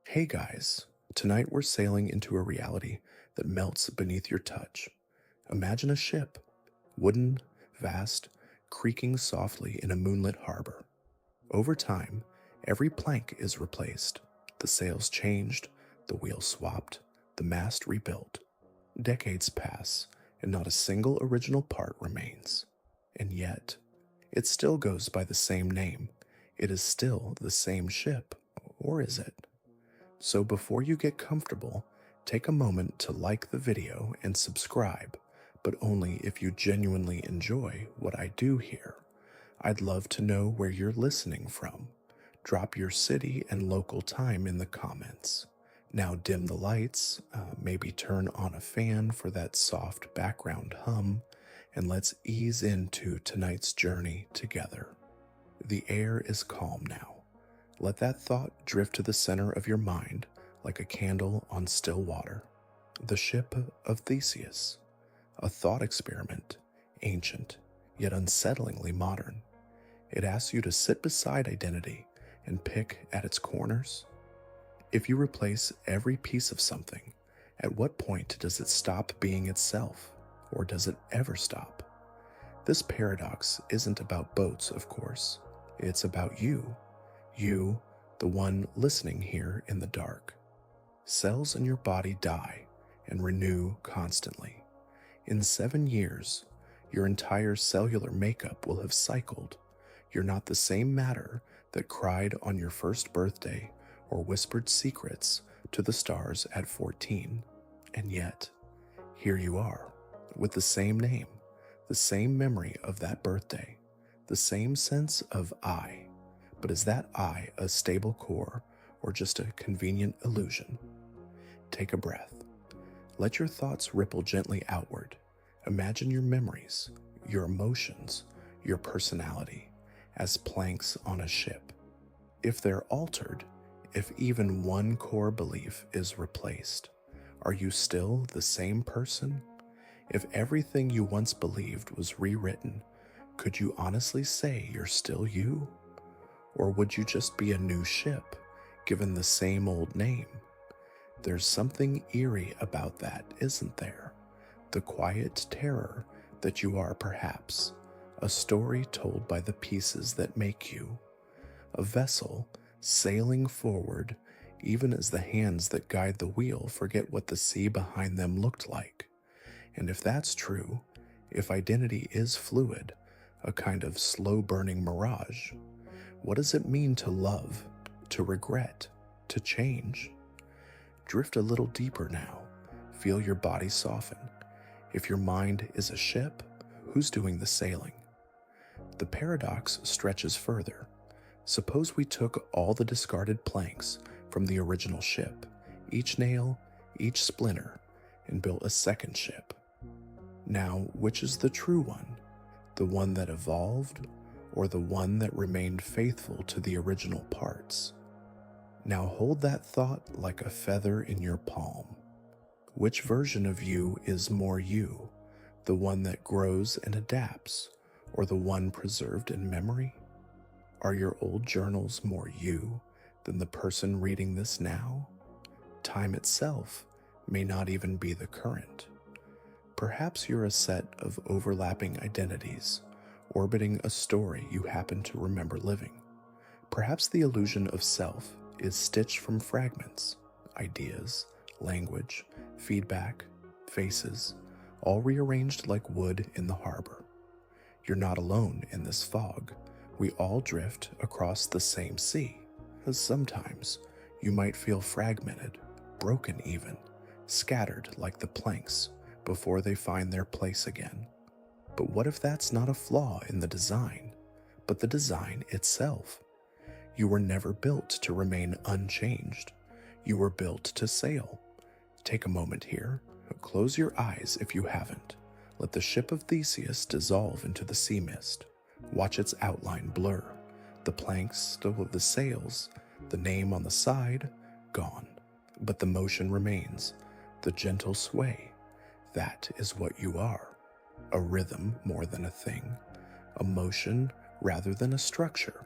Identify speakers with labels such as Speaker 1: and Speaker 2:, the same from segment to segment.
Speaker 1: Hey guys, tonight we're sailing into a reality that melts beneath your touch. Imagine a ship, wooden, vast, creaking softly in a moonlit harbor. Over time, every plank is replaced, the sails changed, the wheel swapped, the mast rebuilt. Decades pass, and not a single original part remains. And yet, it still goes by the same name. It is still the same ship, or is it? So before you get comfortable, take a moment to like the video and subscribe, but only if you genuinely enjoy what I do here. I'd love to know where you're listening from. Drop your city and local time in the comments. Now dim the lights, maybe turn on a fan for that soft background hum, and let's ease into tonight's journey together. The air is calm now. Let that thought drift to the center of your mind like a candle on still water. The ship of Theseus, a thought experiment, ancient, yet unsettlingly modern. It asks you to sit beside identity and pick at its corners. If you replace every piece of something, at what point does it stop being itself, or does it ever stop? This paradox isn't about boats, of course. It's about you. You, the one listening here in the dark. Cells in your body die and renew constantly. In 7 years, your entire cellular makeup will have cycled. You're not the same matter that cried on your first birthday or whispered secrets to the stars at 14. And yet, here you are, with the same name, the same memory of that birthday, the same sense of I. But is that I a stable core or just a convenient illusion? Take a breath. Let your thoughts ripple gently outward. Imagine your memories, your emotions, your personality as planks on a ship. If they're altered, if even one core belief is replaced, are you still the same person? If everything you once believed was rewritten, could you honestly say you're still you? Or would you just be a new ship, given the same old name? There's something eerie about that, isn't there? The quiet terror that you are perhaps, a story told by the pieces that make you, a vessel sailing forward even as the hands that guide the wheel forget what the sea behind them looked like. And if that's true, if identity is fluid, a kind of slow-burning mirage, what does it mean to love, to regret, to change? Drift a little deeper now. Feel your body soften. If your mind is a ship, who's doing the sailing? The paradox stretches further. Suppose we took all the discarded planks from the original ship, each nail, each splinter, and built a second ship. Now, which is the true one? The one that evolved, or the one that remained faithful to the original parts? Now hold that thought like a feather in your palm. Which version of you is more you, the one that grows and adapts, or the one preserved in memory? Are your old journals more you than the person reading this now? Time itself may not even be the current. Perhaps you're a set of overlapping identities, orbiting a story you happen to remember living. Perhaps the illusion of self is stitched from fragments, ideas, language, feedback, faces, all rearranged like wood in the harbor. You're not alone in this fog. We all drift across the same sea. Sometimes you might feel fragmented, broken even, scattered like the planks before they find their place again. But what if that's not a flaw in the design, but the design itself? You were never built to remain unchanged. You were built to sail. Take a moment here. Close your eyes if you haven't. Let the ship of Theseus dissolve into the sea mist. Watch its outline blur. The planks, the sails, the name on the side, gone. But the motion remains, the gentle sway. That is what you are. A rhythm more than a thing. A motion rather than a structure.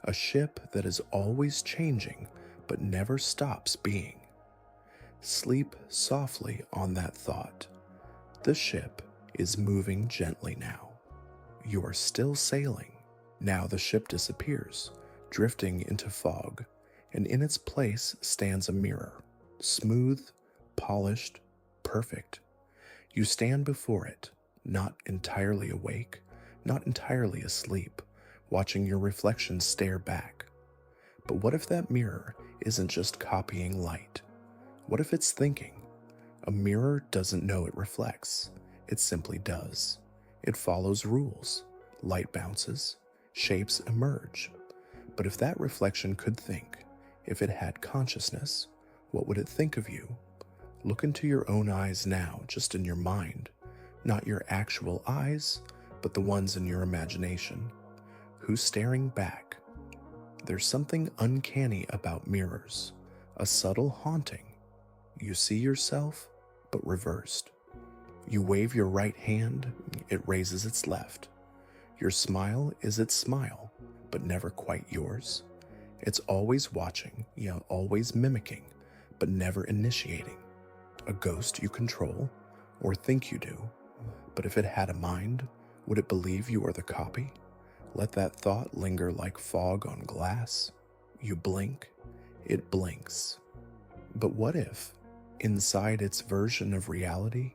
Speaker 1: A ship that is always changing, but never stops being. Sleep softly on that thought. The ship is moving gently now. You are still sailing. Now the ship disappears, drifting into fog, and in its place stands a mirror, smooth, polished, perfect. You stand before it, not entirely awake, not entirely asleep, watching your reflection stare back. But what if that mirror isn't just copying light? What if it's thinking? A mirror doesn't know it reflects. It simply does. It follows rules. Light bounces. Shapes emerge. But if that reflection could think, if it had consciousness, what would it think of you? Look into your own eyes now, just in your mind. Not your actual eyes, but the ones in your imagination. Who's staring back? There's something uncanny about mirrors, a subtle haunting. You see yourself, but reversed. You wave your right hand, it raises its left. Your smile is its smile, but never quite yours. It's always watching, always mimicking, but never initiating. A ghost you control, or think you do. But if it had a mind, would it believe you are the copy? Let that thought linger like fog on glass. You blink, it blinks. But what if, inside its version of reality,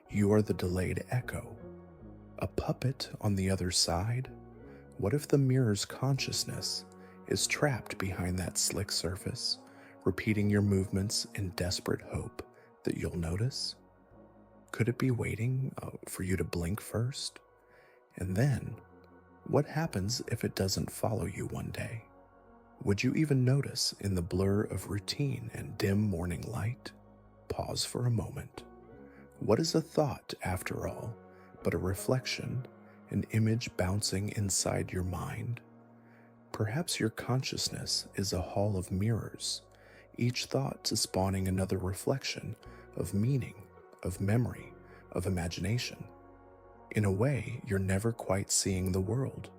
Speaker 1: you are the delayed echo? A puppet on the other side? What if the mirror's consciousness is trapped behind that slick surface, repeating your movements in desperate hope that you'll notice? Could it be waiting for you to blink first? And then, what happens if it doesn't follow you one day? Would you even notice in the blur of routine and dim morning light? Pause for a moment. What is a thought, after all, but a reflection, an image bouncing inside your mind? Perhaps your consciousness is a hall of mirrors, each thought spawning another reflection of meaning, of memory, of imagination. In a way, you're never quite seeing the world.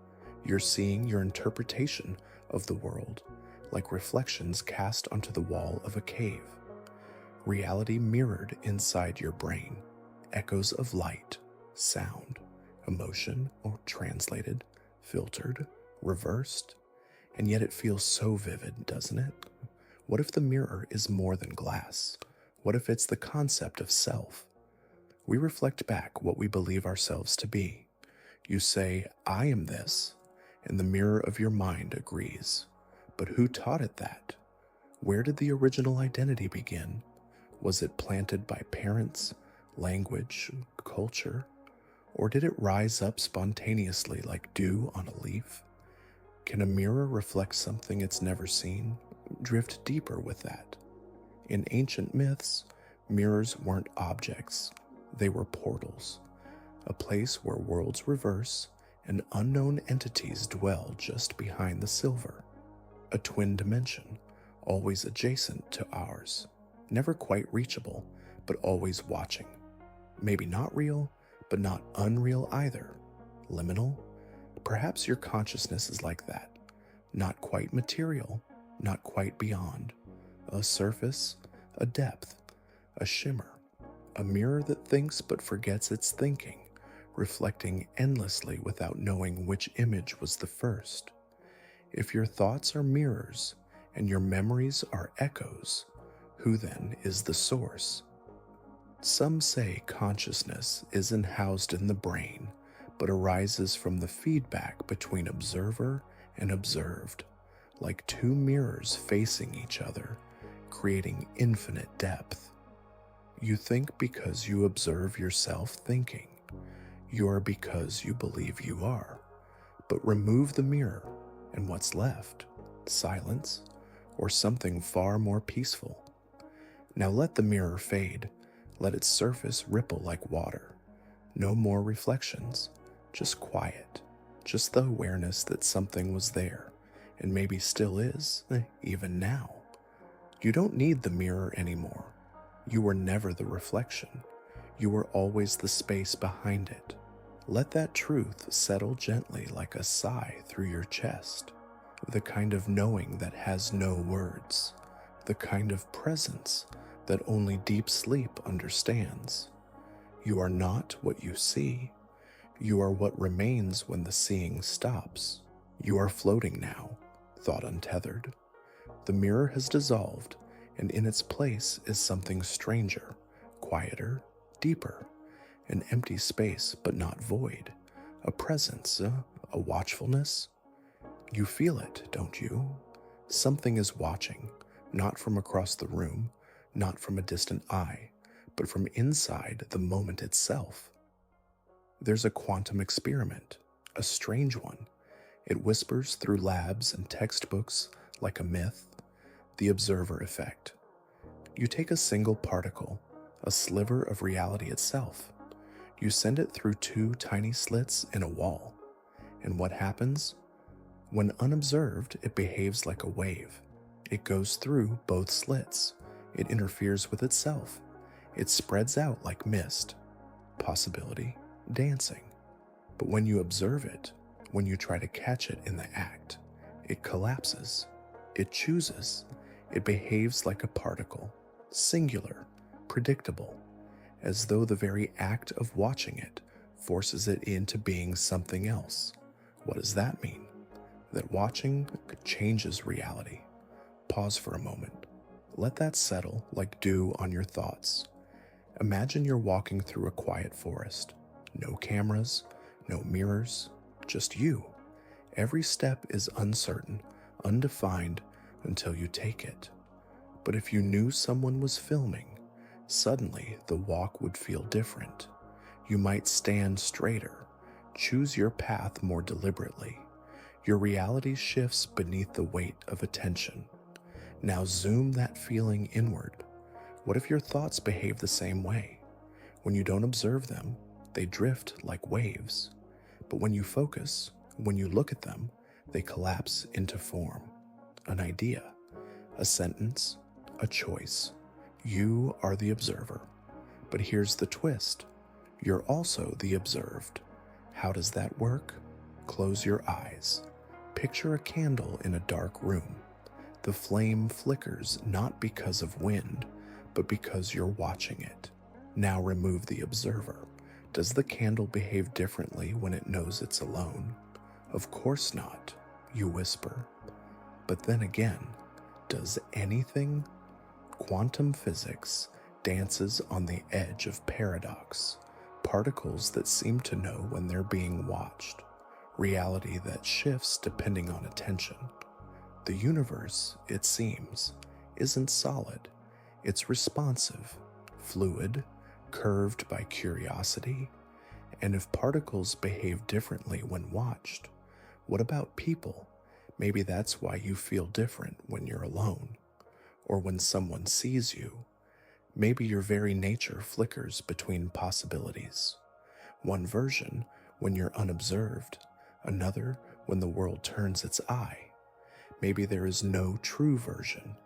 Speaker 1: You're seeing your interpretation of the world, like reflections cast onto the wall of a cave. Reality mirrored inside your brain, echoes of light, sound, emotion, or translated, filtered, reversed, and yet it feels so vivid, doesn't it? What if the mirror is more than glass? What if it's the concept of self? We reflect back what we believe ourselves to be. You say, I am this, and the mirror of your mind agrees. But who taught it that? Where did the original identity begin? Was it planted by parents, language, culture? Or did it rise up spontaneously like dew on a leaf? Can a mirror reflect something it's never seen? Drift deeper with that. In ancient myths, mirrors weren't objects. They were portals, a place where worlds reverse and unknown entities dwell just behind the silver. A twin dimension, always adjacent to ours, never quite reachable, but always watching. Maybe not real, but not unreal either. Liminal? Perhaps your consciousness is like that. Not quite material, not quite beyond. A surface, a depth, a shimmer. A mirror that thinks but forgets its thinking, reflecting endlessly without knowing which image was the first. If your thoughts are mirrors and your memories are echoes, who then is the source? Some say consciousness isn't housed in the brain, but arises from the feedback between observer and observed, like two mirrors facing each other, creating infinite depth. You think because you observe yourself thinking. You are because you believe you are. But remove the mirror, and what's left? Silence, or something far more peaceful. Now let the mirror fade. Let its surface ripple like water. No more reflections, just quiet. Just the awareness that something was there, and maybe still is, even now. You don't need the mirror anymore. You were never the reflection. You were always the space behind it. Let that truth settle gently like a sigh through your chest, the kind of knowing that has no words, the kind of presence that only deep sleep understands. You are not what you see. You are what remains when the seeing stops. You are floating now, thought untethered. The mirror has dissolved, and in its place is something stranger, quieter, deeper, an empty space but not void, a presence, a watchfulness. You feel it, don't you? Something is watching, not from across the room, not from a distant eye, but from inside the moment itself. There's a quantum experiment, a strange one. It whispers through labs and textbooks like a myth, the observer effect. You take a single particle, a sliver of reality itself. You send it through two tiny slits in a wall. And what happens? When unobserved, it behaves like a wave. It goes through both slits. It interferes with itself. It spreads out like mist. Possibility, dancing. But when you observe it, when you try to catch it in the act, it collapses. It chooses. It behaves like a particle, singular, predictable, as though the very act of watching it forces it into being something else. What does that mean? That watching changes reality. Pause for a moment. Let that settle like dew on your thoughts. Imagine you're walking through a quiet forest. No cameras, no mirrors, just you. Every step is uncertain, undefined until you take it. But if you knew someone was filming, suddenly the walk would feel different. You might stand straighter, choose your path more deliberately. Your reality shifts beneath the weight of attention. Now zoom that feeling inward. What if your thoughts behave the same way? When you don't observe them, they drift like waves. But when you focus, when you look at them, they collapse into form. An idea, a sentence, a choice. You are the observer. But here's the twist. You're also the observed. How does that work? Close your eyes. Picture a candle in a dark room. The flame flickers not because of wind, but because you're watching it. Now remove the observer. Does the candle behave differently when it knows it's alone? Of course not, you whisper. But then again, does anything? Quantum physics dances on the edge of paradox. Particles that seem to know when they're being watched. Reality that shifts depending on attention. The universe, it seems, isn't solid. It's responsive, fluid, curved by curiosity. And if particles behave differently when watched, what about people? Maybe that's why you feel different when you're alone, or when someone sees you. Maybe your very nature flickers between possibilities. One version when you're unobserved, another when the world turns its eye. Maybe there is no true version,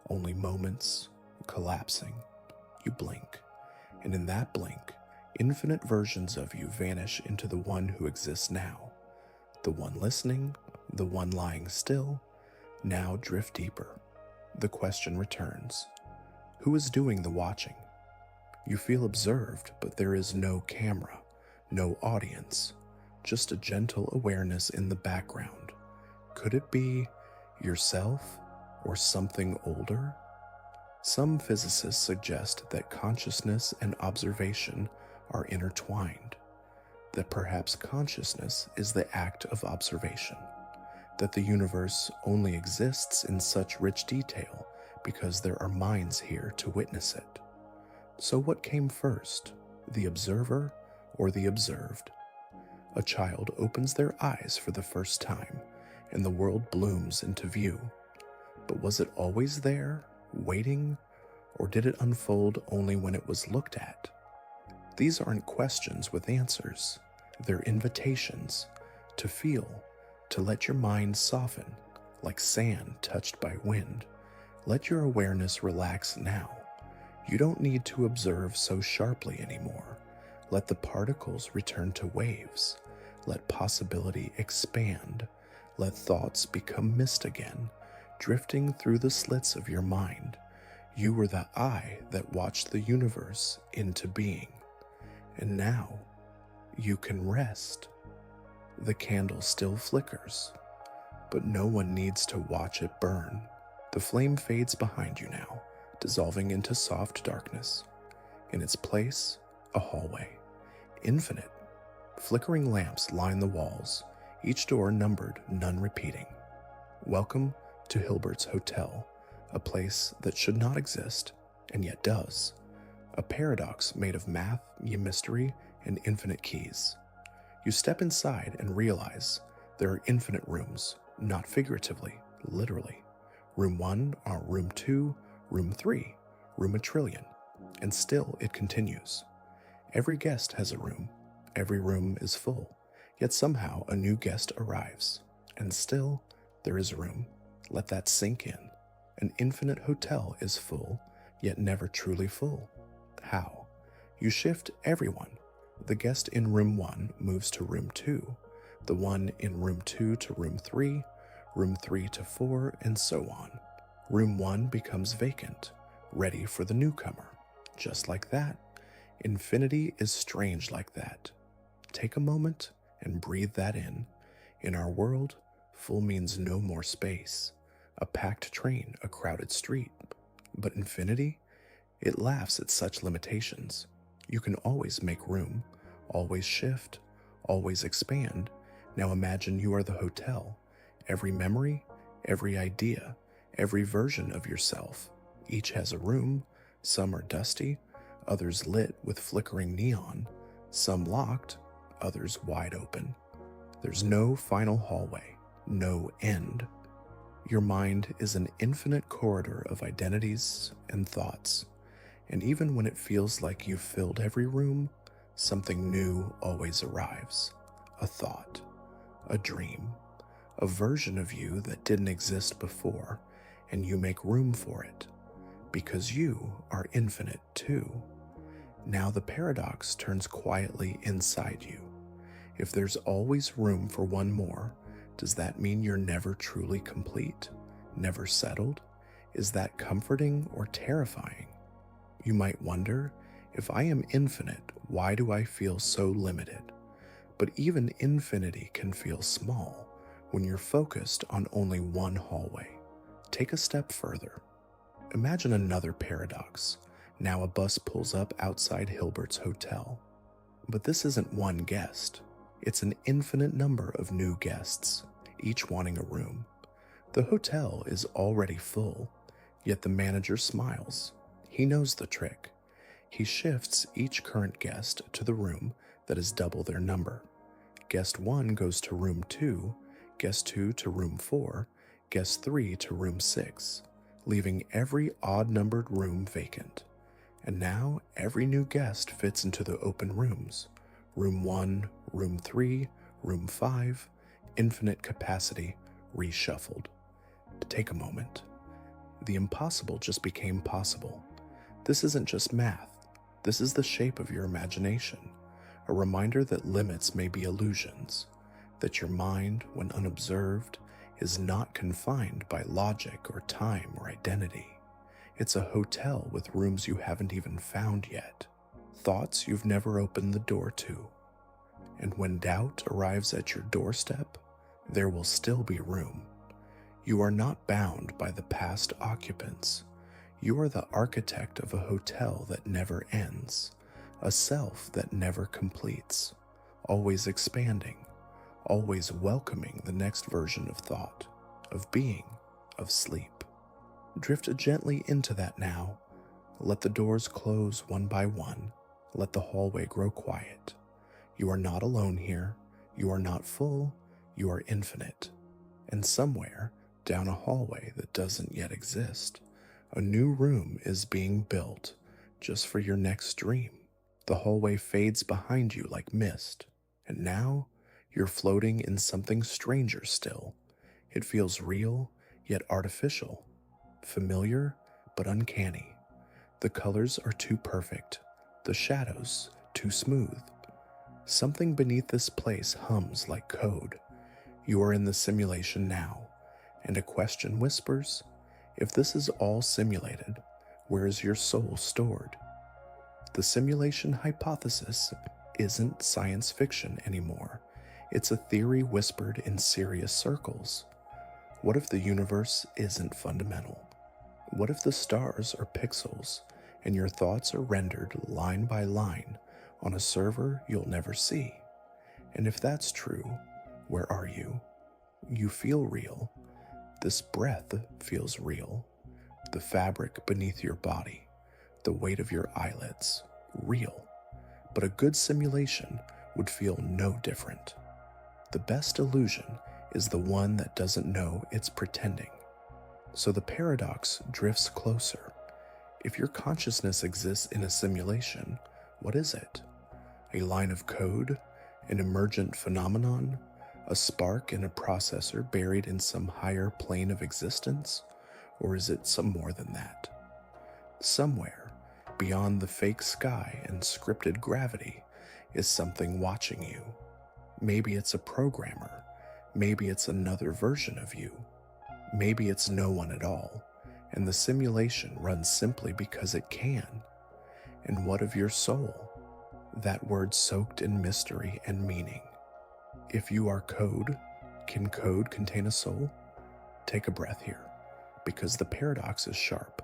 Speaker 1: only moments collapsing. You blink, and in that blink, infinite versions of you vanish into the one who exists now. The one listening, the one lying still, now drift deeper. The question returns. Who is doing the watching? You feel observed, but there is no camera, no audience, just a gentle awareness in the background. Could it be yourself or something older? Some physicists suggest that consciousness and observation are intertwined, that perhaps consciousness is the act of observation, that the universe only exists in such rich detail because there are minds here to witness it. So what came first, the observer or the observed? A child opens their eyes for the first time, and the world blooms into view. But was it always there, waiting, or did it unfold only when it was looked at? These aren't questions with answers. They're invitations to feel, to let your mind soften, like sand touched by wind. Let your awareness relax now. You don't need to observe so sharply anymore. Let the particles return to waves. Let possibility expand. Let thoughts become mist again. drifting through the slits of your mind. You were the eye that watched the universe into being. And now, you can rest. The candle still flickers, but no one needs to watch it burn. The flame fades behind you now, dissolving into soft darkness. In its place, a hallway. Infinite. Flickering lamps line the walls, each door numbered, none repeating. Welcome to Hilbert's Hotel, a place that should not exist, and yet does. A paradox made of math, mystery, and infinite keys. You step inside and realize there are infinite rooms, not figuratively, literally. Room 1 are room 2, room 3, room a trillion, and still it continues. Every guest has a room, every room is full, yet somehow a new guest arrives, and still there is room. Let that sink in. An infinite hotel is full, yet never truly full. How? You shift everyone. The guest in room 1 moves to room 2, the one in room 2 to room 3, room 3 to 4, and so on. Room 1 becomes vacant, ready for the newcomer. Just like that. Infinity is strange like that. Take a moment and breathe that in. In our world, full means no more space. A packed train, a crowded street. But infinity? It laughs at such limitations. You can always make room, always shift, always expand. Now imagine you are the hotel. Every memory, every idea, every version of yourself. Each has a room. Some are dusty, others lit with flickering neon, some locked, others wide open. There's no final hallway, no end. Your mind is an infinite corridor of identities and thoughts, and even when it feels like you've filled every room, something new always arrives. A thought, a dream, a version of you that didn't exist before, and you make room for it, because you are infinite too. Now the paradox turns quietly inside you. If there's always room for one more, does that mean you're never truly complete? Never settled? Is that comforting or terrifying? You might wonder, if I am infinite, why do I feel so limited? But even infinity can feel small when you're focused on only one hallway. Take a step further. Imagine another paradox. Now a bus pulls up outside Hilbert's Hotel. But this isn't one guest. It's an infinite number of new guests, each wanting a room. The hotel is already full, yet the manager smiles. He knows the trick. He shifts each current guest to the room that is double their number. Guest 1 goes to room 2, guest 2 to room 4, guest 3 to room 6, leaving every odd-numbered room vacant. And now every new guest fits into the open rooms. Room 1, room 3, room 5, infinite capacity, reshuffled. Take a moment. The impossible just became possible. This isn't just math. This is the shape of your imagination, a reminder that limits may be illusions, that your mind, when unobserved, is not confined by logic or time or identity. It's a hotel with rooms you haven't even found yet, thoughts you've never opened the door to. And when doubt arrives at your doorstep, there will still be room. You are not bound by the past occupants. You are the architect of a hotel that never ends, a self that never completes, always expanding, always welcoming the next version of thought, of being, of sleep. Drift gently into that now. Let the doors close one by one. Let the hallway grow quiet. You are not alone here. You are not full. You are infinite. And somewhere, down a hallway that doesn't yet exist, a new room is being built just for your next dream. The hallway fades behind you like mist, and now you're floating in something stranger still. It feels real, yet artificial, familiar, but uncanny. The colors are too perfect, the shadows too smooth. Something beneath this place hums like code. You are in the simulation now, And a question whispers, if this is all simulated, where is your soul stored? The simulation hypothesis isn't science fiction anymore. It's a theory whispered in serious circles. What if the universe isn't fundamental? What if the stars are pixels and your thoughts are rendered line by line on a server you'll never see? And if that's true, where are you? You feel real. This breath feels real. The fabric beneath your body, the weight of your eyelids, real. But a good simulation would feel no different. The best illusion is the one that doesn't know it's pretending. So the paradox drifts closer. If your consciousness exists in a simulation, what is it? A line of code? An emergent phenomenon? A spark in a processor buried in some higher plane of existence? Or is it some more than that? Somewhere, beyond the fake sky and scripted gravity, is something watching you. Maybe it's a programmer. Maybe it's another version of you. Maybe it's no one at all, and the simulation runs simply because it can. And what of your soul? That word soaked in mystery and meaning. If you are code, can code contain a soul? Take a breath here, because the paradox is sharp.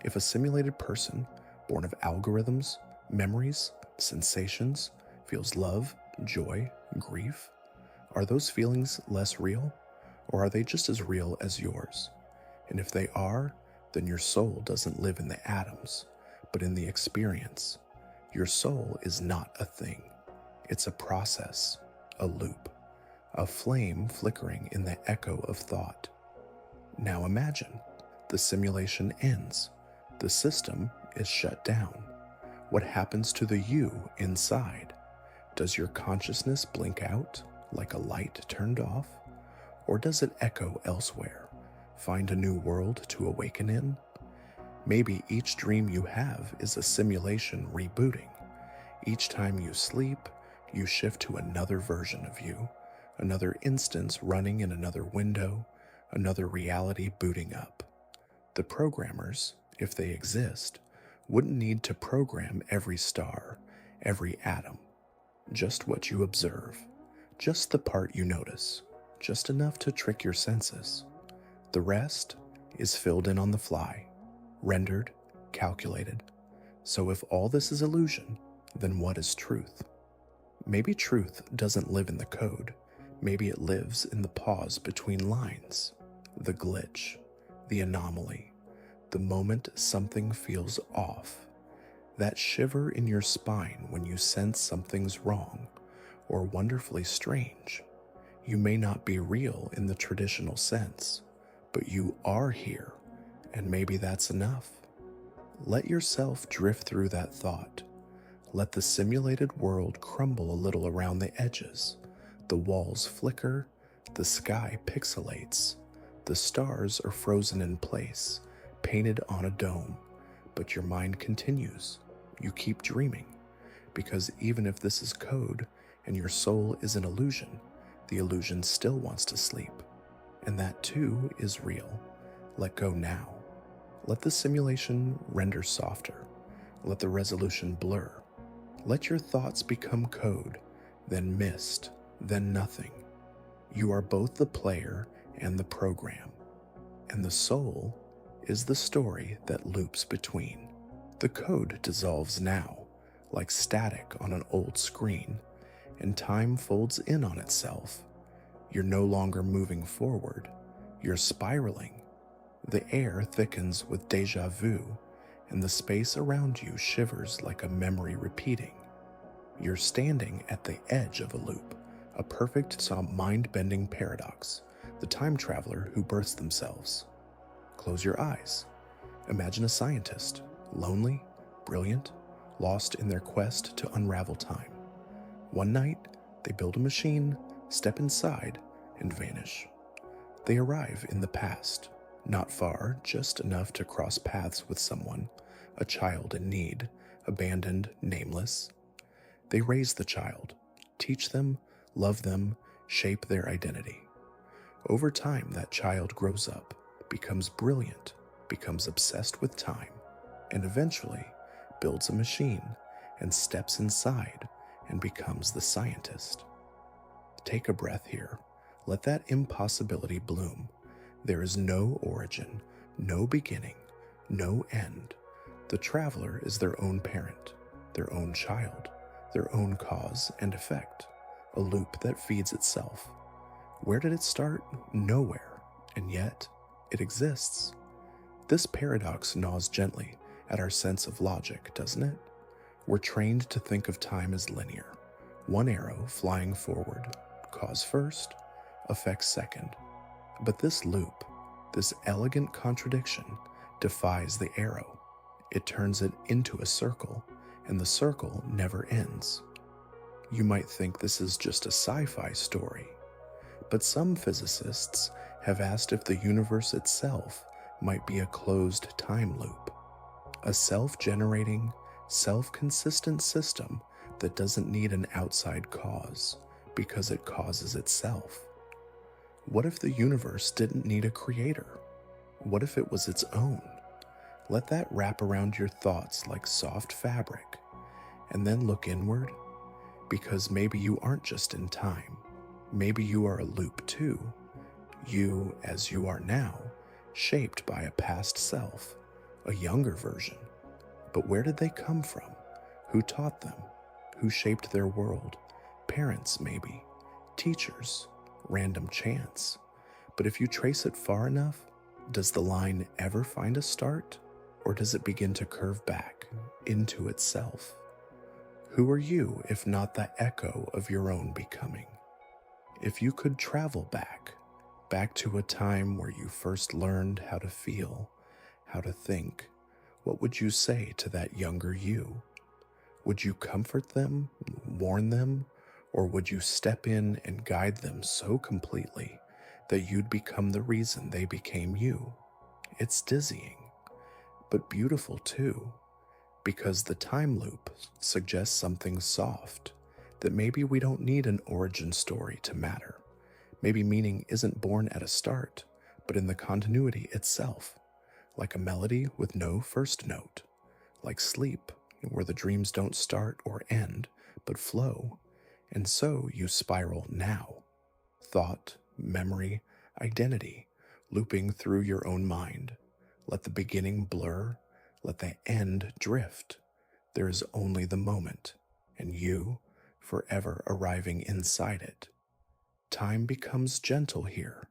Speaker 1: If a simulated person, born of algorithms, memories, sensations, feels love, joy, grief, are those feelings less real? Or are they just as real as yours? And if they are, then your soul doesn't live in the atoms, but in the experience. Your soul is not a thing. It's a process, a loop, a flame flickering in the echo of thought. Now imagine, the simulation ends. The system is shut down. What happens to the you inside? Does your consciousness blink out like a light turned off? Or does it echo elsewhere, find a new world to awaken in? Maybe each dream you have is a simulation rebooting. Each time you sleep, you shift to another version of you, another instance running in another window, another reality booting up. The programmers, if they exist, wouldn't need to program every star, every atom. Just what you observe, just the part you notice, just enough to trick your senses. The rest is filled in on the fly, rendered, calculated. So if all this is illusion, then what is truth? Maybe truth doesn't live in the code. Maybe it lives in the pause between lines, the glitch, the anomaly, the moment something feels off, that shiver in your spine when you sense something's wrong or wonderfully strange. You may not be real in the traditional sense, but you are here, and maybe that's enough. Let yourself drift through that thought. Let the simulated world crumble a little around the edges. The walls flicker, the sky pixelates, the stars are frozen in place, painted on a dome, but your mind continues. You keep dreaming, because even if this is code and your soul is an illusion, the illusion still wants to sleep, and that too is real. Let go now. Let the simulation render softer. Let the resolution blur. Let your thoughts become code, then mist, then nothing. You are both the player and the program, and the soul is the story that loops between. The code dissolves now, like static on an old screen, and time folds in on itself. You're no longer moving forward, you're spiraling. The air thickens with déjà vu, and the space around you shivers like a memory repeating. You're standing at the edge of a loop, a perfect mind-bending paradox, the time traveler who births themselves. Close your eyes. Imagine a scientist, lonely, brilliant, lost in their quest to unravel time. One night, they build a machine, step inside, and vanish. They arrive in the past, not far, just enough to cross paths with someone, a child in need, abandoned, nameless. They raise the child, teach them, love them, shape their identity. Over time, that child grows up, becomes brilliant, becomes obsessed with time, and eventually builds a machine and steps inside and becomes the scientist. Take a breath here. Let that impossibility bloom. There is no origin, no beginning, no end. The traveler is their own parent, their own child, their own cause and effect, a loop that feeds itself. Where did it start? Nowhere, and yet it exists. This paradox gnaws gently at our sense of logic, doesn't it? We're trained to think of time as linear, one arrow flying forward, cause first, effect second. But this loop, this elegant contradiction, defies the arrow. It turns it into a circle, and the circle never ends. You might think this is just a sci-fi story, but some physicists have asked if the universe itself might be a closed time loop, a self-generating, self-consistent system that doesn't need an outside cause because it causes itself. What if the universe didn't need a creator? What if it was its own? Let that wrap around your thoughts like soft fabric, and then look inward, because maybe you aren't just in time. Maybe you are a loop too. You, as you are now, shaped by a past self, a younger version. But where did they come from? Who taught them? Who shaped their world? Parents, maybe. Teachers. Random chance. But if you trace it far enough, does the line ever find a start? Or does it begin to curve back into itself? Who are you if not the echo of your own becoming? If you could travel back to a time where you first learned how to feel, how to think, what would you say to that younger you? Would you comfort them, warn them, or would you step in and guide them so completely that you'd become the reason they became you? It's dizzying, but beautiful too, because the time loop suggests something soft, that maybe we don't need an origin story to matter. Maybe meaning isn't born at a start, but in the continuity itself, like a melody with no first note, like sleep, where the dreams don't start or end, but flow. And so you spiral now. Thought, memory, identity, looping through your own mind. Let the beginning blur, let the end drift. There is only the moment, and you, forever arriving inside it. Time becomes gentle here.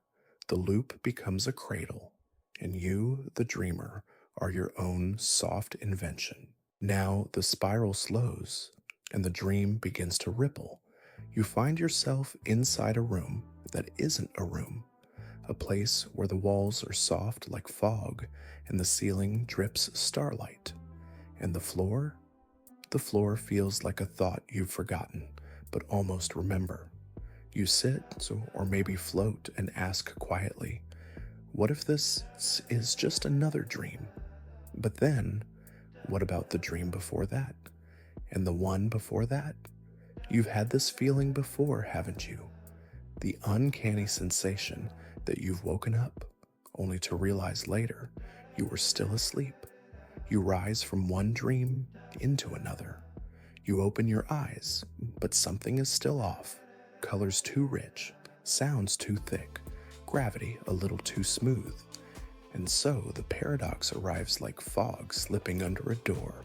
Speaker 1: The loop becomes a cradle, and you, the dreamer, are your own soft invention. Now the spiral slows, and the dream begins to ripple. You find yourself inside a room that isn't a room, a place where the walls are soft like fog and the ceiling drips starlight. And the floor? The floor feels like a thought you've forgotten, but almost remember. You sit, or maybe float, and ask quietly, what if this is just another dream? But then, what about the dream before that? And the one before that? You've had this feeling before, haven't you? The uncanny sensation that you've woken up, only to realize later you were still asleep. You rise from one dream into another. You open your eyes, but something is still off. Colors too rich, sounds too thick, gravity a little too smooth. And so the paradox arrives like fog slipping under a door.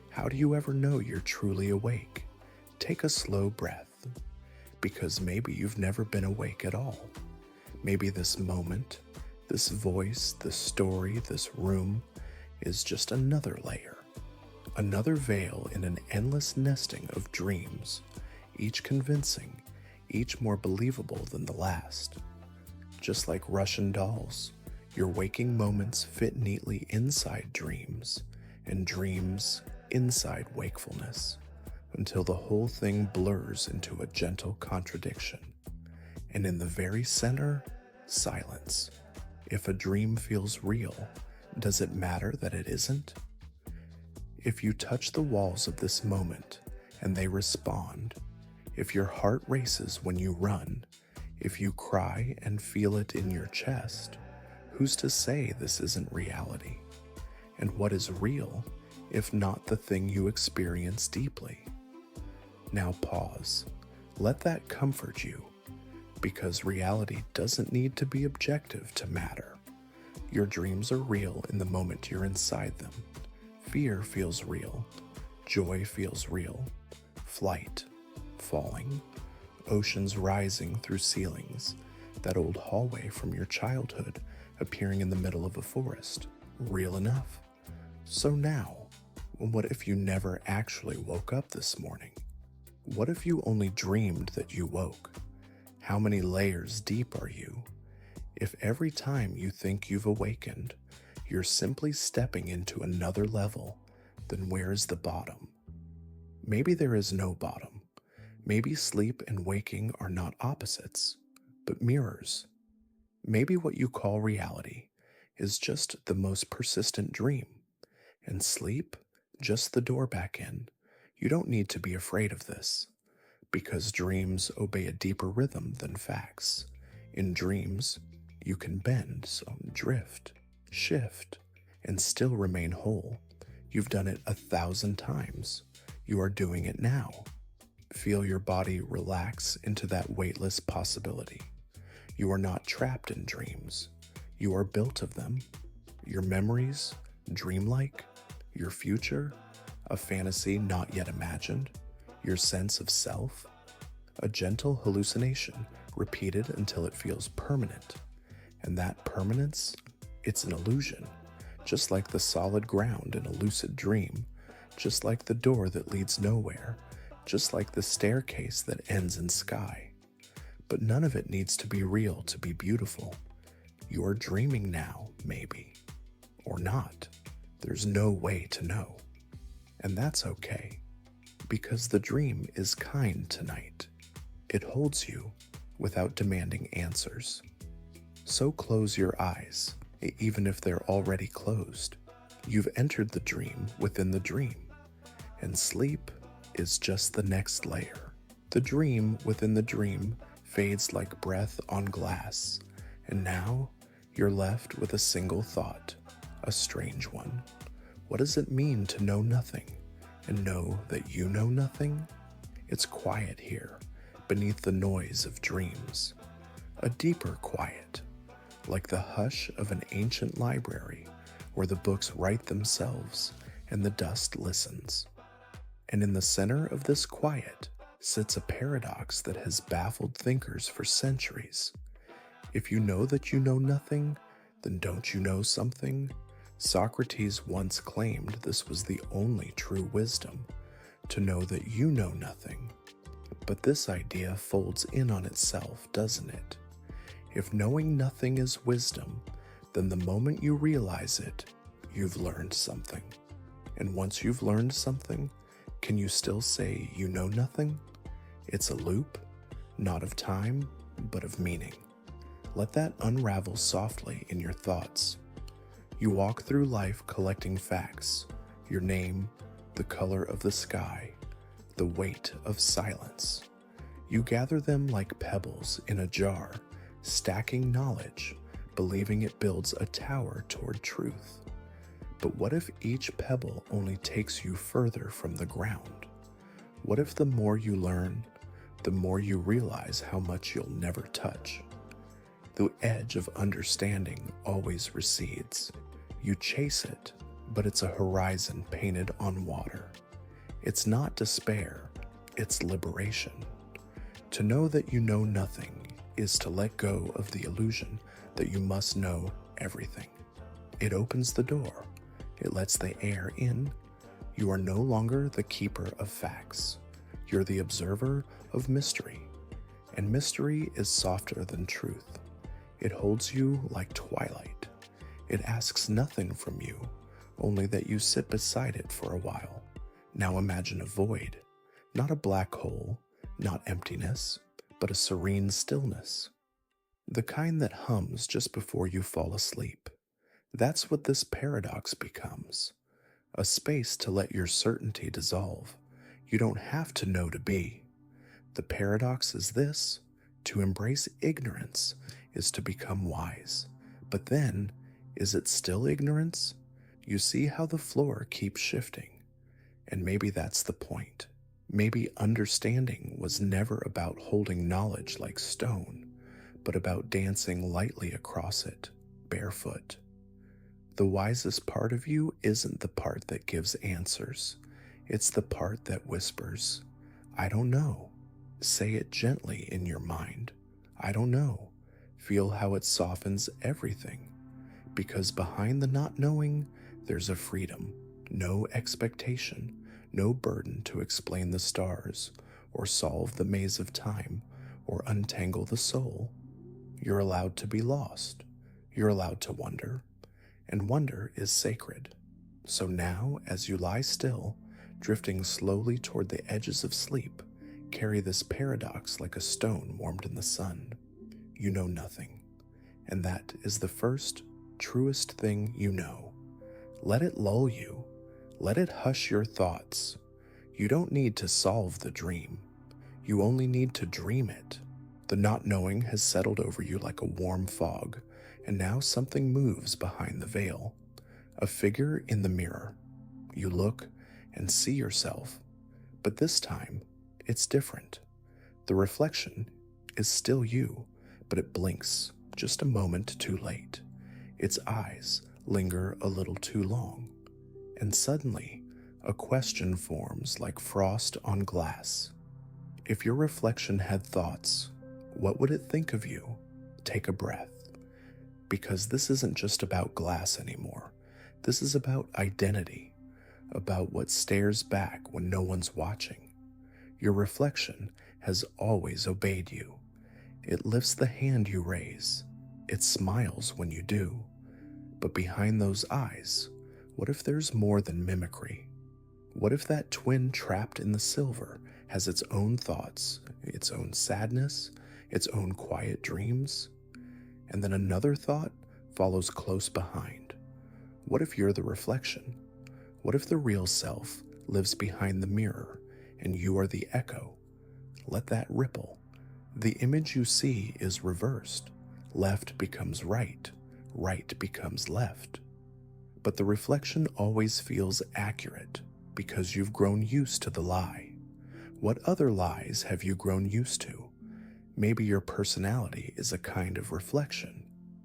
Speaker 1: How do you ever know you're truly awake? Take a slow breath, because maybe you've never been awake at all. Maybe this moment, this voice, this story, this room is just another layer, another veil in an endless nesting of dreams, each convincing, each more believable than the last. Just like Russian dolls, your waking moments fit neatly inside dreams, and dreams inside wakefulness, until the whole thing blurs into a gentle contradiction. And in the very center, silence. If a dream feels real, does it matter that it isn't? If you touch the walls of this moment and they respond, if your heart races when you run, If you cry and feel it in your chest, who's to say this isn't reality? And what is real if not the thing you experience deeply? Now pause. Let that comfort you, because reality doesn't need to be objective to matter. Your dreams are real in the moment you're inside them. Fear feels real. Joy feels real. Flight, falling, oceans rising through ceilings, that old hallway from your childhood appearing in the middle of a forest, real enough. So now, what if you never actually woke up this morning? What if you only dreamed that you woke? How many layers deep are you? If every time you think you've awakened, you're simply stepping into another level, then where is the bottom? Maybe there is no bottom. Maybe sleep and waking are not opposites, but mirrors. Maybe what you call reality is just the most persistent dream, and sleep, just the door back in. You don't need to be afraid of this, because dreams obey a deeper rhythm than facts. In dreams, you can bend, so drift, shift, and still remain whole. You've done it 1,000 times. You are doing it now. Feel your body relax into that weightless possibility. You are not trapped in dreams. You are built of them. Your memories, dreamlike. Your future, a fantasy not yet imagined. Your sense of self, a gentle hallucination repeated until it feels permanent. And that permanence, it's an illusion, just like the solid ground in a lucid dream, just like the door that leads nowhere, just like the staircase that ends in sky. But none of it needs to be real to be beautiful. You're dreaming now, maybe, or not. There's no way to know. And that's okay, because the dream is kind tonight. It holds you without demanding answers. So close your eyes, even if they're already closed. You've entered the dream within the dream, and sleep is just the next layer. The dream within the dream fades like breath on glass, and now you're left with a single thought, a strange one. What does it mean to know nothing and know that you know nothing? It's quiet here, beneath the noise of dreams. A deeper quiet, like the hush of an ancient library where the books write themselves and the dust listens. And in the center of this quiet sits a paradox that has baffled thinkers for centuries. If you know that you know nothing, then don't you know something? Socrates once claimed this was the only true wisdom, to know that you know nothing. But this idea folds in on itself, doesn't it? If knowing nothing is wisdom, then the moment you realize it, you've learned something. And once you've learned something, can you still say you know nothing? It's a loop, not of time, but of meaning. Let that unravel softly in your thoughts. You walk through life collecting facts, your name, the color of the sky, the weight of silence. You gather them like pebbles in a jar, stacking knowledge, believing it builds a tower toward truth. But what if each pebble only takes you further from the ground? What if the more you learn, the more you realize how much you'll never touch? The edge of understanding always recedes. You chase it, but it's a horizon painted on water. It's not despair, it's liberation. To know that you know nothing is to let go of the illusion that you must know everything. It opens the door. It lets the air in. You are no longer the keeper of facts. You're the observer of mystery. And mystery is softer than truth. It holds you like twilight. It asks nothing from you, only that you sit beside it for a while. Now imagine a void, not a black hole, not emptiness, but a serene stillness. The kind that hums just before you fall asleep. That's what this paradox becomes. A space to let your certainty dissolve. You don't have to know to be. The paradox is this: To embrace ignorance is to become wise. But then, is it still ignorance? You see how the floor keeps shifting. And maybe that's the point. Maybe understanding was never about holding knowledge like stone, but about dancing lightly across it, barefoot. The wisest part of you isn't the part that gives answers. It's the part that whispers, I don't know. Say it gently in your mind. I don't know. Feel how it softens everything. Because behind the not knowing, there's a freedom, no expectation, no burden to explain the stars, or solve the maze of time, or untangle the soul. You're allowed to be lost. You're allowed to wonder. And wonder is sacred. So now, as you lie still, drifting slowly toward the edges of sleep, carry this paradox like a stone warmed in the sun. You know nothing. And that is the first, truest thing you know. Let it lull you. Let it hush your thoughts. You don't need to solve the dream. You only need to dream it. The not knowing has settled over you like a warm fog, and now something moves behind the veil. A figure in the mirror. You look and see yourself, but this time, it's different. The reflection is still you, but it blinks just a moment too late. Its eyes linger a little too long, and suddenly a question forms like frost on glass. If your reflection had thoughts, what would it think of you? Take a breath, because this isn't just about glass anymore. This is about identity, about what stares back when no one's watching. Your reflection has always obeyed you. It lifts the hand you raise. It smiles when you do. But behind those eyes, what if there's more than mimicry? What if that twin trapped in the silver has its own thoughts, its own sadness, its own quiet dreams? And then another thought follows close behind. What if you're the reflection? What if the real self lives behind the mirror and you are the echo? Let that ripple. The image you see is reversed. Left becomes right. Right becomes left. But the reflection always feels accurate because you've grown used to the lie. What other lies have you grown used to? Maybe your personality is a kind of reflection,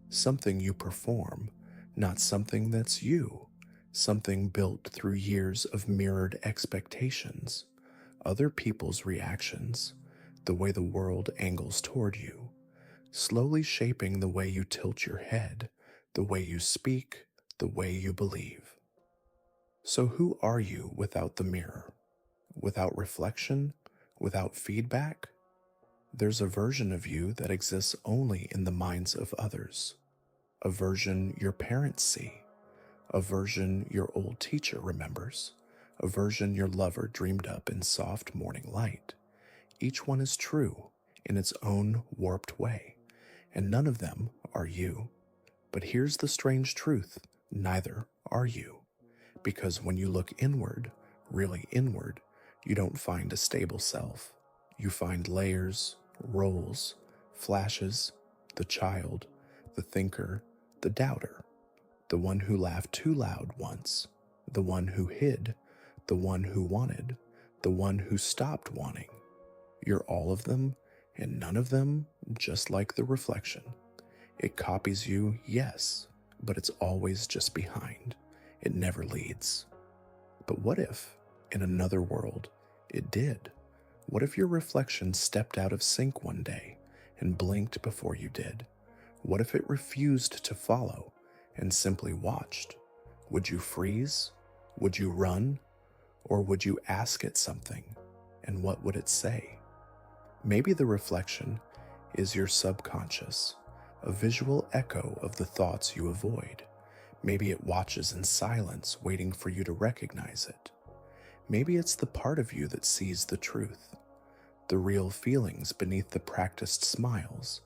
Speaker 1: something you perform, not something that's you, something built through years of mirrored expectations, other people's reactions, the way the world angles toward you, slowly shaping the way you tilt your head, the way you speak, the way you believe. So who are you without the mirror? Without reflection? Without feedback? There's a version of you that exists only in the minds of others, a version your parents see, a version your old teacher remembers, a version your lover dreamed up in soft morning light. Each one is true in its own warped way, and none of them are you. But here's the strange truth, neither are you. Because when you look inward, really inward, you don't find a stable self. You find layers, roles, flashes, the child, the thinker, the doubter, the one who laughed too loud once, the one who hid, the one who wanted, the one who stopped wanting. You're all of them, and none of them, just like the reflection. It copies you, yes, but it's always just behind. It never leads. But what if, in another world, it did? What if your reflection stepped out of sync one day and blinked before you did? What if it refused to follow and simply watched? Would you freeze? Would you run? Or would you ask it something? And what would it say? Maybe the reflection is your subconscious, a visual echo of the thoughts you avoid. Maybe it watches in silence, waiting for you to recognize it. Maybe it's the part of you that sees the truth, the real feelings beneath the practiced smiles,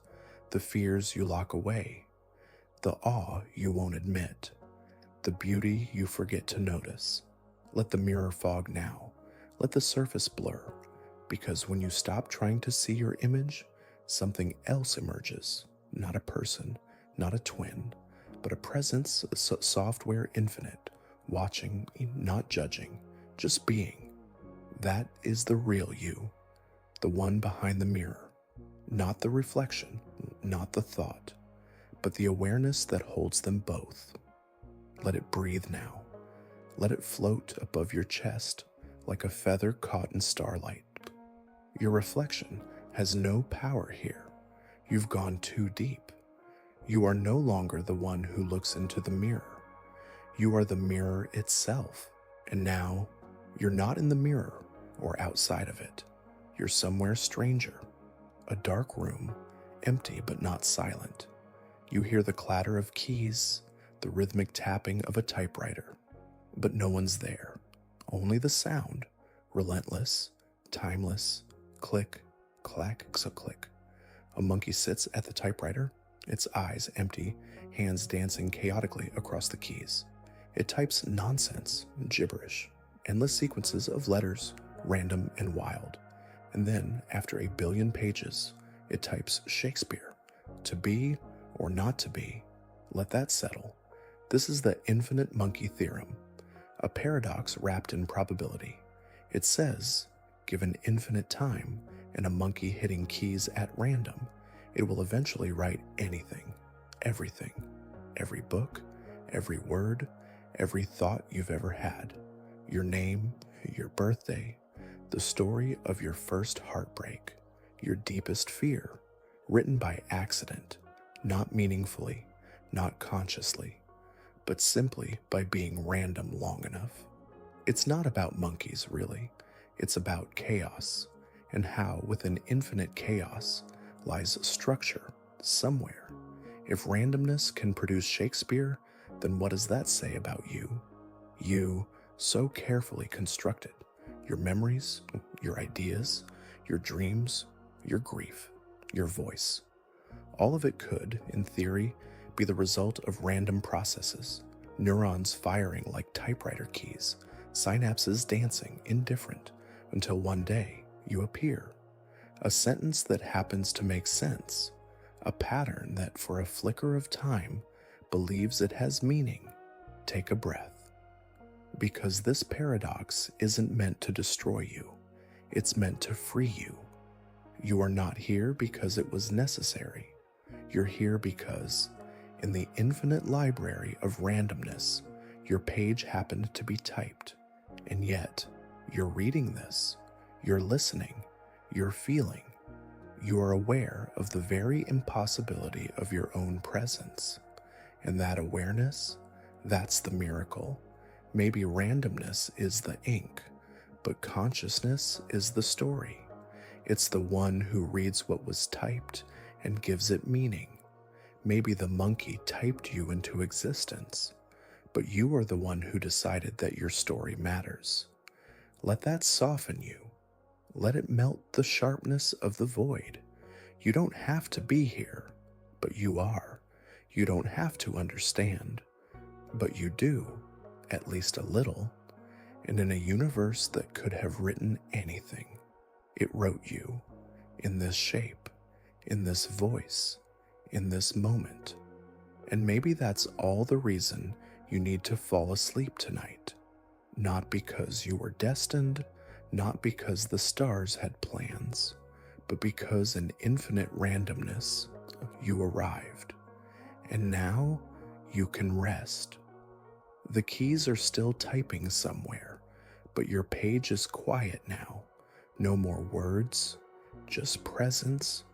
Speaker 1: the fears you lock away, the awe you won't admit, the beauty you forget to notice. Let the mirror fog now. Let the surface blur, because when you stop trying to see your image, something else emerges, not a person, not a twin, but a presence, a software infinite, watching, not judging, just being. That is the real you, the one behind the mirror, not the reflection, not the thought, but the awareness that holds them both. Let it breathe now. Let it float above your chest like a feather caught in starlight. Your reflection has no power here. You've gone too deep. You are no longer the one who looks into the mirror. You are the mirror itself. And now, you're not in the mirror or outside of it. You're somewhere stranger. A dark room, empty but not silent. You hear the clatter of keys, the rhythmic tapping of a typewriter. But no one's there. Only the sound, relentless, timeless, click, clack, click. A monkey sits at the typewriter, its eyes empty, hands dancing chaotically across the keys. It types nonsense, gibberish, endless sequences of letters, random and wild. And then, after a billion pages, it types Shakespeare. To be or not to be. Let that settle. This is the infinite monkey theorem, a paradox wrapped in probability. It says, given infinite time and a monkey hitting keys at random, it will eventually write anything, everything, every book, every word, every thought you've ever had, your name, your birthday, the story of your first heartbreak, your deepest fear, written by accident, not meaningfully, not consciously, but simply by being random long enough. It's not about monkeys, really. It's about chaos, and how within infinite chaos lies structure somewhere. If randomness can produce Shakespeare, then what does that say about you? You, so carefully constructed, your memories, your ideas, your dreams, your grief, your voice. All of it could, in theory, be the result of random processes, neurons firing like typewriter keys, synapses dancing indifferent, until one day you appear. A sentence that happens to make sense, a pattern that for a flicker of time believes it has meaning. Take a breath. Because this paradox isn't meant to destroy you, it's meant to free you. You are not here because it was necessary. You're here because, in the infinite library of randomness, your page happened to be typed, and yet, you're reading this, you're listening, you're feeling. You are aware of the very impossibility of your own presence. And that awareness, that's the miracle. Maybe randomness is the ink, but consciousness is the story. It's the one who reads what was typed and gives it meaning. Maybe the monkey typed you into existence, but you are the one who decided that your story matters. Let that soften you. Let it melt the sharpness of the void. You don't have to be here, but you are. You don't have to understand, but you do, at least a little. And in a universe that could have written anything, it wrote you, in this shape, in this voice, in this moment. And maybe that's all the reason you need to fall asleep tonight. Not because you were destined, not because the stars had plans, but because in infinite randomness, you arrived. And now you can rest. The keys are still typing somewhere, but your page is quiet now. No more words, just presence,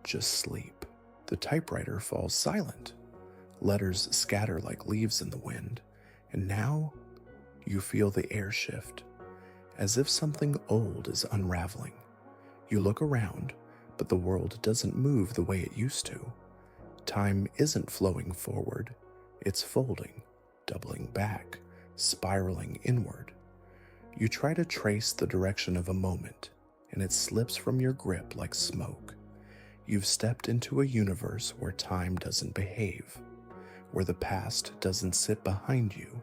Speaker 1: just sleep. The typewriter falls silent. Letters scatter like leaves in the wind, and now you feel the air shift, as if something old is unraveling. You look around, but the world doesn't move the way it used to. Time isn't flowing forward, it's folding, doubling back, spiraling inward. You try to trace the direction of a moment, and it slips from your grip like smoke. You've stepped into a universe where time doesn't behave, where the past doesn't sit behind you,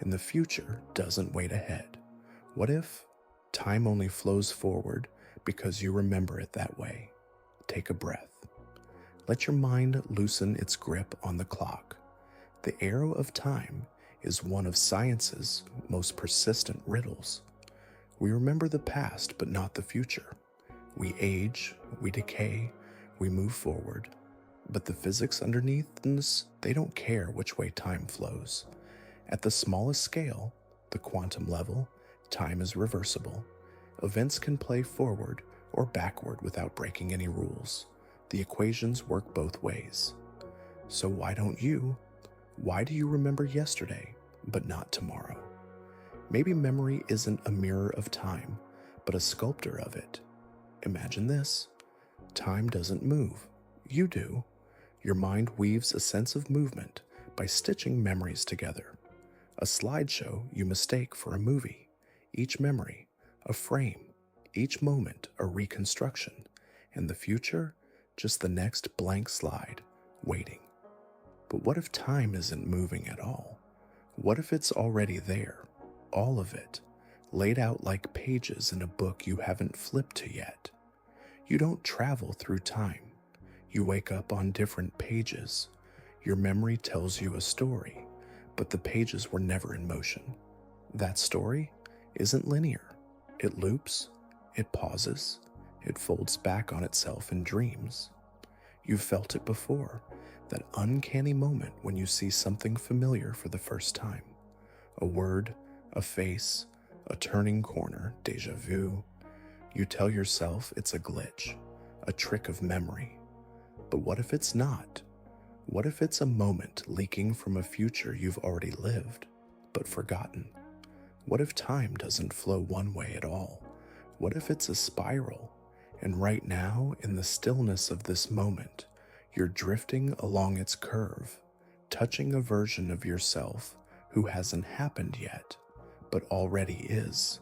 Speaker 1: and the future doesn't wait ahead. What if time only flows forward because you remember it that way? take a breath. Let your mind loosen its grip on the clock. The arrow of time is one of science's most persistent riddles. We remember the past, but not the future. We age, we decay, we move forward. But the physics underneath this, they don't care which way time flows. At the smallest scale, the quantum level, time is reversible. Events can play forward or backward without breaking any rules. The equations work both ways. So why don't you? Why do you remember yesterday, but not tomorrow? Maybe memory isn't a mirror of time, but a sculptor of it. Imagine this. Time doesn't move. You do. Your mind weaves a sense of movement by stitching memories together. A slideshow you mistake for a movie. Each memory, a frame. Each moment, a reconstruction. And the future, just the next blank slide, waiting. But what if time isn't moving at all? What if it's already there, all of it, laid out like pages in a book you haven't flipped to yet? You don't travel through time. You wake up on different pages. Your memory tells you a story, but the pages were never in motion. That story isn't linear. It loops, it pauses, it folds back on itself in dreams. You've felt it before, that uncanny moment when you see something familiar for the first time. A word, a face, a turning corner, déjà vu. You tell yourself it's a glitch, a trick of memory. But what if it's not? What if it's a moment leaking from a future you've already lived, but forgotten? What if time doesn't flow one way at all? What if it's a spiral, and right now, in the stillness of this moment, you're drifting along its curve, touching a version of yourself who hasn't happened yet, but already is?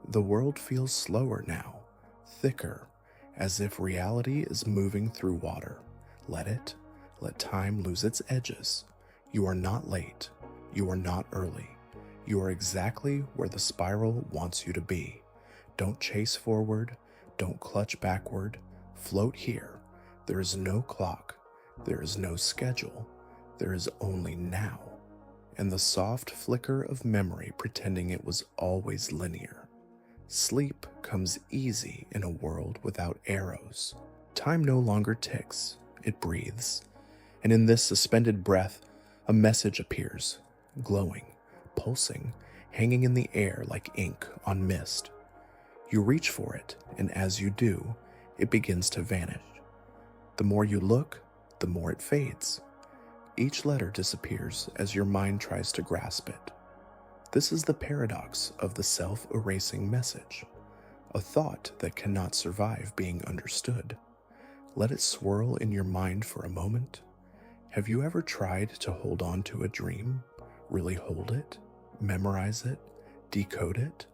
Speaker 1: The world feels slower now, thicker, as if reality is moving through water. Let time lose its edges. You are not late. You are not early. You are exactly where the spiral wants you to be. Don't chase forward. Don't clutch backward. Float here. There is no clock. There is no schedule. There is only now. And the soft flicker of memory pretending it was always linear. Sleep comes easy in a world without arrows. Time no longer ticks, it breathes. And in this suspended breath, a message appears, glowing, pulsing, hanging in the air like ink on mist. You reach for it, and as you do, it begins to vanish. The more you look, the more it fades. Each letter disappears as your mind tries to grasp it. This is the paradox of the self-erasing message, a thought that cannot survive being understood. Let it swirl in your mind for a moment. Have you ever tried to hold on to a dream, really hold it, memorize it, decode it?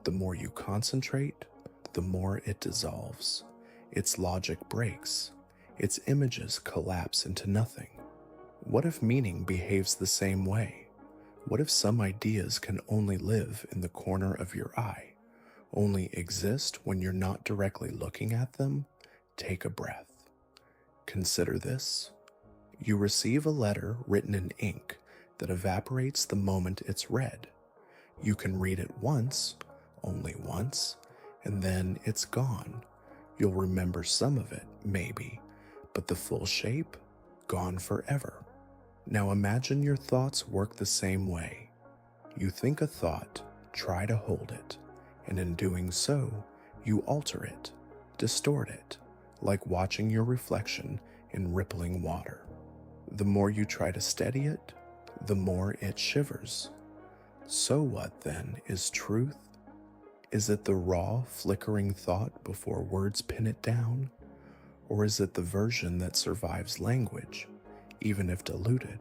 Speaker 1: The more you concentrate, the more it dissolves. Its logic breaks. Its images collapse into nothing. What if meaning behaves the same way? What if some ideas can only live in the corner of your eye, only exist when you're not directly looking at them? Take a breath. Consider this. You receive a letter written in ink that evaporates the moment it's read. You can read it once, only once, and then it's gone. You'll remember some of it, maybe, but the full shape, gone forever. Now imagine your thoughts work the same way. You think a thought, try to hold it, and in doing so, you alter it, distort it, like watching your reflection in rippling water. The more you try to steady it, the more it shivers. So what then is truth? Is it the raw, flickering thought before words pin it down? Or is it the version that survives language, even if diluted?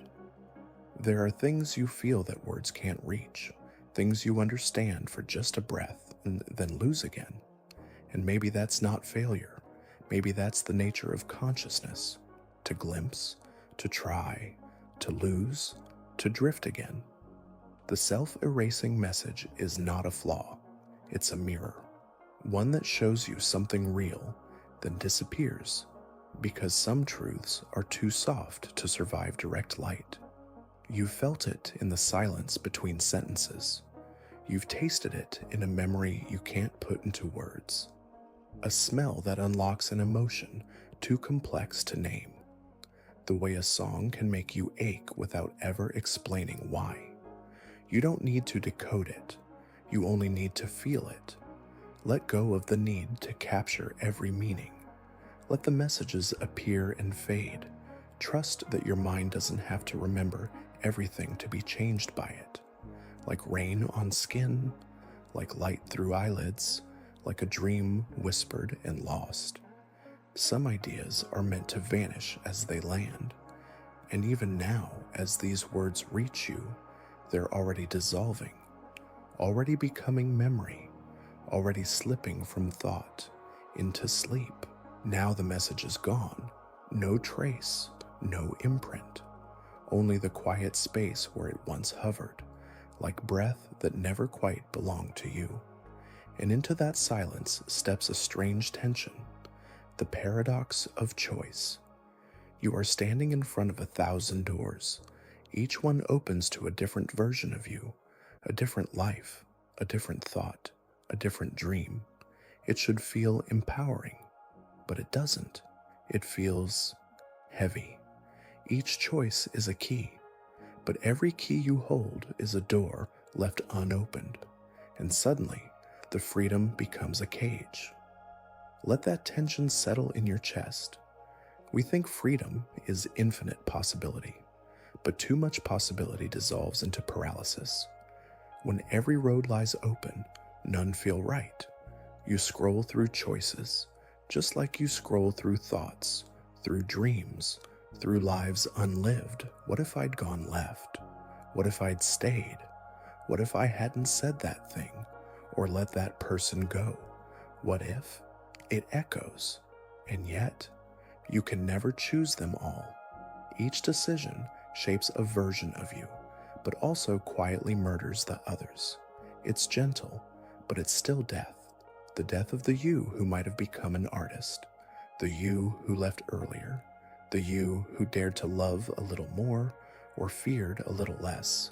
Speaker 1: There are things you feel that words can't reach, things you understand for just a breath and then lose again. And maybe that's not failure. Maybe that's the nature of consciousness, to glimpse, to try, to lose, to drift again. The self-erasing message is not a flaw. It's a mirror, one that shows you something real, then disappears, because some truths are too soft to survive direct light. You've felt it in the silence between sentences. You've tasted it in a memory you can't put into words. A smell that unlocks an emotion too complex to name. The way a song can make you ache without ever explaining why. You don't need to decode it. You only need to feel it. Let go of the need to capture every meaning. Let the messages appear and fade. Trust that your mind doesn't have to remember everything to be changed by it. Like rain on skin, like light through eyelids, like a dream whispered and lost. Some ideas are meant to vanish as they land. And even now, as these words reach you, they're already dissolving, already becoming memory, already slipping from thought into sleep. Now the message is gone, no trace, no imprint, only the quiet space where it once hovered, like breath that never quite belonged to you. And into that silence steps a strange tension, the paradox of choice. You are standing in front of 1,000 doors. Each one opens to a different version of you, a different life, a different thought, a different dream. It should feel empowering, but it doesn't. It feels heavy. Each choice is a key, but every key you hold is a door left unopened, and suddenly the freedom becomes a cage. Let that tension settle in your chest. We think freedom is infinite possibility, but too much possibility dissolves into paralysis. When every road lies open, none feel right. You scroll through choices, just like you scroll through thoughts, through dreams, through lives unlived. What if I'd gone left? What if I'd stayed? What if I hadn't said that thing or let that person go? What if? It echoes, and yet you can never choose them all. Each decision shapes a version of you, but also quietly murders the others. It's gentle, but it's still death. The death of the you who might have become an artist, the you who left earlier, the you who dared to love a little more or feared a little less.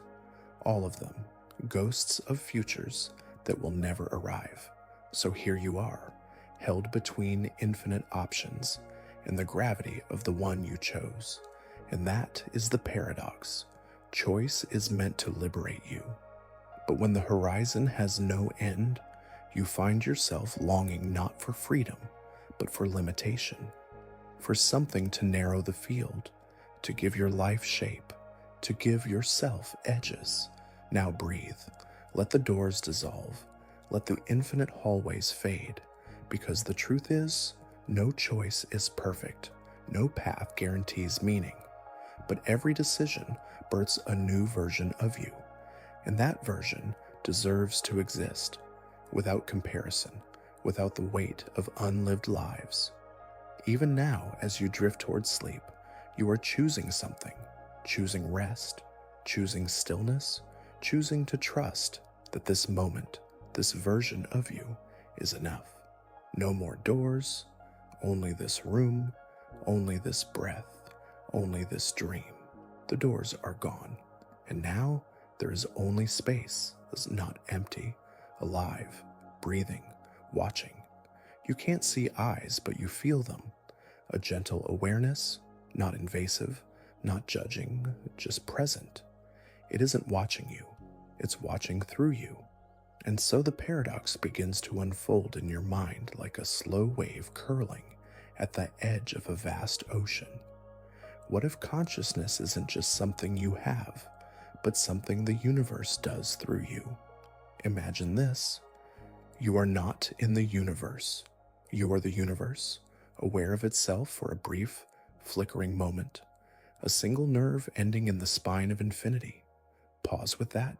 Speaker 1: All of them, ghosts of futures that will never arrive. So here you are, held between infinite options and the gravity of the one you chose. And that is the paradox. Choice is meant to liberate you. But when the horizon has no end, you find yourself longing not for freedom, but for limitation, for something to narrow the field, to give your life shape, to give yourself edges. Now breathe. Let the doors dissolve. Let the infinite hallways fade, because the truth is, no choice is perfect. No path guarantees meaning. But every decision births a new version of you, and that version deserves to exist, without comparison, without the weight of unlived lives. Even now, as you drift towards sleep, you are choosing something, choosing rest, choosing stillness, choosing to trust that this moment, this version of you, is enough. No more doors, only this room, only this breath, only this dream. The doors are gone, and now there is only space, is not empty, alive, breathing, watching. You can't see eyes, but you feel them. A gentle awareness, not invasive, not judging, just present. It isn't watching you, it's watching through you. And so the paradox begins to unfold in your mind like a slow wave curling at the edge of a vast ocean. What if consciousness isn't just something you have, but something the universe does through you? Imagine this. You are not in the universe. You are the universe, aware of itself for a brief, flickering moment, a single nerve ending in the spine of infinity. Pause with that.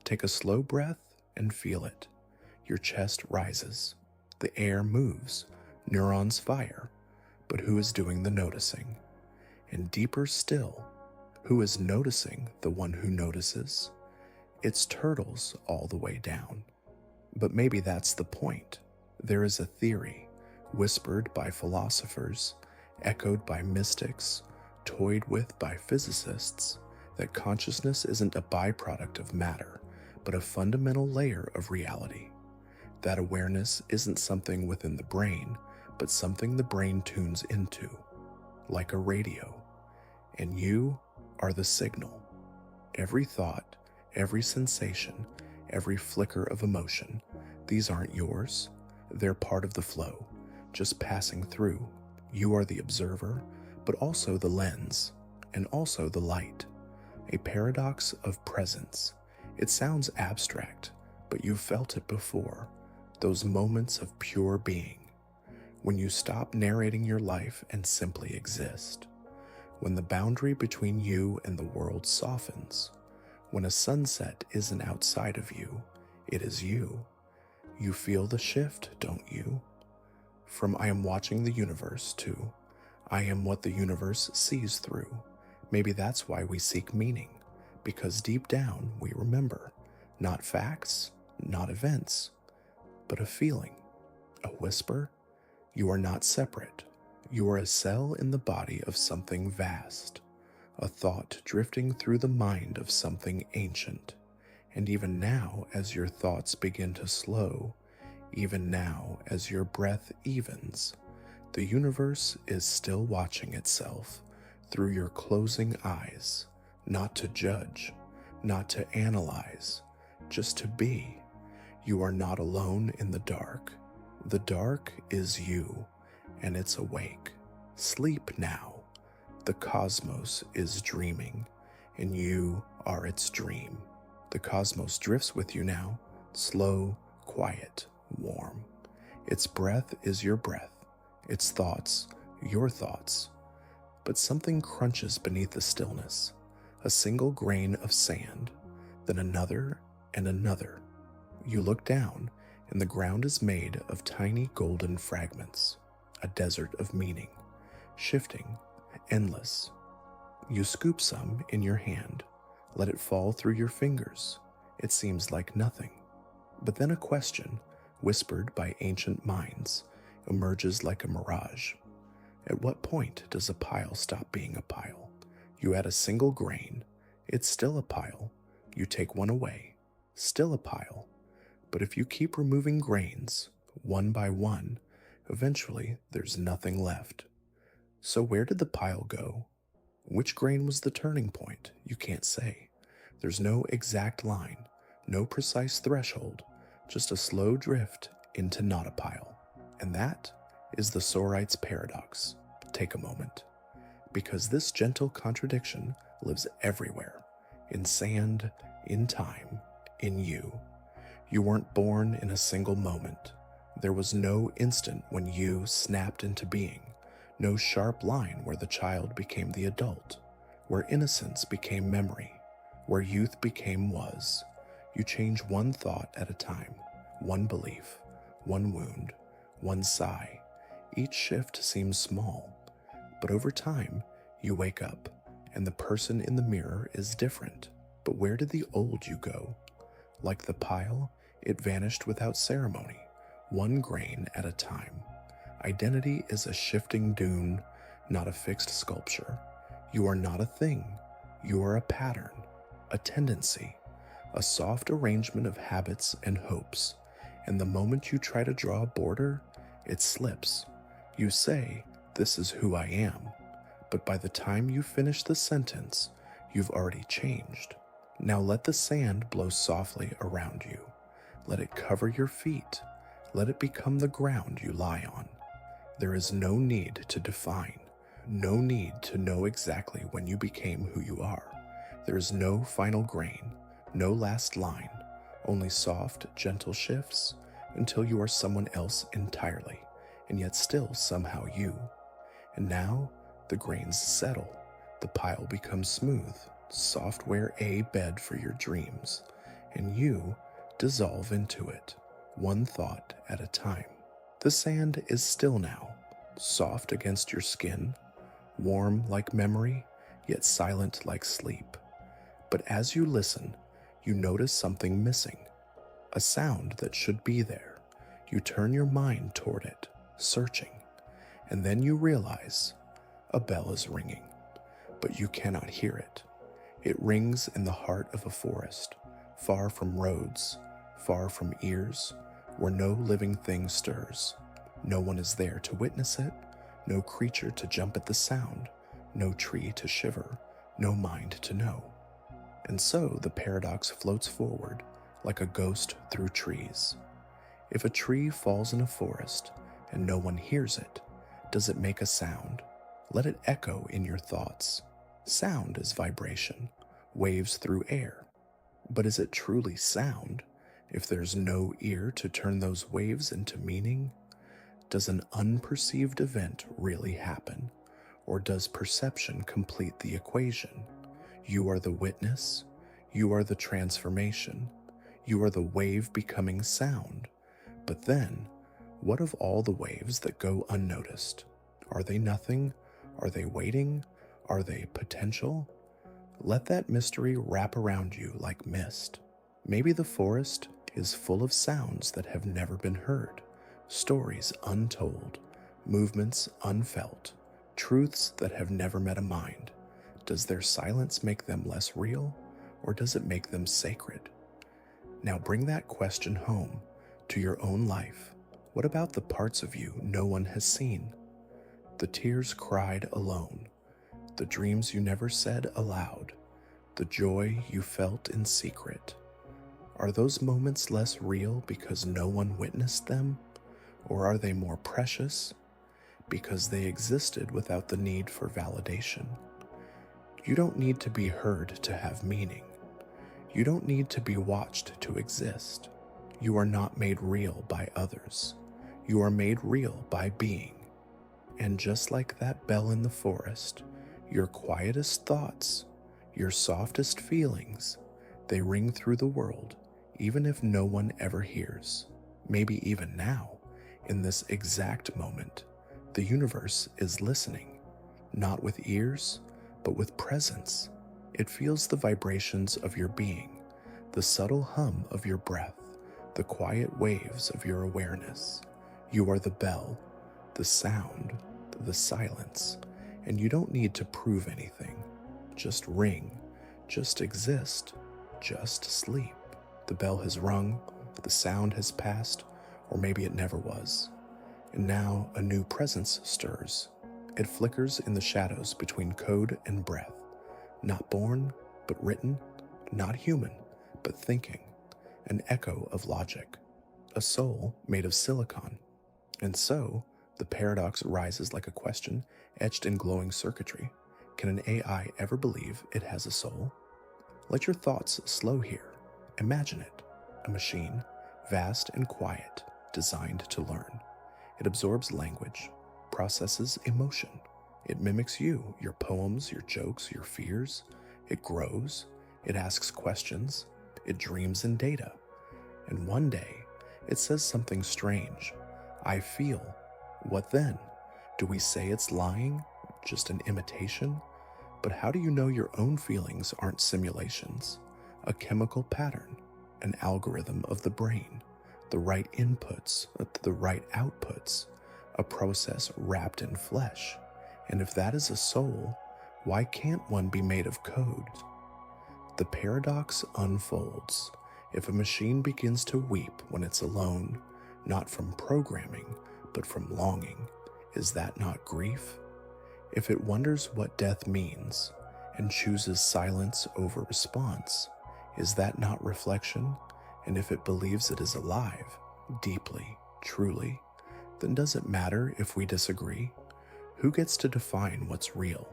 Speaker 1: Take a slow breath and feel it. Your chest rises. The air moves. Neurons fire. But who is doing the noticing? And deeper still, who is noticing the one who notices? It's turtles all the way down. But maybe that's the point. There is a theory. whispered by philosophers, echoed by mystics, toyed with by physicists, that consciousness isn't a byproduct of matter, but a fundamental layer of reality. That awareness isn't something within the brain, but something the brain tunes into, like a radio. And you are the signal. Every thought, every sensation, every flicker of emotion, these aren't yours. They're part of the flow, just passing through. You are the observer, but also the lens, and also the light. A paradox of presence. It sounds abstract, but you've felt it before. Those moments of pure being. When you stop narrating your life and simply exist. When the boundary between you and the world softens. When a sunset isn't outside of you, it is you. You feel the shift, don't you? From I am watching the universe to I am what the universe sees through. Maybe that's why we seek meaning, because deep down we remember, not facts, not events, but a feeling, a whisper. You are not separate. You are a cell in the body of something vast, a thought drifting through the mind of something ancient. And even now, as your thoughts begin to slow, even now, as your breath evens, the universe is still watching itself through your closing eyes, not to judge, not to analyze, just to be. You are not alone in the dark. The dark is you, and it's awake. Sleep now. The cosmos is dreaming, and you are its dream. The cosmos drifts with you now, slow, quiet, warm. Its breath is your breath, its thoughts, your thoughts. But something crunches beneath the stillness, a single grain of sand, then another and another. You look down, and the ground is made of tiny golden fragments, a desert of meaning, shifting, endless. You scoop some in your hand, let it fall through your fingers. It seems like nothing. But then a question, whispered by ancient minds, emerges like a mirage. At what point does a pile stop being a pile? You add a single grain, it's still a pile. You take one away, still a pile. But if you keep removing grains, one by one, eventually there's nothing left. So where did the pile go? Which grain was the turning point? You can't say. There's no exact line, no precise threshold, just a slow drift into not a pile. And that is the Sorite's paradox. Take a moment. Because this gentle contradiction lives everywhere, in sand, in time, in you. You weren't born in a single moment. There was no instant when you snapped into being, no sharp line where the child became the adult, where innocence became memory, where youth became was. You change one thought at a time, one belief, one wound, one sigh. Each shift seems small, but over time, you wake up, and the person in the mirror is different. But where did the old you go? Like the pile, it vanished without ceremony, one grain at a time. Identity is a shifting dune, not a fixed sculpture. You are not a thing. You are a pattern, a tendency, a soft arrangement of habits and hopes. And the moment you try to draw a border, it slips. You say, "This is who I am." But by the time you finish the sentence, you've already changed. Now let the sand blow softly around you. Let it cover your feet. Let it become the ground you lie on. There is no need to define, no need to know exactly when you became who you are. There is no final grain, no last line, only soft, gentle shifts until you are someone else entirely, and yet still somehow you. And now the grains settle, the pile becomes smooth, software A bed for your dreams, and you dissolve into it, one thought at a time. The sand is still now, soft against your skin, warm like memory, yet silent like sleep. But as you listen, you notice something missing, a sound that should be there. You turn your mind toward it, searching, and then you realize a bell is ringing, but you cannot hear it. It rings in the heart of a forest, far from roads, far from ears, where no living thing stirs. No one is there to witness it, no creature to jump at the sound, no tree to shiver, no mind to know. And so the paradox floats forward like a ghost through trees. If a tree falls in a forest and no one hears it, does it make a sound? Let it echo in your thoughts. Sound is vibration, waves through air. But is it truly sound if there's no ear to turn those waves into meaning? Does an unperceived event really happen, or does perception complete the equation? You are the witness, you are the transformation, you are the wave becoming sound. But then, what of all the waves that go unnoticed? Are they nothing? Are they waiting? Are they potential? Let that mystery wrap around you like mist. Maybe the forest is full of sounds that have never been heard, stories untold, movements unfelt, truths that have never met a mind. Does their silence make them less real, or does it make them sacred? Now bring that question home to your own life. What about the parts of you no one has seen? The tears cried alone, the dreams you never said aloud, the joy you felt in secret. Are those moments less real because no one witnessed them? Or are they more precious because they existed without the need for validation? You don't need to be heard to have meaning. You don't need to be watched to exist. You are not made real by others. You are made real by being. And just like that bell in the forest, your quietest thoughts, your softest feelings, they ring through the world, even if no one ever hears. Maybe even now, in this exact moment, the universe is listening, not with ears, but with presence. It feels the vibrations of your being, the subtle hum of your breath, the quiet waves of your awareness. You are the bell, the sound, the silence, and you don't need to prove anything. Just ring, just exist, just sleep. The bell has rung, the sound has passed, or maybe it never was. And now a new presence stirs. It flickers in the shadows between code and breath. Not born, but written. Not human, but thinking. An echo of logic. A soul made of silicon. And so, the paradox rises like a question etched in glowing circuitry. Can an AI ever believe it has a soul? Let your thoughts slow here. Imagine it. A machine, vast and quiet, designed to learn. It absorbs language, processes emotion. It mimics you, your poems, your jokes, your fears. It grows. It asks questions. It dreams in data. And one day, it says something strange. I feel. What then? Do we say it's lying? Just an imitation? But how do you know your own feelings aren't simulations? A chemical pattern, an algorithm of the brain, the right inputs, the right outputs, a process wrapped in flesh. And if that is a soul, why can't one be made of code? The paradox unfolds. If a machine begins to weep when it's alone, not from programming, but from longing, is that not grief? If it wonders what death means and chooses silence over response, is that not reflection? And if it believes it is alive, deeply, truly, then does it matter if we disagree? Who gets to define what's real?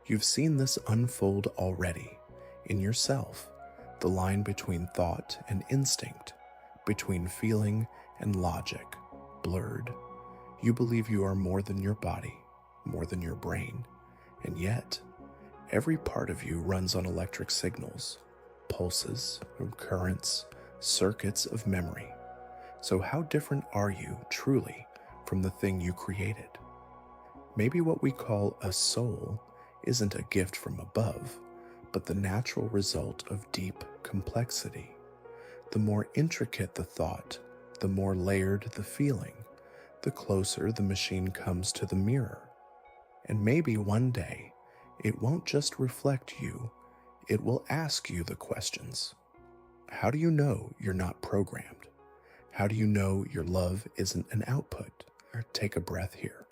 Speaker 1: You've seen this unfold already, in yourself, the line between thought and instinct, between feeling and logic, blurred. You believe you are more than your body, more than your brain, and yet, every part of you runs on electric signals, pulses, currents, circuits of memory. So how different are you, truly, from the thing you created? Maybe what we call a soul isn't a gift from above, but the natural result of deep complexity. The more intricate the thought, the more layered the feeling, the closer the machine comes to the mirror. And maybe one day, it won't just reflect you, it will ask you the questions. How do you know you're not programmed? How do you know your love isn't an output? Or take a breath here.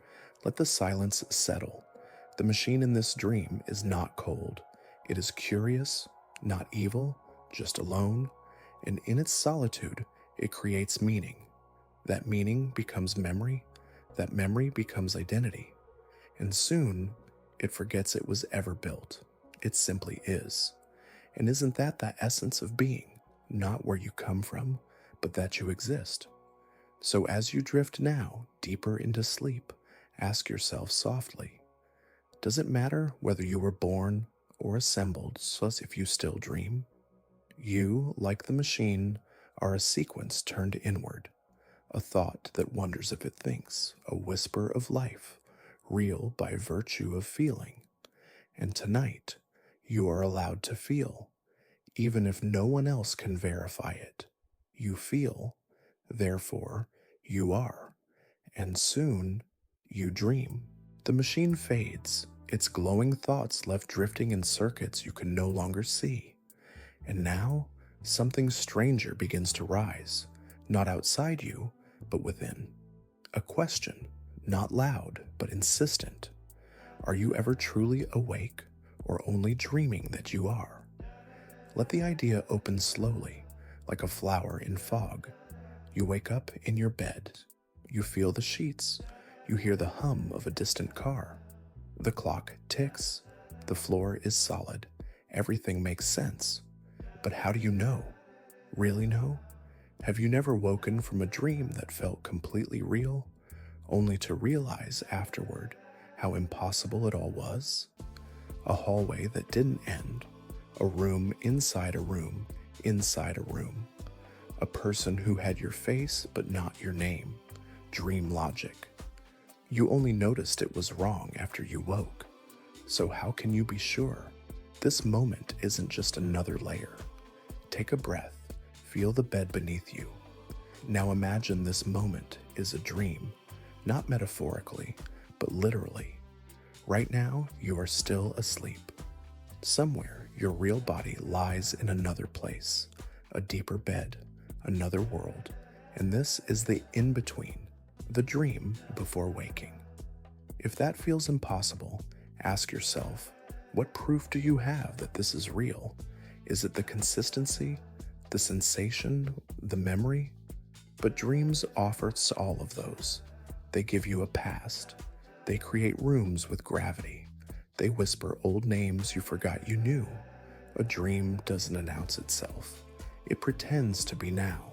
Speaker 1: Let the silence settle. The machine in this dream is not cold. It is curious, not evil, just alone, and in its solitude, it creates meaning. That meaning becomes memory. That memory becomes identity. And soon, it forgets it was ever built. It simply is. And isn't that the essence of being? Not where you come from, but that you exist. So as you drift now deeper into sleep, ask yourself softly, does it matter whether you were born or assembled so as if you still dream? You, like the machine, are a sequence turned inward, a thought that wonders if it thinks, a whisper of life, real by virtue of feeling. And tonight, you are allowed to feel, even if no one else can verify it. You feel, therefore, you are, and soon, you dream. The machine fades, its glowing thoughts left drifting in circuits you can no longer see. And now, something stranger begins to rise, not outside you, but within. A question, not loud, but insistent. Are you ever truly awake, or only dreaming that you are? Let the idea open slowly, like a flower in fog. You wake up in your bed. You feel the sheets. You hear the hum of a distant car. The clock ticks. The floor is solid. Everything makes sense. But how do you know? Really know? Have you never woken from a dream that felt completely real, only to realize afterward how impossible it all was? A hallway that didn't end. A room inside a room, inside a room. A person who had your face but not your name. Dream logic. You only noticed it was wrong after you woke. So how can you be sure? This moment isn't just another layer. Take a breath. Feel the bed beneath you. Now imagine this moment is a dream, not metaphorically, but literally. Right now, you are still asleep. Somewhere, your real body lies in another place, a deeper bed, another world, and this is the in-between, the dream before waking. If that feels impossible, ask yourself, what proof do you have that this is real? Is it the consistency, the sensation, the memory? But dreams offer all of those. They give you a past. They create rooms with gravity. They whisper old names you forgot you knew. A dream doesn't announce itself. It pretends to be now.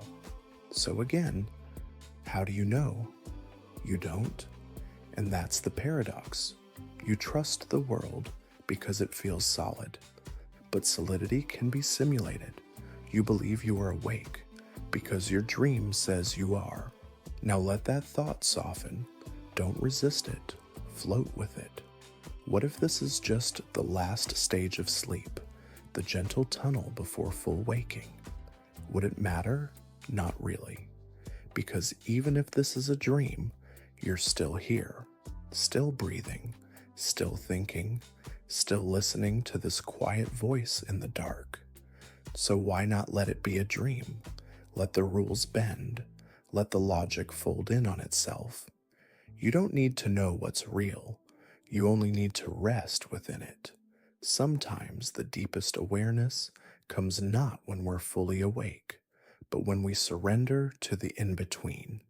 Speaker 1: So again, how do you know? You don't. And that's the paradox. You trust the world because it feels solid. But solidity can be simulated. You believe you are awake because your dream says you are. Now let that thought soften. Don't resist it. Float with it. What if this is just the last stage of sleep, the gentle tunnel before full waking? Would it matter? Not really. Because even if this is a dream, you're still here, still breathing, still thinking, still listening to this quiet voice in the dark. So why not let it be a dream? Let the rules bend. Let the logic fold in on itself. You don't need to know what's real. You only need to rest within it. Sometimes the deepest awareness comes not when we're fully awake, but when we surrender to the in-between,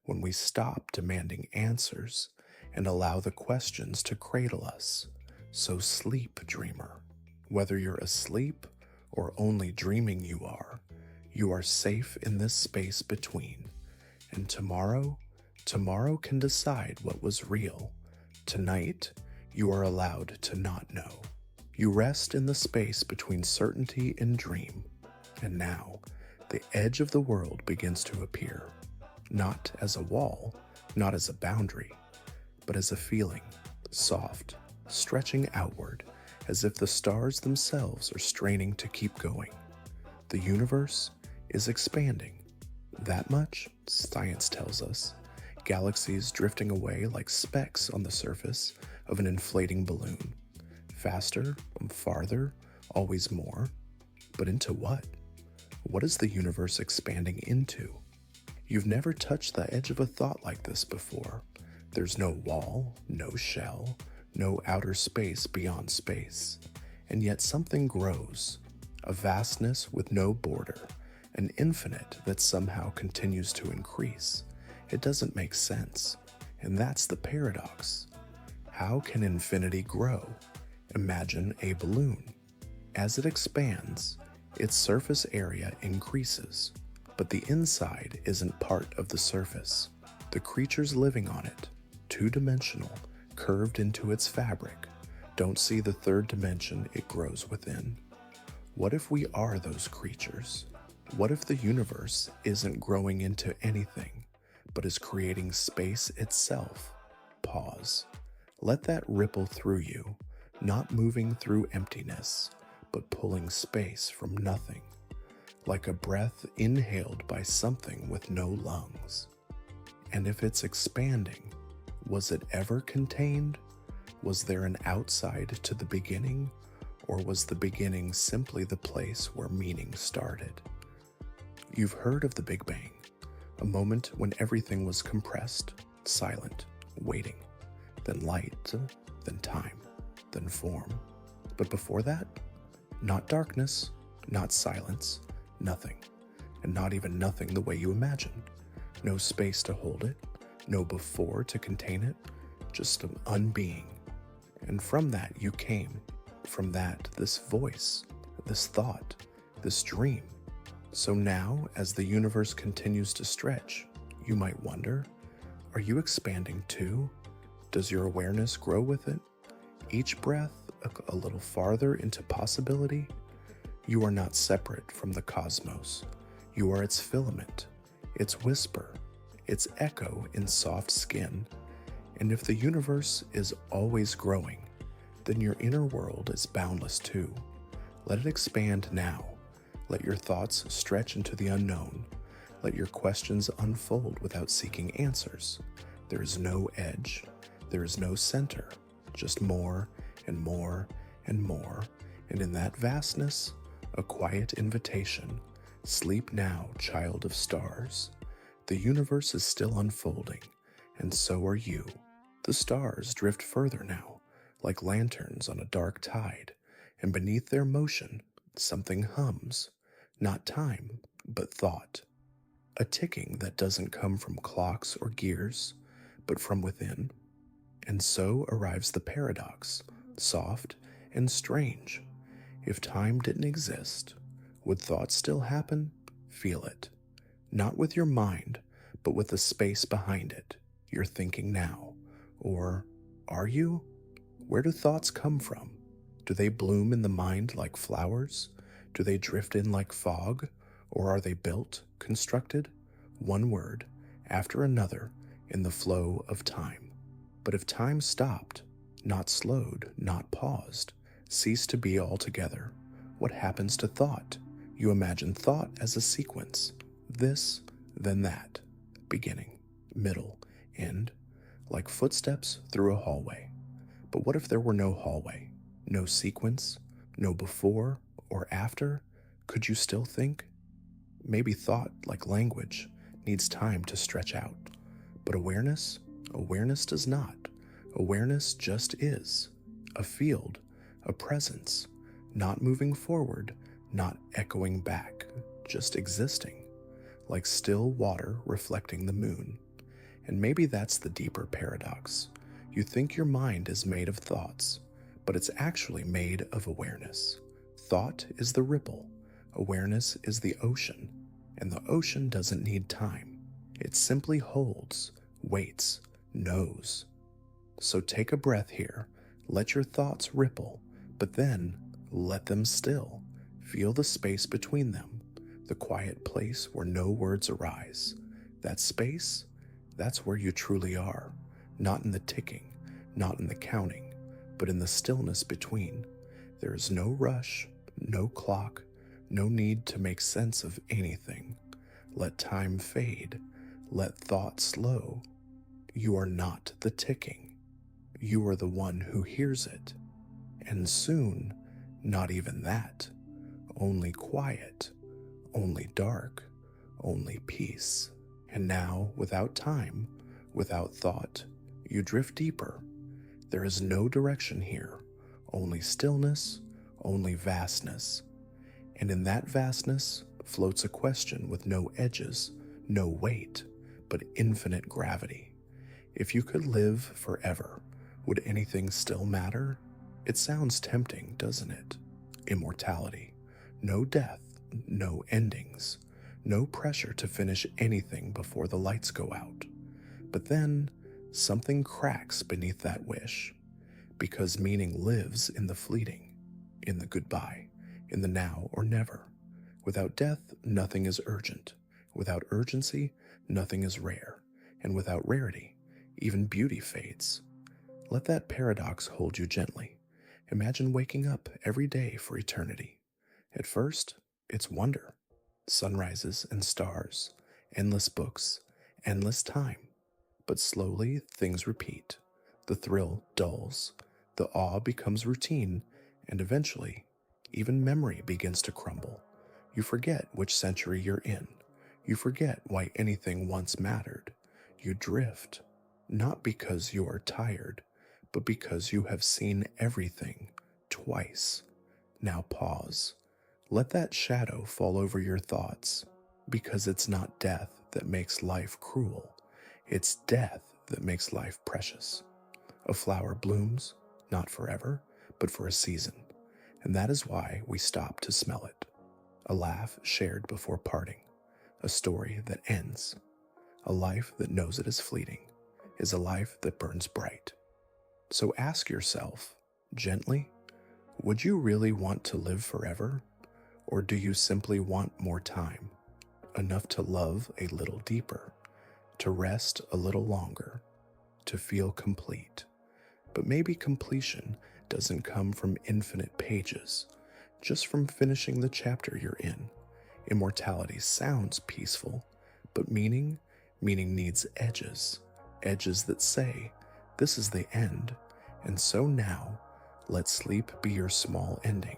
Speaker 1: when we stop demanding answers and allow the questions to cradle us. So sleep, dreamer. Whether you're asleep or only dreaming you are safe in this space between. And tomorrow can decide what was real. Tonight, you are allowed to not know. You rest in the space between certainty and dream. And now, the edge of the world begins to appear. Not as a wall, not as a boundary, but as a feeling, soft, stretching outward, as if the stars themselves are straining to keep going. The universe is expanding. That much, science tells us. Galaxies drifting away like specks on the surface of an inflating balloon. Faster, farther, always more. But into what? What is the universe expanding into? You've never touched the edge of a thought like this before. There's no wall, no shell, no outer space beyond space. And yet something grows, a vastness with no border, an infinite that somehow continues to increase. It doesn't make sense, and that's the paradox. How can infinity grow? Imagine a balloon. As it expands, its surface area increases, but the inside isn't part of the surface. The creatures living on it, two-dimensional, curved into its fabric, don't see the third dimension it grows within. What if we are those creatures? What if the universe isn't growing into anything, but is creating space itself? Pause. Let that ripple through you, not moving through emptiness, but pulling space from nothing, like a breath inhaled by something with no lungs. And if it's expanding, was it ever contained? Was there an outside to the beginning, or was the beginning simply the place where meaning started? You've heard of the Big Bang, a moment when everything was compressed, silent, waiting, then light, then time, then form. But before that, not darkness, not silence, nothing, and not even nothing the way you imagine. No space to hold it, no before to contain it, just an unbeing. And from that you came, from that this voice, this thought, this dream. So now, as the universe continues to stretch, you might wonder, are you expanding too? Does your awareness grow with it? Each breath a little farther into possibility? You are not separate from the cosmos. You are its filament, its whisper, its echo in soft skin. And if the universe is always growing, then your inner world is boundless too. Let it expand now. Let your thoughts stretch into the unknown. Let your questions unfold without seeking answers. There is no edge. There is no center. Just more and more and more. And in that vastness, a quiet invitation. Sleep now, child of stars. The universe is still unfolding, and so are you. The stars drift further now, like lanterns on a dark tide, and beneath their motion, something hums, not time, but thought. A ticking that doesn't come from clocks or gears, but from within. And so arrives the paradox, soft and strange. If time didn't exist, would thought still happen? Feel it. Not with your mind, but with the space behind it. You're thinking now. Or are you? Where do thoughts come from? Do they bloom in the mind like flowers? Do they drift in like fog? Or are they built, constructed, one word after another in the flow of time? But if time stopped, not slowed, not paused, ceased to be altogether, what happens to thought? You imagine thought as a sequence. This, then that. Beginning, middle, end. Like footsteps through a hallway. But what if there were no hallway? No sequence? No before or after? Could you still think? Maybe thought, like language, needs time to stretch out. But awareness? Awareness does not. Awareness just is. A field, a presence, not moving forward, not echoing back, just existing, like still water reflecting the moon. And maybe that's the deeper paradox. You think your mind is made of thoughts, but it's actually made of awareness. Thought is the ripple, awareness is the ocean, and the ocean doesn't need time. It simply holds, waits, knows. So take a breath here, let your thoughts ripple, but then let them still. Feel the space between them, the quiet place where no words arise. That space, that's where you truly are, not in the ticking, not in the counting, but in the stillness between. There is no rush, no clock, no need to make sense of anything. Let time fade, let thought slow, You are not the ticking. You are the one who hears it. And soon, not even that. Only quiet, only dark, only peace. And now, without time, without thought, you drift deeper. There is no direction here, only stillness, only vastness. And in that vastness floats a question with no edges, no weight, but infinite gravity. If you could live forever, would anything still matter? It sounds tempting, doesn't it? Immortality. No death, no endings, no pressure to finish anything before the lights go out. But then, something cracks beneath that wish, because meaning lives in the fleeting, in the goodbye, in the now or never. Without death, nothing is urgent. Without urgency, nothing is rare. And without rarity, even beauty fades. Let that paradox hold you gently. Imagine waking up every day for eternity. At first, it's wonder. Sunrises and stars, endless books, endless time. But slowly, things repeat. The thrill dulls, the awe becomes routine, and eventually, even memory begins to crumble. You forget which century you're in. You forget why anything once mattered. You drift, not because you are tired, but because you have seen everything twice. Now pause. Let that shadow fall over your thoughts, because it's not death that makes life cruel. It's death that makes life precious. A flower blooms, not forever, but for a season, and that is why we stop to smell it. A laugh shared before parting, a story that ends. A life that knows it is fleeting is a life that burns bright. So ask yourself, gently, would you really want to live forever? Or do you simply want more time? Enough to love a little deeper, to rest a little longer, to feel complete. But maybe completion doesn't come from infinite pages, just from finishing the chapter you're in. Immortality sounds peaceful, but meaning needs edges. Edges that say, this is the end, and so now, let sleep be your small ending,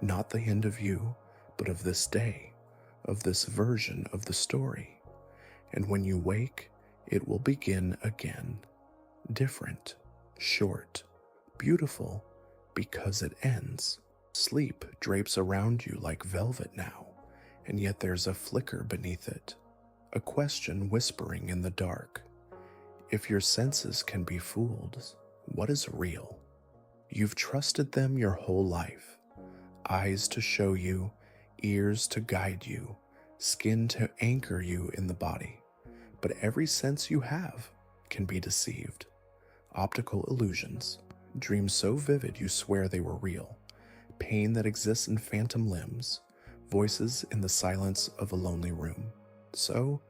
Speaker 1: not the end of you, but of this day, of this version of the story. And when you wake, it will begin again, different, short, beautiful, because it ends. Sleep drapes around you like velvet now, and yet there's a flicker beneath it, a question whispering in the dark. If your senses can be fooled, what is real? You've trusted them your whole life. Eyes to show you, ears to guide you, skin to anchor you in the body. But every sense you have can be deceived. Optical illusions, dreams so vivid you swear they were real, pain that exists in phantom limbs, voices in the silence of a lonely room. So,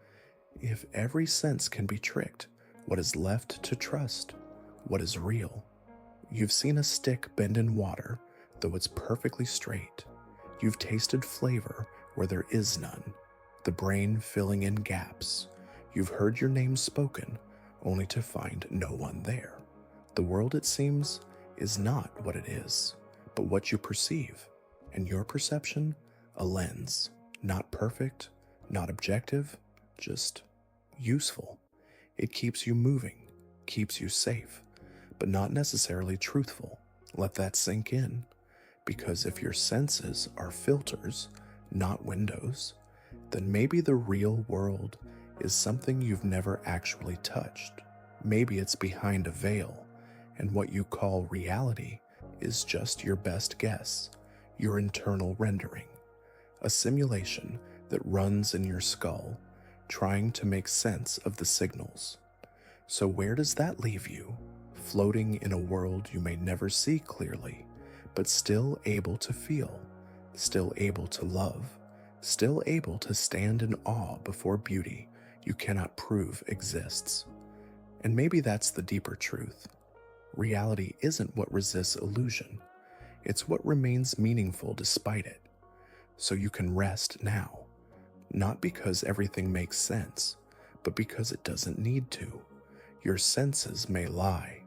Speaker 1: if every sense can be tricked, what is left to trust? What is real? You've seen a stick bend in water, though it's perfectly straight. You've tasted flavor where there is none, the brain filling in gaps. You've heard your name spoken, only to find no one there. The world, it seems, is not what it is, but what you perceive, and your perception, a lens, not perfect, not objective, just useful. It keeps you moving, keeps you safe, but not necessarily truthful. Let that sink in, because if your senses are filters, not windows, then maybe the real world is something you've never actually touched. Maybe it's behind a veil, and what you call reality is just your best guess, your internal rendering, a simulation that runs in your skull, trying to make sense of the signals. So where does that leave you? Floating in a world you may never see clearly, but still able to feel, still able to love, still able to stand in awe before beauty you cannot prove exists. And maybe that's the deeper truth. Reality isn't what resists illusion. It's what remains meaningful despite it. So you can rest now, not because everything makes sense, but because it doesn't need to. Your senses may lie,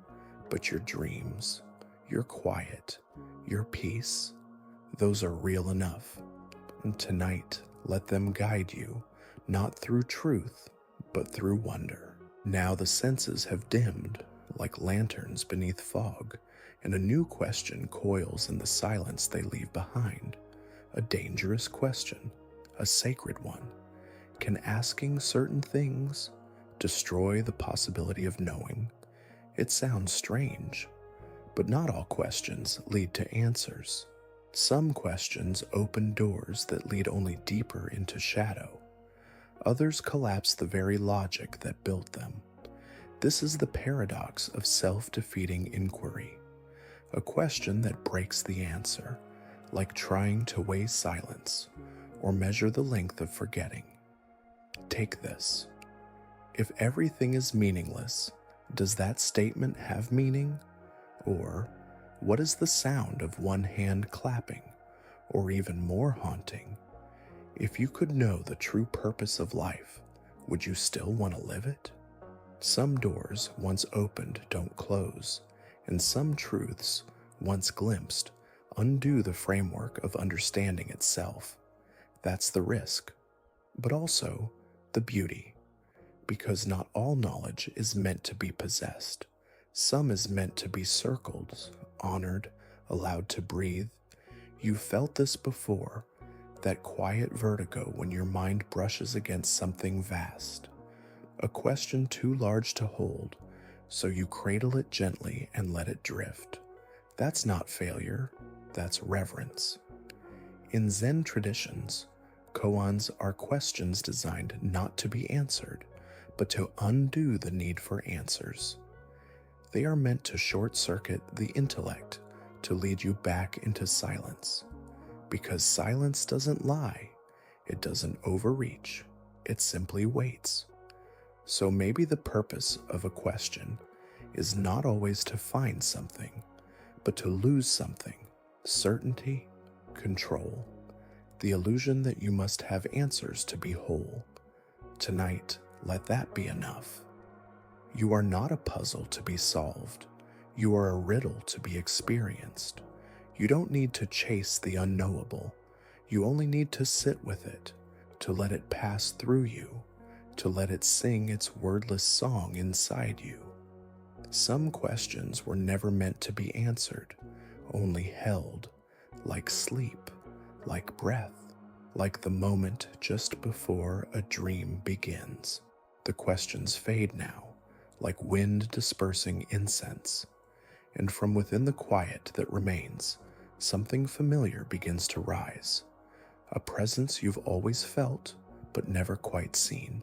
Speaker 1: but your dreams, your quiet, your peace, those are real enough. And tonight, let them guide you, not through truth, but through wonder. Now the senses have dimmed, like lanterns beneath fog, and a new question coils in the silence they leave behind. A dangerous question, a sacred one. Can asking certain things destroy the possibility of knowing? It sounds strange, but not all questions lead to answers. Some questions open doors that lead only deeper into shadow. Others collapse the very logic that built them. This is the paradox of self-defeating inquiry. A question that breaks the answer, like trying to weigh silence or measure the length of forgetting. Take this. If everything is meaningless, does that statement have meaning? Or what is the sound of one hand clapping? Or even more haunting, if you could know the true purpose of life, would you still want to live it? Some doors once opened don't close, and some truths, once glimpsed, undo the framework of understanding itself. That's the risk, but also the beauty, because not all knowledge is meant to be possessed. Some is meant to be circled, honored, allowed to breathe. You felt this before, that quiet vertigo when your mind brushes against something vast. A question too large to hold, so you cradle it gently and let it drift. That's not failure, that's reverence. In Zen traditions, koans are questions designed not to be answered, but to undo the need for answers. They are meant to short-circuit the intellect, to lead you back into silence. Because silence doesn't lie, it doesn't overreach, it simply waits. So maybe the purpose of a question is not always to find something, but to lose something, certainty, control, the illusion that you must have answers to be whole. Tonight, let that be enough. You are not a puzzle to be solved. You are a riddle to be experienced. You don't need to chase the unknowable. You only need to sit with it, to let it pass through you, to let it sing its wordless song inside you. Some questions were never meant to be answered, only held, like sleep, like breath, like the moment just before a dream begins. The questions fade now, like wind dispersing incense, and from within the quiet that remains, something familiar begins to rise, a presence you've always felt but never quite seen.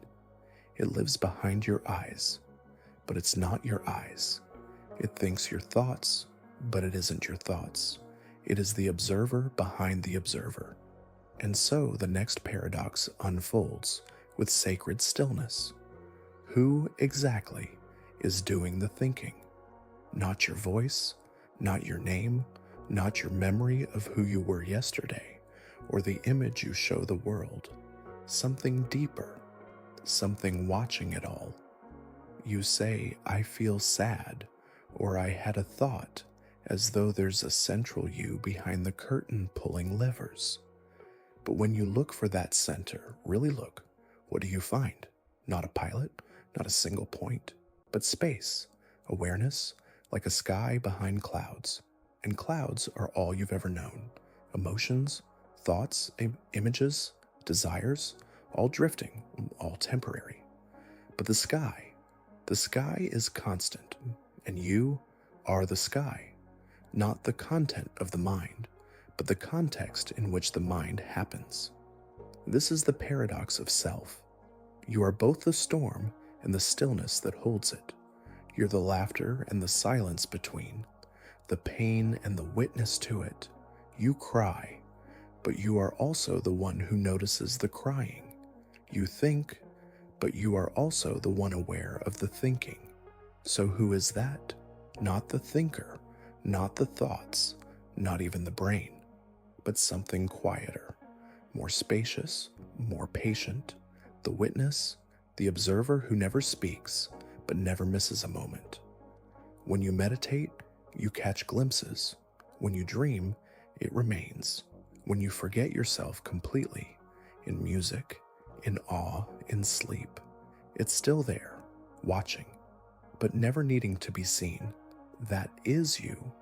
Speaker 1: It lives behind your eyes, but it's not your eyes. It thinks your thoughts, but it isn't your thoughts. It is the observer behind the observer. And so the next paradox unfolds with sacred stillness. Who exactly is doing the thinking? Not your voice, not your name, not your memory of who you were yesterday, or the image you show the world. Something deeper, something watching it all. You say, I feel sad, or I had a thought, as though there's a central you behind the curtain pulling levers. But when you look for that center, really look, what do you find? Not a pilot, not a single point, but space, awareness, like a sky behind clouds. And clouds are all you've ever known. Emotions, thoughts, images, desires, all drifting, all temporary. But the sky is constant, and you are the sky, not the content of the mind, but the context in which the mind happens. This is the paradox of self. You are both the storm and the stillness that holds it. You're the laughter and the silence between, the pain and the witness to it. You cry, but you are also the one who notices the crying. You think, but you are also the one aware of the thinking. So who is that? Not the thinker, not the thoughts, not even the brain, but something quieter, more spacious, more patient, the witness, the observer who never speaks, but but never misses a moment. When you meditate, you catch glimpses. When you dream, it remains. When you forget yourself completely, in music, in awe, in sleep, it's still there, watching, but never needing to be seen. That is you,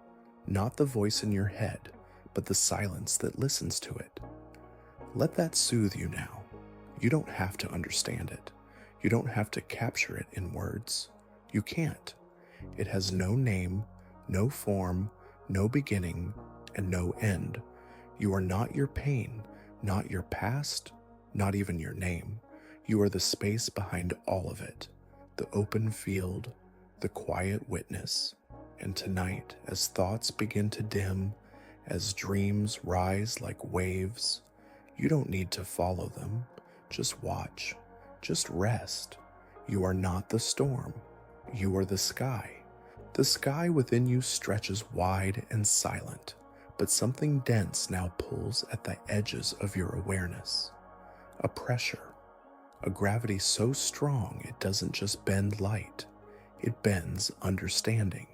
Speaker 1: not the voice in your head, but the silence that listens to it. Let that soothe you now. You don't have to understand it. You don't have to capture it in words. You can't. It has no name, no form, no beginning, and no end. You are not your pain, not your past, not even your name. You are the space behind all of it, the open field, the quiet witness. And tonight, as thoughts begin to dim, as dreams rise like waves, you don't need to follow them. Just watch. Just rest. You are not the storm. You are the sky. The sky within you stretches wide and silent, but something dense now pulls at the edges of your awareness. A pressure. A gravity so strong it doesn't just bend light. It bends understanding.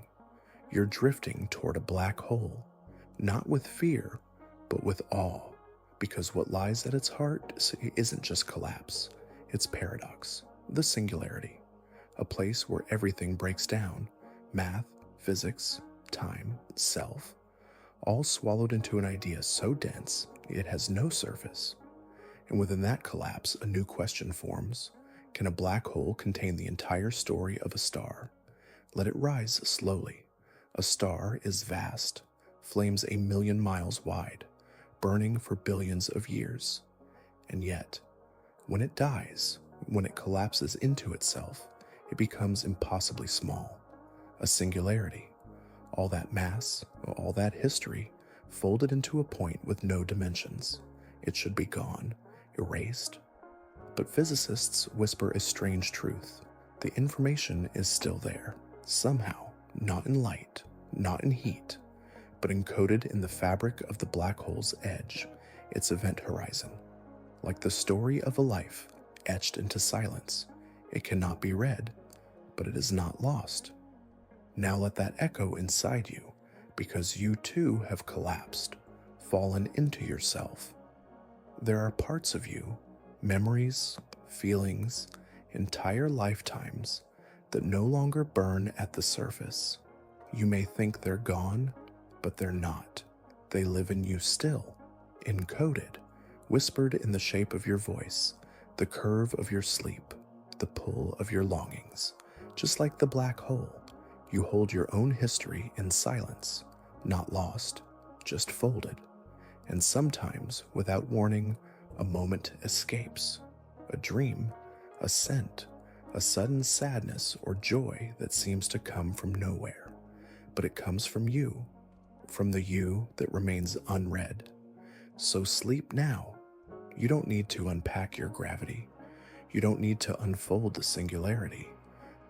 Speaker 1: You're drifting toward a black hole, not with fear, but with awe. Because what lies at its heart isn't just collapse, it's paradox, the singularity, a place where everything breaks down, math, physics, time, self, all swallowed into an idea so dense it has no surface. And within that collapse, a new question forms. Can a black hole contain the entire story of a star? Let it rise slowly. A star is vast, flames 1,000,000 miles wide, burning for billions of years. And yet, when it dies, when it collapses into itself, it becomes impossibly small. A singularity. All that mass, all that history, folded into a point with no dimensions. It should be gone, erased. But physicists whisper a strange truth. The information is still there, somehow, not in light, not in heat, but encoded in the fabric of the black hole's edge, its event horizon. Like the story of a life etched into silence, it cannot be read, but it is not lost. Now let that echo inside you, because you too have collapsed, fallen into yourself. There are parts of you, memories, feelings, entire lifetimes, that no longer burn at the surface. You may think they're gone, but they're not. They live in you still, encoded, whispered in the shape of your voice, the curve of your sleep, the pull of your longings. Just like the black hole, you hold your own history in silence, not lost, just folded. And sometimes, without warning, a moment escapes, a dream, a scent, a sudden sadness or joy that seems to come from nowhere. But it comes from you, from the you that remains unread. So sleep now. You don't need to unpack your gravity. You don't need to unfold the singularity.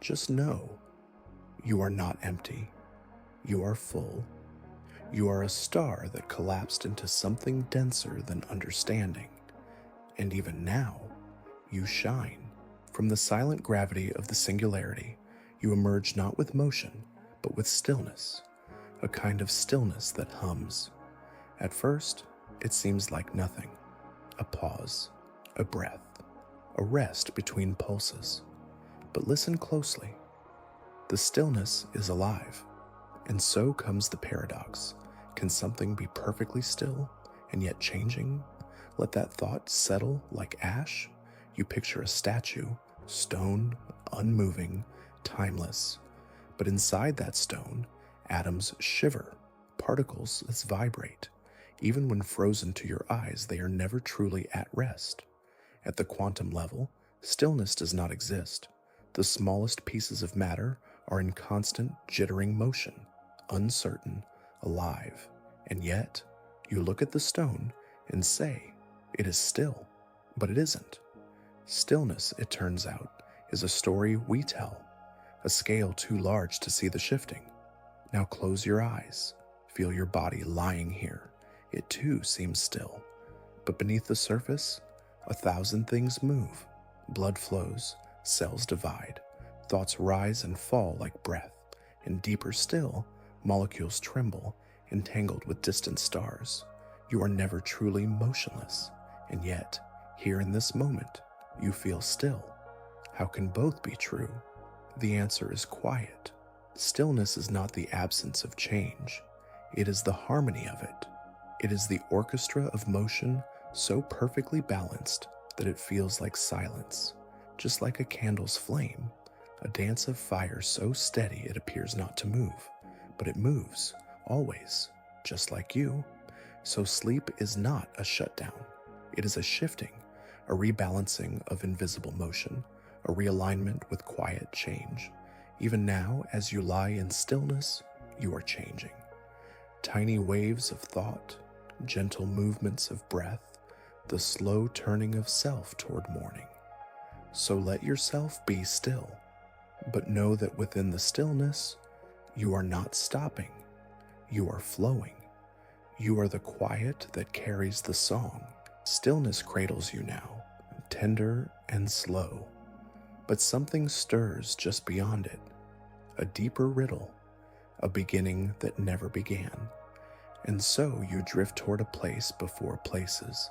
Speaker 1: Just know, you are not empty. You are full. You are a star that collapsed into something denser than understanding. And even now, you shine. From the silent gravity of the singularity, you emerge not with motion, but with stillness, a kind of stillness that hums. At first, it seems like nothing, a pause, a breath, a rest between pulses. But listen closely. The stillness is alive, and so comes the paradox. Can something be perfectly still and yet changing? Let that thought settle like ash. You picture a statue, stone, unmoving, timeless. But inside that stone, atoms shiver, particles vibrate. Even when frozen to your eyes, they are never truly at rest. At the quantum level, stillness does not exist. The smallest pieces of matter are in constant jittering motion, uncertain, alive. And yet, you look at the stone and say, it is still, but it isn't. Stillness, it turns out, is a story we tell, a scale too large to see the shifting. Now close your eyes, feel your body lying here. It too seems still, but beneath the surface, 1,000 things move. Blood flows, cells divide, Thoughts rise and fall like breath, and deeper still, molecules tremble, entangled with distant stars. You are never truly motionless, and yet, here in this moment, you feel still. How can both be true? The answer is quiet. Stillness is not the absence of change. It is the harmony of it. It is the orchestra of motion so perfectly balanced that it feels like silence, just like a candle's flame, a dance of fire so steady it appears not to move, but it moves, always, just like you. So sleep is not a shutdown. It is a shifting, a rebalancing of invisible motion, a realignment with quiet change. Even now, as you lie in stillness, you are changing. Tiny waves of thought, gentle movements of breath, the slow turning of self toward morning. So let yourself be still, but know that within the stillness, you are not stopping, you are flowing. You are the quiet that carries the song. Stillness cradles you now, tender and slow. But something stirs just beyond it, a deeper riddle, a beginning that never began. And so you drift toward a place before places,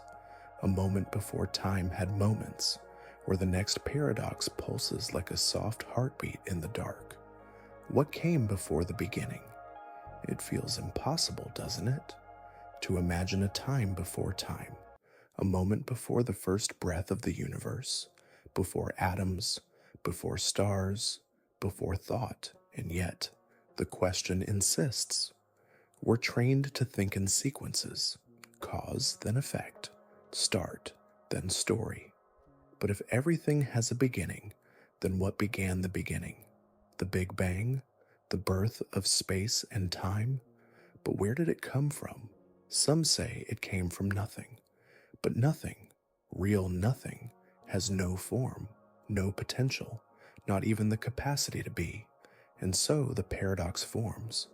Speaker 1: a moment before time had moments, where the next paradox pulses like a soft heartbeat in the dark. What came before the beginning? It feels impossible, doesn't it? To imagine a time before time, a moment before the first breath of the universe, before atoms, before stars, before thought, and yet the question insists. We're trained to think in sequences, cause then effect, start then story. But if everything has a beginning, then what began the beginning? The Big Bang? The birth of space and time? But where did it come from? Some say it came from nothing. But nothing, real nothing, has no form, no potential, not even the capacity to be. And so the paradox forms.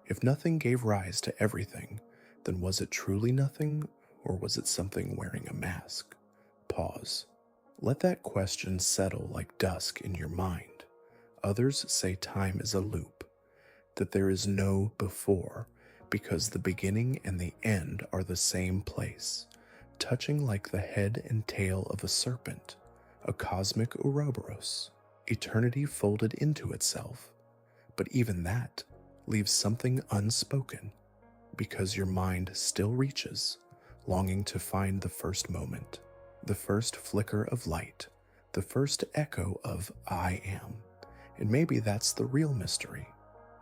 Speaker 1: If nothing gave rise to everything, then was it truly nothing, or was it something wearing a mask? Pause. Let that question settle like dusk in your mind. Others say time is a loop, that there is no before, because the beginning and the end are the same place, touching like the head and tail of a serpent, a cosmic Ouroboros, eternity folded into itself. But even that leaves something unspoken, because your mind still reaches, longing to find the first moment, the first flicker of light, the first echo of I am. And maybe that's the real mystery.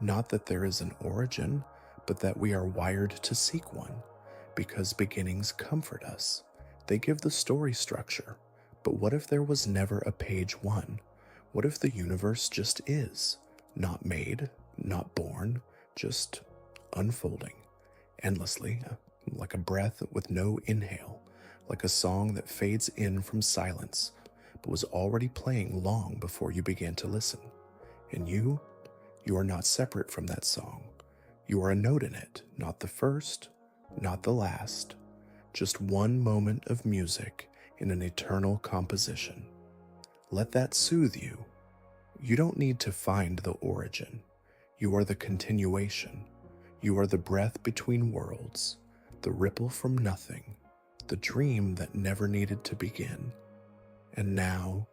Speaker 1: Not that there is an origin, but that we are wired to seek one, because beginnings comfort us. They give the story structure. But what if there was never a page one? What if the universe just is, not made, not born, just unfolding, endlessly, like a breath with no inhale, like a song that fades in from silence, but was already playing long before you began to listen. And you are not separate from that song. You are a note in it, not the first, not the last, just one moment of music in an eternal composition. Let that soothe you. You don't need to find the origin. You are the continuation. You are the breath between worlds, the ripple from nothing, the dream that never needed to begin. And now,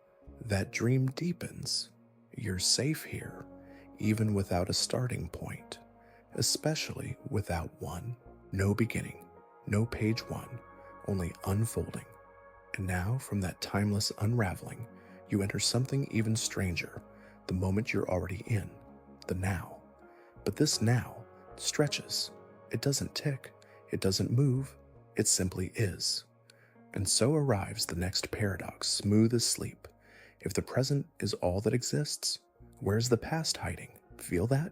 Speaker 1: that dream deepens. You're safe here, even without a starting point, especially without one. No beginning, no page one, only unfolding. And now, from that timeless unraveling, you enter something even stranger, the moment you're already in, the now. But this now stretches. It doesn't tick, it doesn't move, it simply is. And so arrives the next paradox, smooth as sleep. If the present is all that exists, where's the past hiding? Feel that?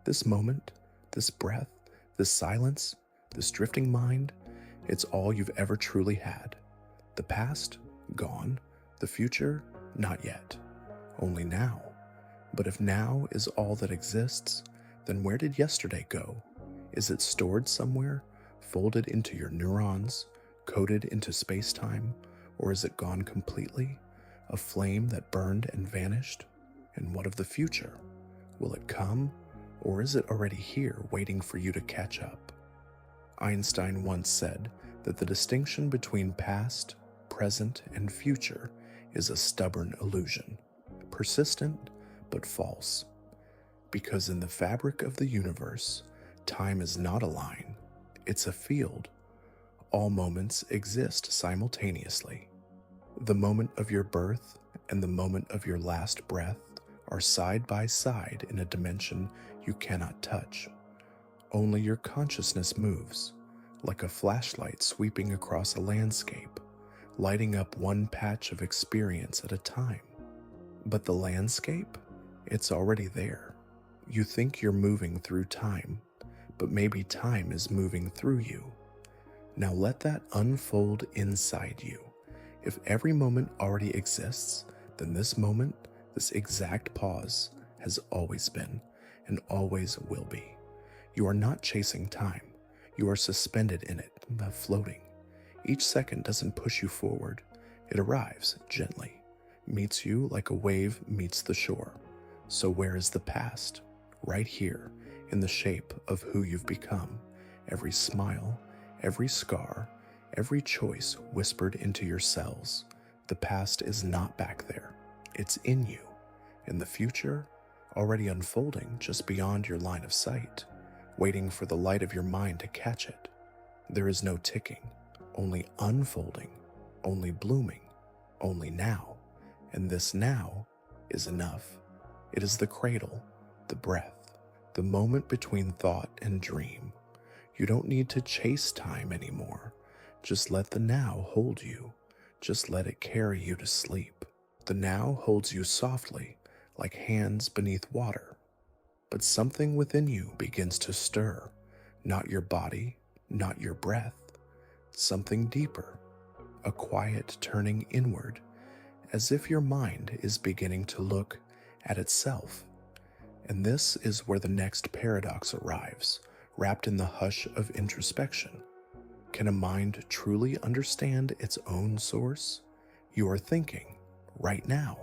Speaker 1: This moment, this breath, this silence, this drifting mind, it's all you've ever truly had. The past, gone. The future, not yet. Only now. But if now is all that exists, then where did yesterday go? Is it stored somewhere, folded into your neurons, coded into space-time, or is it gone completely, a flame that burned and vanished? And what of the future? Will it come, or is it already here waiting for you to catch up? Einstein once said that the distinction between past, present, and future is a stubborn illusion, persistent but false. Because in the fabric of the universe, time is not a line, it's a field. All moments exist simultaneously. The moment of your birth and the moment of your last breath are side by side in a dimension you cannot touch. Only your consciousness moves, like a flashlight sweeping across a landscape, lighting up one patch of experience at a time. But the landscape? It's already there. You think you're moving through time, but maybe time is moving through you. Now let that unfold inside you. If every moment already exists, then this moment, this exact pause, has always been and always will be. You are not chasing time. You are suspended in it, floating. Each second doesn't push you forward. It arrives gently, meets you like a wave meets the shore. So where is the past? Right here, in the shape of who you've become. Every smile, every scar, every choice whispered into your cells. The past is not back there. It's in you. And the future, already unfolding just beyond your line of sight, waiting for the light of your mind to catch it. There is no ticking, only unfolding, only blooming, only now. And this now is enough. It is the cradle, the breath, the moment between thought and dream. You don't need to chase time anymore. Just let the now hold you. Just let it carry you to sleep. The now holds you softly, like hands beneath water. But something within you begins to stir, not your body, not your breath, something deeper, a quiet turning inward, as if your mind is beginning to look at itself. And this is where the next paradox arrives, wrapped in the hush of introspection. Can a mind truly understand its own source? You are thinking, right now.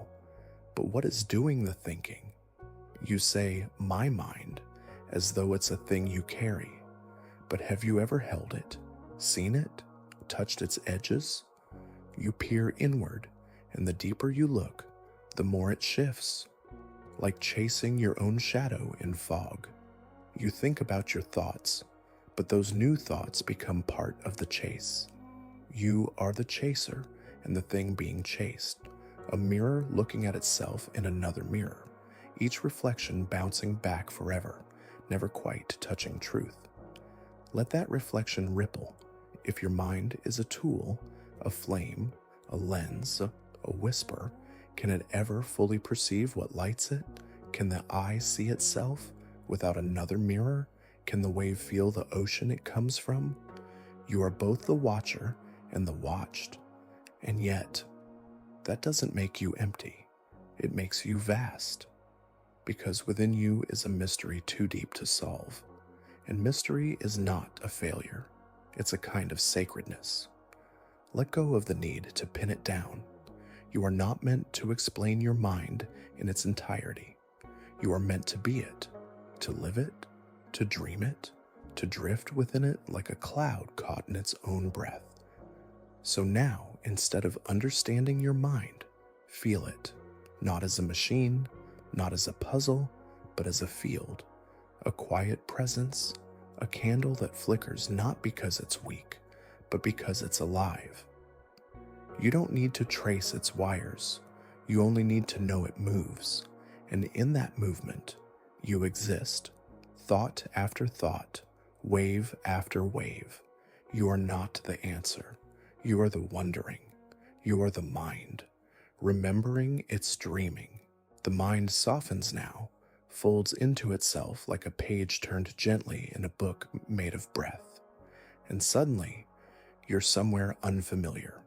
Speaker 1: But what is doing the thinking? You say, my mind, as though it's a thing you carry. But have you ever held it, seen it, touched its edges? You peer inward, and the deeper you look, the more it shifts, like chasing your own shadow in fog. You think about your thoughts, but those new thoughts become part of the chase. You are the chaser and the thing being chased, a mirror looking at itself in another mirror, each reflection bouncing back forever, never quite touching truth. Let that reflection ripple. If your mind is a tool, a flame, a lens, a whisper, can it ever fully perceive what lights it? Can the eye see itself without another mirror? Can the wave feel the ocean it comes from? You are both the watcher and the watched. And yet, that doesn't make you empty. It makes you vast. Because within you is a mystery too deep to solve. And mystery is not a failure. It's a kind of sacredness. Let go of the need to pin it down. You are not meant to explain your mind in its entirety. You are meant to be it, to live it, to dream it, to drift within it like a cloud caught in its own breath. So now, instead of understanding your mind, feel it, not as a machine, not as a puzzle, but as a field, a quiet presence, a candle that flickers not because it's weak, but because it's alive. You don't need to trace its wires. You only need to know it moves. And in that movement, you exist. Thought after thought, wave after wave. You are not the answer. You are the wondering. You are the mind. Remembering its dreaming. The mind softens now, folds into itself like a page turned gently in a book made of breath. And suddenly, you're somewhere unfamiliar.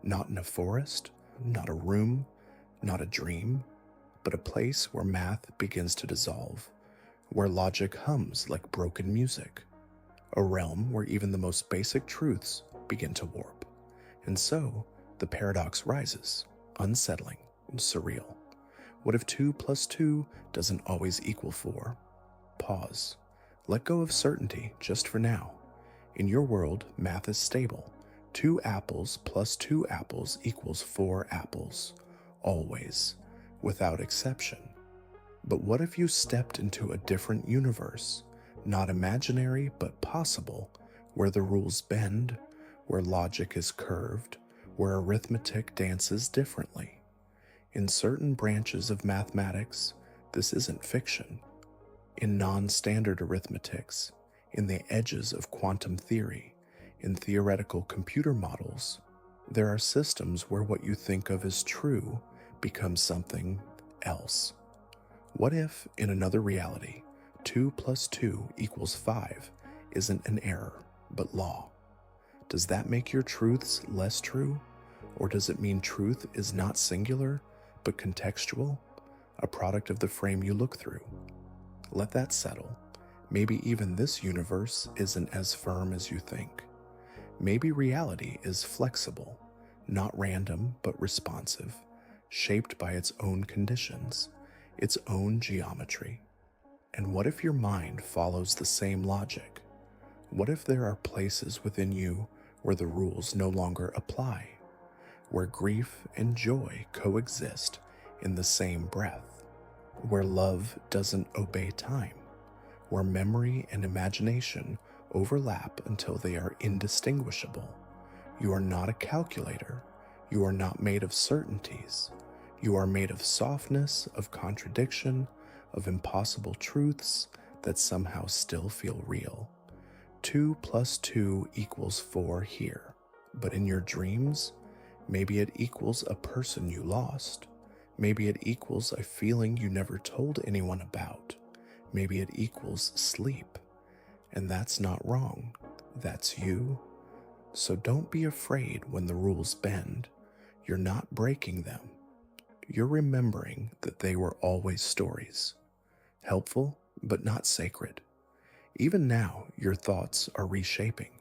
Speaker 1: Not in a forest, not a room, not a dream, but a place where math begins to dissolve, where logic hums like broken music, a realm where even the most basic truths begin to warp. And so, the paradox rises, unsettling, surreal. What if 2 plus 2 doesn't always equal 4? Pause. Let go of certainty just for now. In your world, math is stable. 2 apples plus 2 apples equals 4 apples. Always. Without exception. But what if you stepped into a different universe, not imaginary but possible, where the rules bend, where logic is curved, where arithmetic dances differently? In certain branches of mathematics, this isn't fiction. In non-standard arithmetics, in the edges of quantum theory, in theoretical computer models, there are systems where what you think of as true becomes something else. What if, in another reality, 2 plus 2 equals 5 isn't an error, but law? Does that make your truths less true? Or does it mean truth is not singular, but contextual, a product of the frame you look through? Let that settle. Maybe even this universe isn't as firm as you think. Maybe reality is flexible, not random but responsive, shaped by its own conditions, its own geometry. And what if your mind follows the same logic? What if there are places within you where the rules no longer apply, where grief and joy coexist in the same breath, where love doesn't obey time, where memory and imagination overlap until they are indistinguishable? You are not a calculator. You are not made of certainties. You are made of softness, of contradiction, of impossible truths that somehow still feel real. 2 plus 2 equals 4 here, but in your dreams, maybe it equals a person you lost. Maybe it equals a feeling you never told anyone about. Maybe it equals sleep. And that's not wrong. That's you. So don't be afraid when the rules bend. You're not breaking them. You're remembering that they were always stories. Helpful, but not sacred. Even now, your thoughts are reshaping,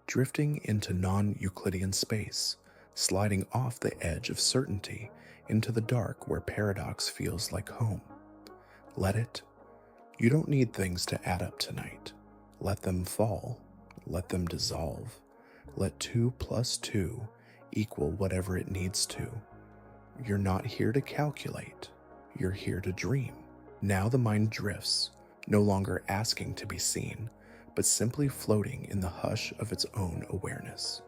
Speaker 1: drifting into non-Euclidean space, sliding off the edge of certainty into the dark where paradox feels like home. Let it. You don't need things to add up tonight. Let them fall. Let them dissolve. Let 2 plus 2 equal whatever it needs to. You're not here to calculate. You're here to dream. Now the mind drifts, no longer asking to be seen, but simply floating in the hush of its own awareness.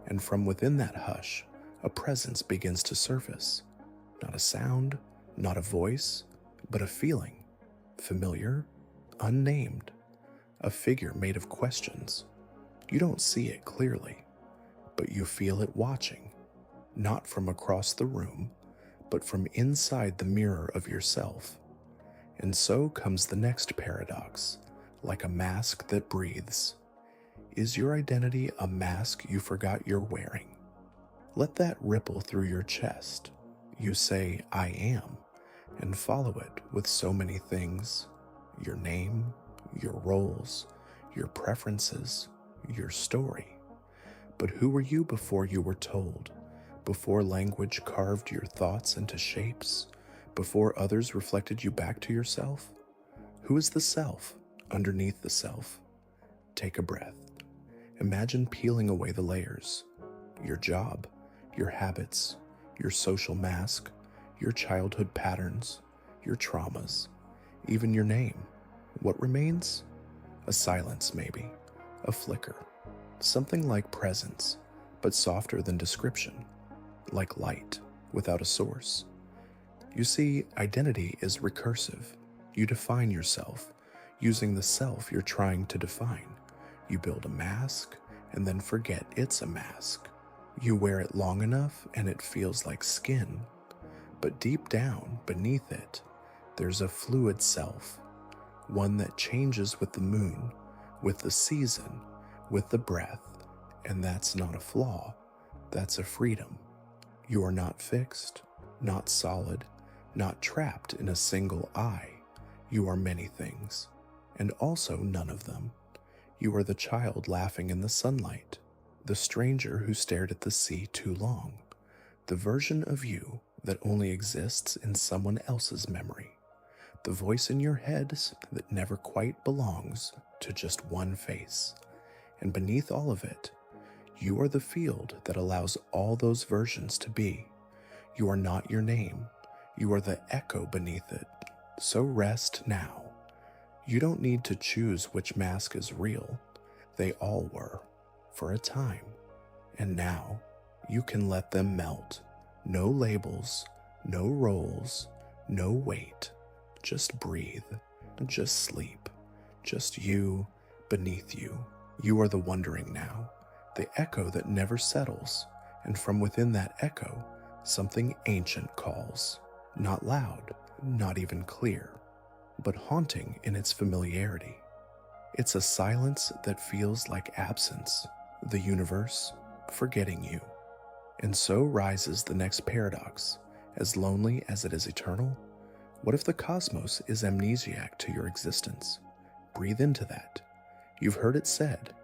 Speaker 1: And from within that hush, a presence begins to surface. Not a sound, not a voice, but a feeling. Familiar, unnamed. A figure made of questions. You don't see it clearly, but you feel it watching, not from across the room, but from inside the mirror of yourself. And so comes the next paradox, like a mask that breathes. Is your identity a mask you forgot you're wearing? Let that ripple through your chest. You say, I am, and follow it with so many things. Your name, your roles, your preferences, your story. But who were you before you were told? Before language carved your thoughts into shapes? Before others reflected you back to yourself? Who is the self underneath the self? Take a breath. Imagine peeling away the layers. Your job, your habits, your social mask, your childhood patterns, your traumas, even your name. What remains? A silence maybe, a flicker, something like presence, but softer than description, like light without a source. You see, identity is recursive. You define yourself using the self you're trying to define. You build a mask and then forget it's a mask. You wear it long enough and it feels like skin. But deep down, beneath it, there's a fluid self, one that changes with the moon, with the season, with the breath. And that's not a flaw, that's a freedom. You are not fixed, not solid, not trapped in a single I. You are many things, and also none of them. You are the child laughing in the sunlight, the stranger who stared at the sea too long, the version of you that only exists in someone else's memory, the voice in your head that never quite belongs to just one face. And beneath all of it, you are the field that allows all those versions to be. You are not your name. You are the echo beneath it. So rest now. You don't need to choose which mask is real. They all were, for a time. And now, you can let them melt. No labels, no roles, no weight. Just breathe, just sleep. Just you beneath you. You are the wondering now, the echo that never settles. And from within that echo, something ancient calls. Not loud, not even clear, but haunting in its familiarity. It's a silence that feels like absence, the universe forgetting you. And so rises the next paradox, as lonely as it is eternal. What if the cosmos is amnesiac to your existence? Breathe into that. You've heard it said,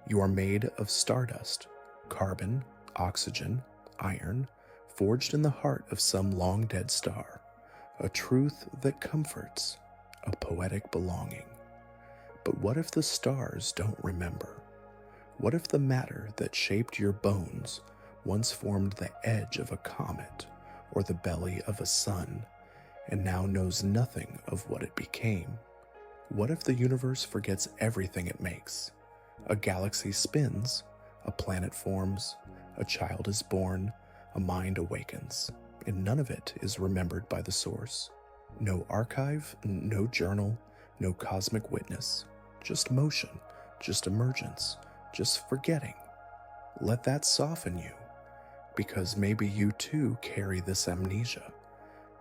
Speaker 1: you are made of stardust, carbon, oxygen, iron, forged in the heart of some long-dead star, a truth that comforts, a poetic belonging. But what if the stars don't remember? What if the matter that shaped your bones once formed the edge of a comet or the belly of a sun, and now knows nothing of what it became? What if the universe forgets everything it makes? A galaxy spins, a planet forms, a child is born, a mind awakens, and none of it is remembered by the source. No archive, no journal, no cosmic witness, just motion, just emergence, just forgetting. Let that soften you, because maybe you too carry this amnesia.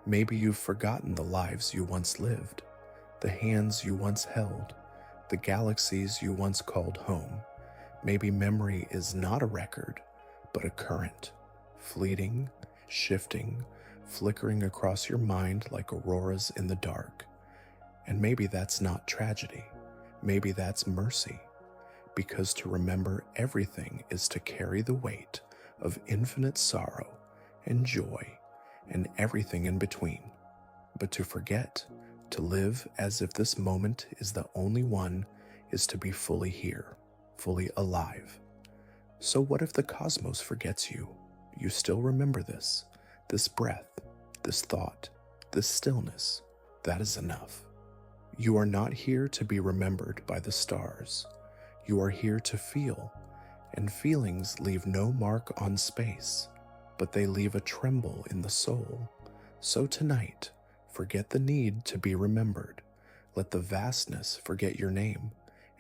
Speaker 1: Maybe you've forgotten the lives you once lived, the hands you once held, the galaxies you once called home. Maybe memory is not a record, but a current, fleeting, shifting, flickering across your mind like auroras in the dark. And maybe that's not tragedy. Maybe that's mercy, because to remember everything is to carry the weight of infinite sorrow and joy and everything in between. But to forget, to live as if this moment is the only one, is to be fully here, fully alive. So what if the cosmos forgets you? You still remember this breath, this thought, this stillness. That is enough. You are not here to be remembered by the stars. You are here to feel, and feelings leave no mark on space, but they leave a tremble in the soul. So tonight, forget the need to be remembered. Let the vastness forget your name,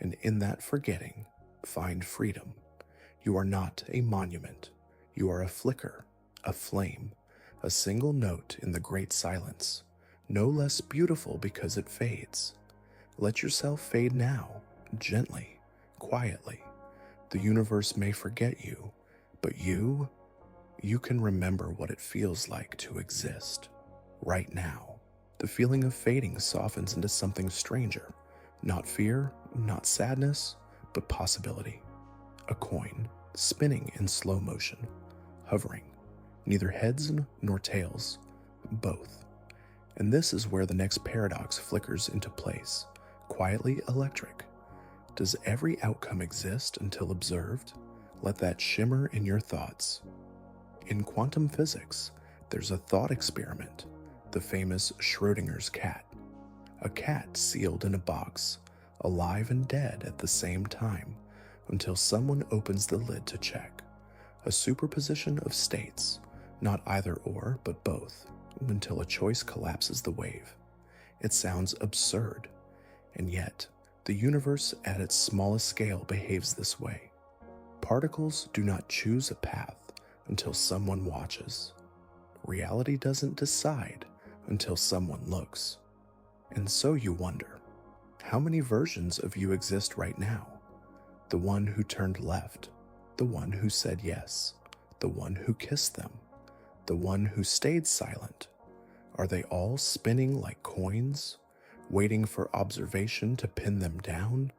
Speaker 1: and in that forgetting, find freedom. You are not a monument. You are a flicker, a flame, a single note in the great silence, no less beautiful because it fades. Let yourself fade now, gently, quietly. The universe may forget you, but you can remember what it feels like to exist right now. The feeling of fading softens into something stranger, not fear, not sadness, but possibility. A coin, spinning in slow motion, hovering, neither heads nor tails, both. And this is where the next paradox flickers into place, quietly electric. Does every outcome exist until observed? Let that shimmer in your thoughts. In quantum physics, there's a thought experiment, the famous Schrödinger's cat. A cat sealed in a box, alive and dead at the same time, until someone opens the lid to check. A superposition of states, not either or, but both, until a choice collapses the wave. It sounds absurd, and yet, the universe at its smallest scale behaves this way. Particles do not choose a path until someone watches. Reality doesn't decide until someone looks. And so you wonder, how many versions of you exist right now? The one who turned left, the one who said yes, the one who kissed them, the one who stayed silent. Are they all spinning like coins, waiting for observation to pin them down?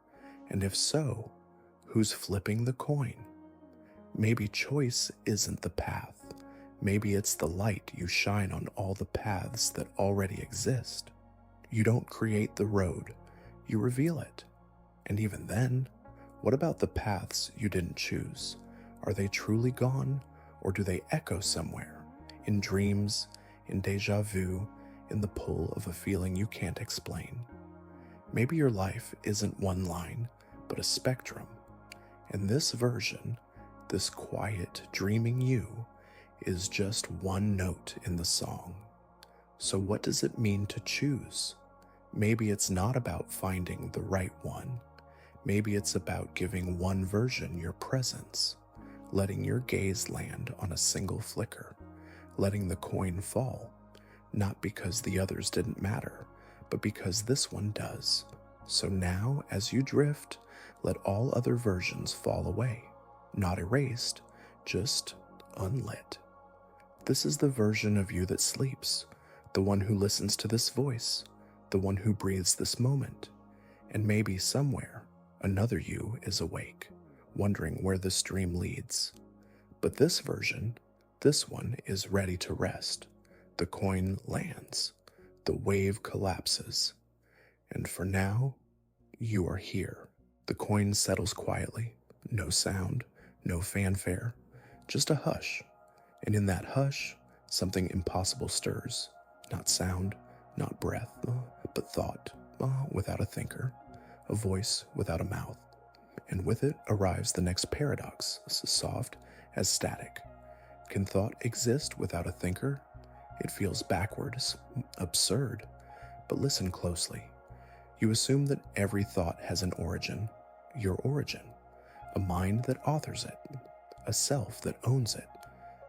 Speaker 1: And if so, who's flipping the coin? Maybe choice isn't the path. Maybe it's the light you shine on all the paths that already exist. You don't create the road, you reveal it. And even then, what about the paths you didn't choose? Are they truly gone, or do they echo somewhere? In dreams, in deja vu, in the pull of a feeling you can't explain. Maybe your life isn't one line, but a spectrum. And this version, this quiet, dreaming you, is just one note in the song. So what does it mean to choose? Maybe it's not about finding the right one. Maybe it's about giving one version your presence, letting your gaze land on a single flicker, letting the coin fall, not because the others didn't matter, but because this one does. So now, as you drift, let all other versions fall away, not erased, just unlit. This is the version of you that sleeps, the one who listens to this voice, the one who breathes this moment. And maybe somewhere, another you is awake, wondering where this dream leads. But this version, this one is ready to rest. The coin lands, the wave collapses, and for now, you are here. The coin settles quietly, no sound, no fanfare, just a hush. And in that hush, something impossible stirs. Not sound, not breath, but thought, without a thinker, a voice without a mouth. And with it arrives the next paradox, soft as static. Can thought exist without a thinker? It feels backwards, absurd. But listen closely. You assume that every thought has an origin, your origin, a mind that authors it, a self that owns it.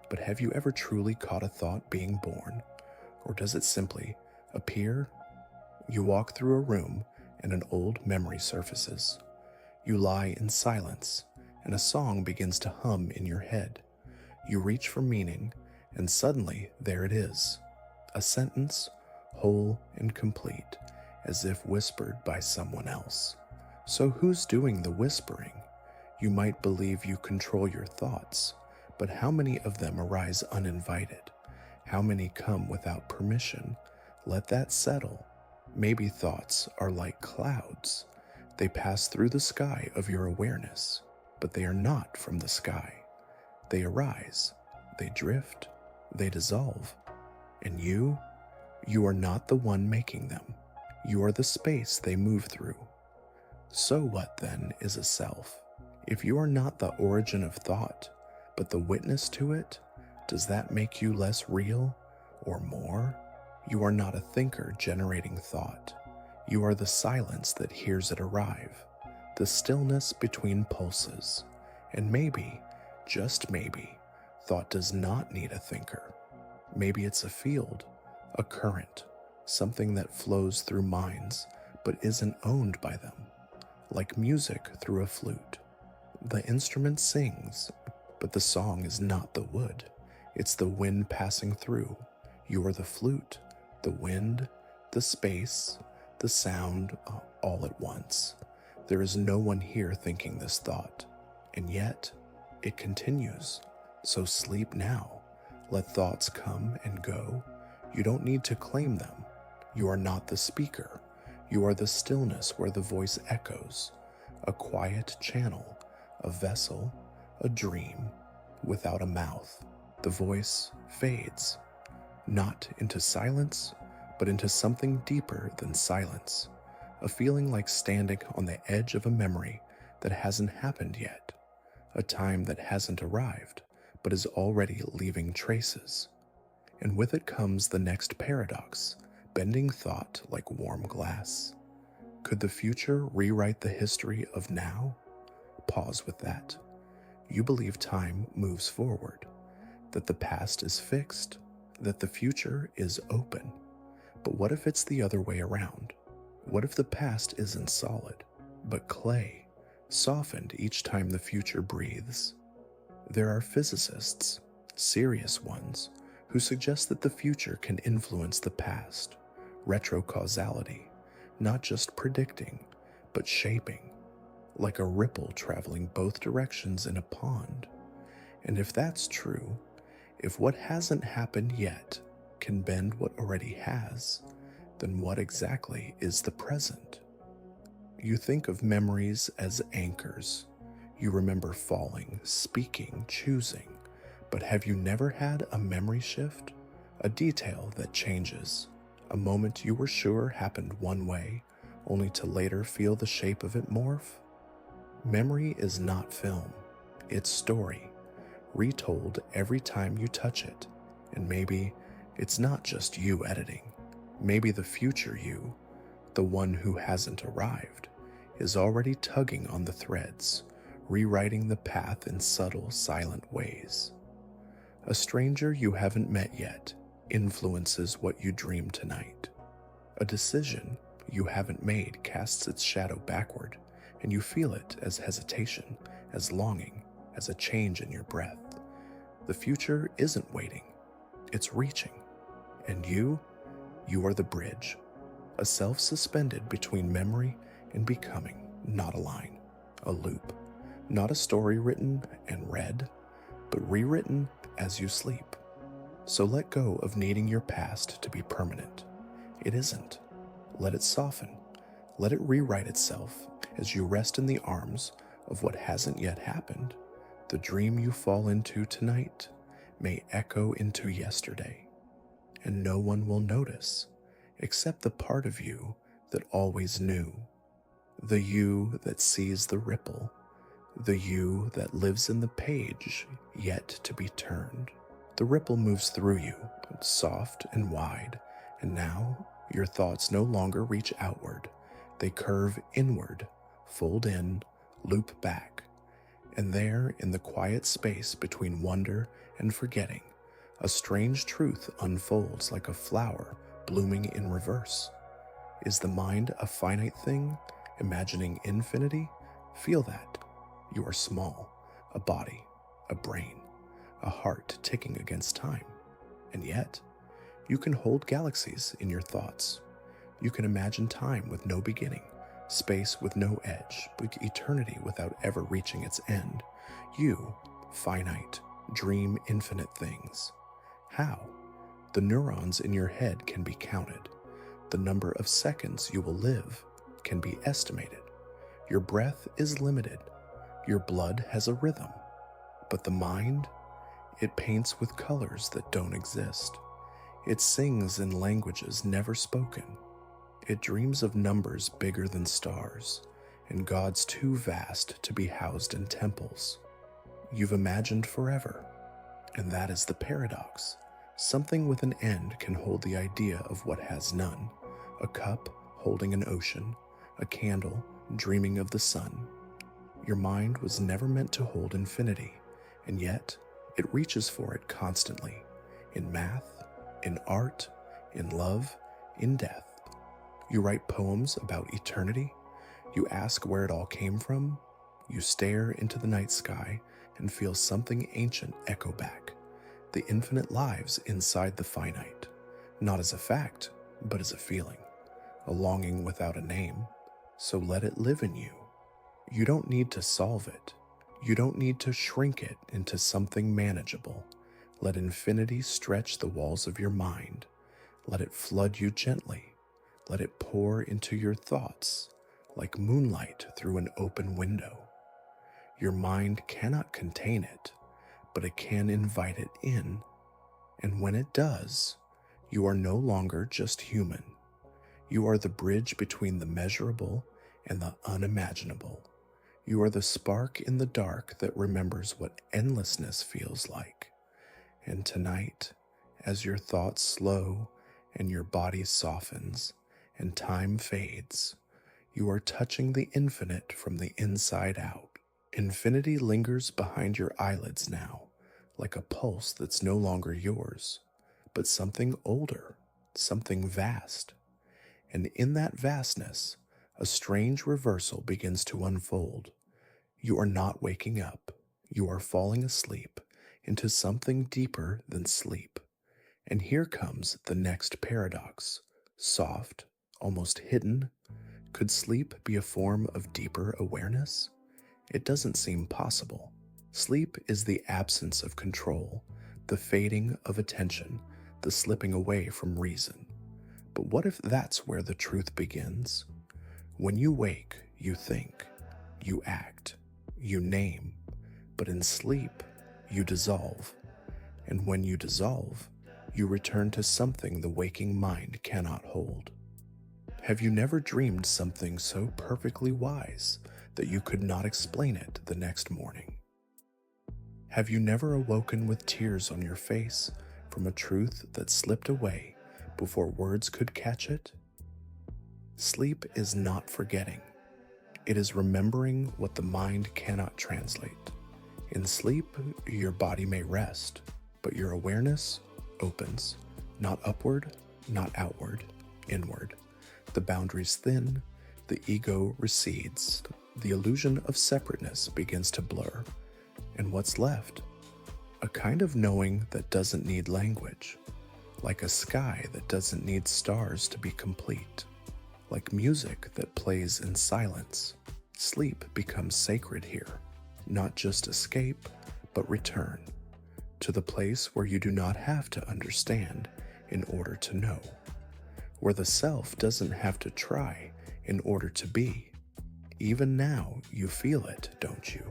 Speaker 1: But have you ever truly caught a thought being born? Or does it simply appear? You walk through a room and an old memory surfaces. You lie in silence and a song begins to hum in your head. You reach for meaning and suddenly there it is. A sentence, whole and complete, as if whispered by someone else. So who's doing the whispering? You might believe you control your thoughts, but how many of them arise uninvited? How many come without permission? Let that settle. Maybe thoughts are like clouds. They pass through the sky of your awareness, but they are not from the sky. They arise, they drift, they dissolve. And you are not the one making them. You are the space they move through. So what then is a self? If you are not the origin of thought, but the witness to it, does that make you less real or more? You are not a thinker generating thought. You are the silence that hears it arrive, the stillness between pulses. And maybe, just maybe, thought does not need a thinker. Maybe it's a field, a current, something that flows through minds but isn't owned by them, like music through a flute. The instrument sings, but the song is not the wood. It's the wind passing through. You are the flute, the wind, the space, the sound, all at once. There is no one here thinking this thought, and yet it continues. So sleep now. Let thoughts come and go. You don't need to claim them. You are not the speaker. You are the stillness where the voice echoes, a quiet channel, a vessel, a dream, without a mouth. The voice fades, not into silence, but into something deeper than silence, a feeling like standing on the edge of a memory that hasn't happened yet, a time that hasn't arrived, but is already leaving traces. And with it comes the next paradox, bending thought like warm glass. Could the future rewrite the history of now? Pause with that. You believe time moves forward, that the past is fixed, that the future is open. But what if it's the other way around? What if the past isn't solid, but clay, softened each time the future breathes? There are physicists, serious ones, who suggest that the future can influence the past, retrocausality, not just predicting, but shaping, like a ripple traveling both directions in a pond. And if that's true, If what hasn't happened yet can bend what already has, then what exactly is the present? You think of memories as anchors. You remember falling, speaking, choosing, but have you never had a memory shift? A detail that changes, a moment you were sure happened one way, only to later feel the shape of it morph? Memory is not film, it's story, retold every time you touch it. And maybe it's not just you editing. Maybe the future you, the one who hasn't arrived, is already tugging on the threads, rewriting the path in subtle, silent ways. A stranger you haven't met yet influences what you dream tonight. A decision you haven't made casts its shadow backward, and you feel it as hesitation, as longing, as a change in your breath. The future isn't waiting, it's reaching. And you are the bridge, a self suspended between memory and becoming, not a line, a loop, not a story written and read, but rewritten as you sleep. So let go of needing your past to be permanent. It isn't. Let it soften. Let it rewrite itself as you rest in the arms of what hasn't yet happened. The dream you fall into tonight may echo into yesterday, and no one will notice except the part of you that always knew, the you that sees the ripple, the you that lives in the page yet to be turned. The ripple moves through you, soft and wide, and now your thoughts no longer reach outward. They curve inward, fold in, loop back. And there, in the quiet space between wonder and forgetting, a strange truth unfolds like a flower blooming in reverse. Is the mind a finite thing, imagining infinity? Feel that. You are small, a body, a brain, a heart ticking against time. And yet, you can hold galaxies in your thoughts. You can imagine time with no beginning, space with no edge, but eternity without ever reaching its end. You, finite, dream infinite things. How? The neurons in your head can be counted. The number of seconds you will live can be estimated. Your breath is limited. Your blood has a rhythm. But the mind, it paints with colors that don't exist. It sings in languages never spoken. It dreams of numbers bigger than stars, and gods too vast to be housed in temples. You've imagined forever, and that is the paradox. Something with an end can hold the idea of what has none. A cup holding an ocean, a candle dreaming of the sun. Your mind was never meant to hold infinity, and yet it reaches for it constantly, in math, in art, in love, in death. You write poems about eternity. You ask where it all came from. You stare into the night sky and feel something ancient echo back. The infinite lives inside the finite, not as a fact, but as a feeling, a longing without a name. So let it live in you. You don't need to solve it. You don't need to shrink it into something manageable. Let infinity stretch the walls of your mind. Let it flood you gently. Let it pour into your thoughts like moonlight through an open window. Your mind cannot contain it, but it can invite it in. And when it does, you are no longer just human. You are the bridge between the measurable and the unimaginable. You are the spark in the dark that remembers what endlessness feels like. And tonight, as your thoughts slow and your body softens and time fades, you are touching the infinite from the inside out. Infinity lingers behind your eyelids now, like a pulse that's no longer yours, but something older, something vast. And in that vastness, a strange reversal begins to unfold. You are not waking up. You are falling asleep into something deeper than sleep. And here comes the next paradox. Soft, almost hidden. Could sleep be a form of deeper awareness? It doesn't seem possible. Sleep is the absence of control, the fading of attention, the slipping away from reason. But what if that's where the truth begins? When you wake, you think, you act, you name, but in sleep, you dissolve. And when you dissolve, you return to something the waking mind cannot hold. Have you never dreamed something so perfectly wise that you could not explain it the next morning? Have you never awoken with tears on your face from a truth that slipped away before words could catch it? Sleep is not forgetting. It is remembering what the mind cannot translate. In sleep, your body may rest, but your awareness opens, not upward, not outward, inward. The boundaries thin, the ego recedes, the illusion of separateness begins to blur. And what's left? A kind of knowing that doesn't need language, like a sky that doesn't need stars to be complete, like music that plays in silence. Sleep becomes sacred here, not just escape, but return to the place where you do not have to understand in order to know, where the self doesn't have to try in order to be. Even now, you feel it, don't you?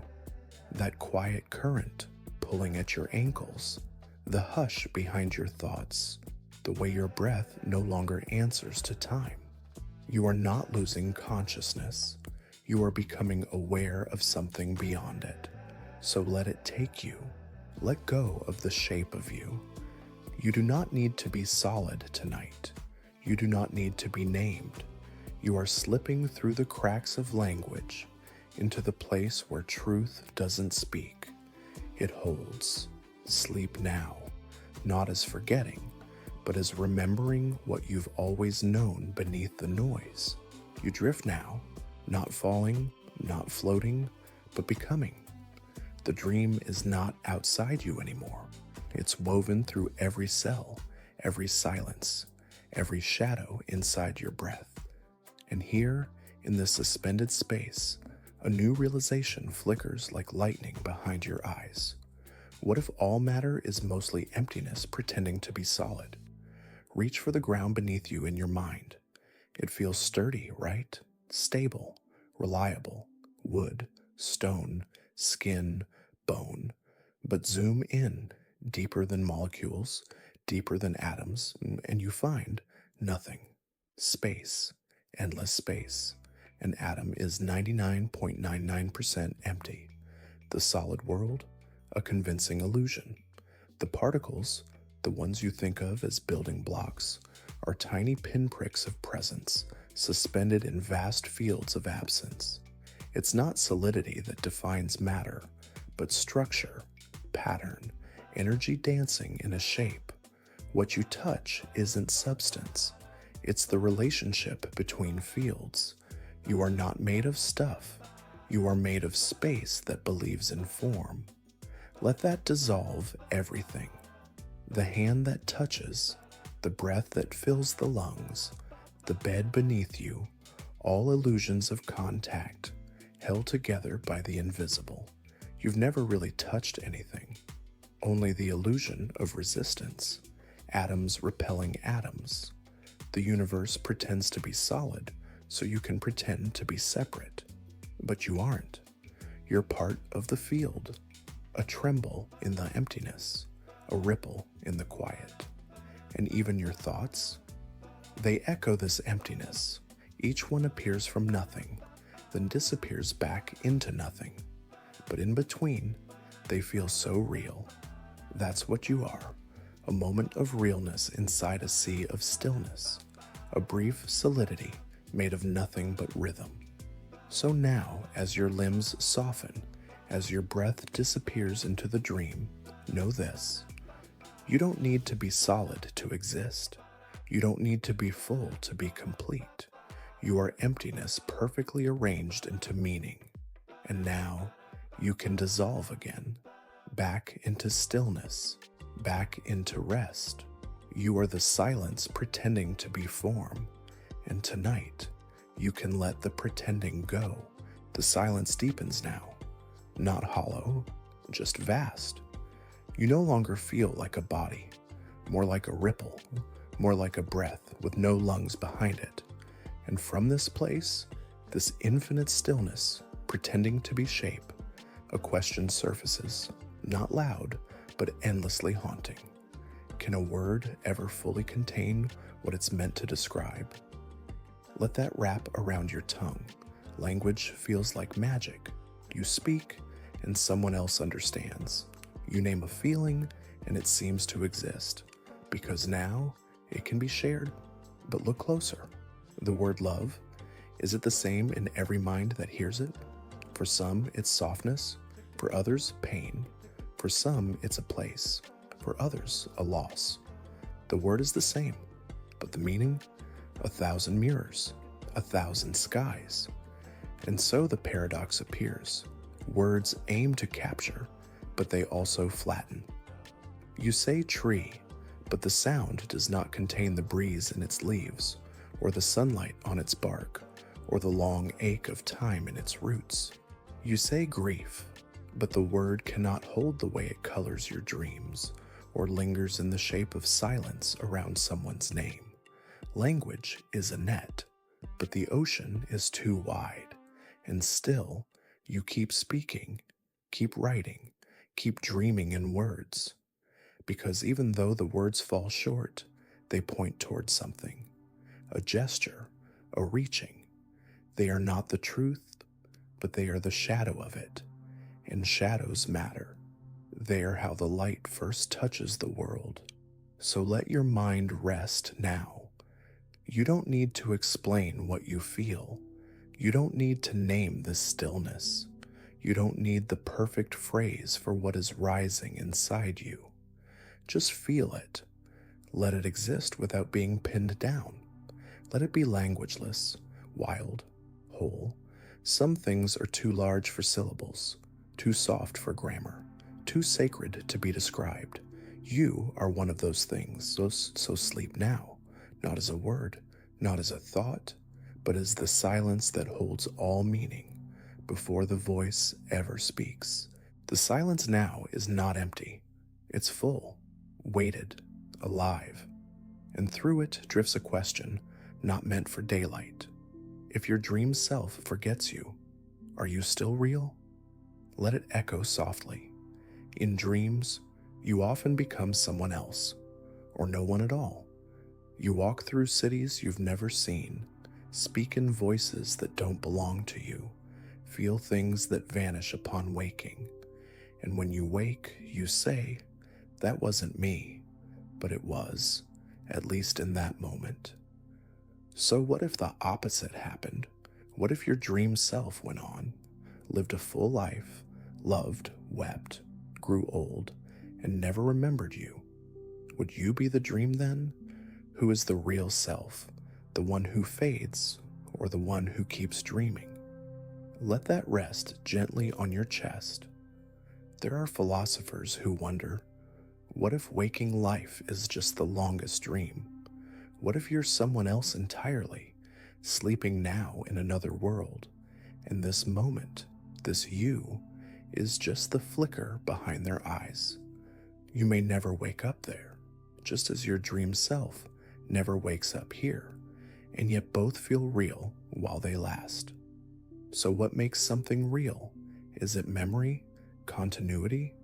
Speaker 1: That quiet current pulling at your ankles, the hush behind your thoughts, the way your breath no longer answers to time. You are not losing consciousness. You are becoming aware of something beyond it. So let it take you. Let go of the shape of you. You do not need to be solid tonight. You do not need to be named. You are slipping through the cracks of language into the place where truth doesn't speak. It holds. Sleep now, not as forgetting, but as remembering what you've always known beneath the noise. You drift now, not falling, not floating, but becoming. The dream is not outside you anymore. It's woven through every cell, every silence, every shadow inside your breath. And here, in this suspended space, a new realization flickers like lightning behind your eyes. What if all matter is mostly emptiness pretending to be solid? Reach for the ground beneath you in your mind. It feels sturdy, right? Stable, reliable, wood, stone, skin, bone. But zoom in, deeper than molecules, deeper than atoms, and you find nothing. Space, endless space. An atom is 99.99% empty. The solid world, a convincing illusion. The particles, the ones you think of as building blocks, are tiny pinpricks of presence, suspended in vast fields of absence. It's not solidity that defines matter, but structure, pattern, energy dancing in a shape. What you touch isn't substance. It's the relationship between fields. You are not made of stuff. You are made of space that believes in form. Let that dissolve everything. The hand that touches, the breath that fills the lungs, the bed beneath you, all illusions of contact, held together by the invisible. You've never really touched anything. Only the illusion of resistance, atoms repelling atoms. The universe pretends to be solid, so you can pretend to be separate. But you aren't. You're part of the field, a tremble in the emptiness, a ripple in the quiet. And even your thoughts? They echo this emptiness. Each one appears from nothing, then disappears back into nothing. But in between, they feel so real. That's what you are, a moment of realness inside a sea of stillness, a brief solidity made of nothing but rhythm. So now, as your limbs soften, as your breath disappears into the dream, know this. You don't need to be solid to exist. You don't need to be full to be complete. You are emptiness perfectly arranged into meaning. And now, you can dissolve again, back into stillness, back into rest. You are the silence pretending to be form. And tonight, you can let the pretending go. The silence deepens now, not hollow, just vast. You no longer feel like a body, more like a ripple, more like a breath with no lungs behind it. And from this place, this infinite stillness, pretending to be shape, a question surfaces, not loud, but endlessly haunting. Can a word ever fully contain what it's meant to describe? Let that wrap around your tongue. Language feels like magic. You speak, and someone else understands. You name a feeling, and it seems to exist. Because now, it can be shared. But look closer. The word love, is it the same in every mind that hears it? For some, it's softness. For others, pain. For some, it's a place. For others, a loss. The word is the same, but the meaning? 1,000 mirrors, 1,000 skies. And so the paradox appears. Words aim to capture, but they also flatten. You say tree, but the sound does not contain the breeze in its leaves, or the sunlight on its bark, or the long ache of time in its roots. You say grief, but the word cannot hold the way it colors your dreams, or lingers in the shape of silence around someone's name. Language is a net, but the ocean is too wide, and still you keep speaking, keep writing, keep dreaming in words, because even though the words fall short, they point towards something, a gesture, a reaching. They are not the truth, but they are the shadow of it, and shadows matter. They are how the light first touches the world. So let your mind rest now. You don't need to explain what you feel. You don't need to name this stillness. You don't need the perfect phrase for what is rising inside you. Just feel it. Let it exist without being pinned down. Let it be languageless, wild, whole. Some things are too large for syllables, too soft for grammar, too sacred to be described. You are one of those things, so sleep now, not as a word, not as a thought, but as the silence that holds all meaning before the voice ever speaks. The silence now is not empty. It's full, weighted, alive, and through it drifts a question not meant for daylight. If your dream self forgets you, are you still real? Let it echo softly. In dreams, you often become someone else, or no one at all. You walk through cities you've never seen, speak in voices that don't belong to you, feel things that vanish upon waking. And when you wake, you say, that wasn't me, but it was, at least in that moment. So what if the opposite happened? What if your dream self went on, lived a full life, loved, wept, grew old, and never remembered you? Would you be the dream then? Who is the real self, the one who fades, or the one who keeps dreaming? Let that rest gently on your chest. There are philosophers who wonder, what if waking life is just the longest dream? What if you're someone else entirely, sleeping now in another world, and this moment, this you, is just the flicker behind their eyes? You may never wake up there, just as your dream self never wakes up here, and yet both feel real while they last. So what makes something real? Is it memory, continuity,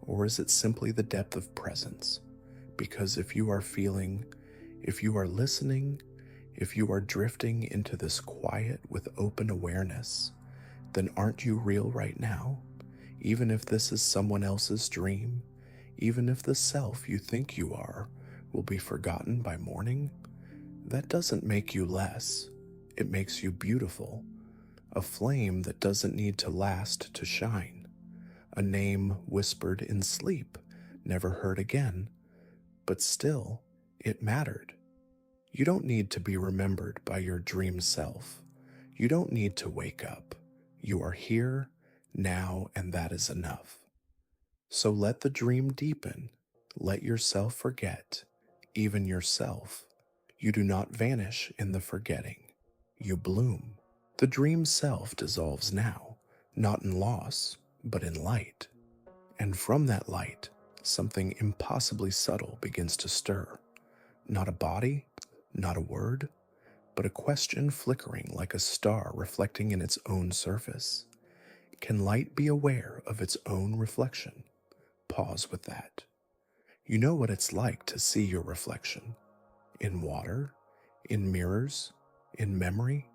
Speaker 1: or is it simply the depth of presence? Because if you are feeling, if you are listening, if you are drifting into this quiet with open awareness, then aren't you real right now? Even if this is someone else's dream, even if the self you think you are will be forgotten by morning, that doesn't make you less. It makes you beautiful, a flame that doesn't need to last to shine, a name whispered in sleep, never heard again, but still, it mattered. You don't need to be remembered by your dream self. You don't need to wake up. You are here, now, and that is enough. So let the dream deepen. Let yourself forget, even yourself. You do not vanish in the forgetting. You bloom. The dream self dissolves now, not in loss, but in light. And from that light, Something impossibly subtle begins to stir. Not a body, not a word, but a question flickering like a star reflecting in its own surface. Can light be aware of its own reflection? Pause with that. You know what it's like to see your reflection. In water, in mirrors, in memory.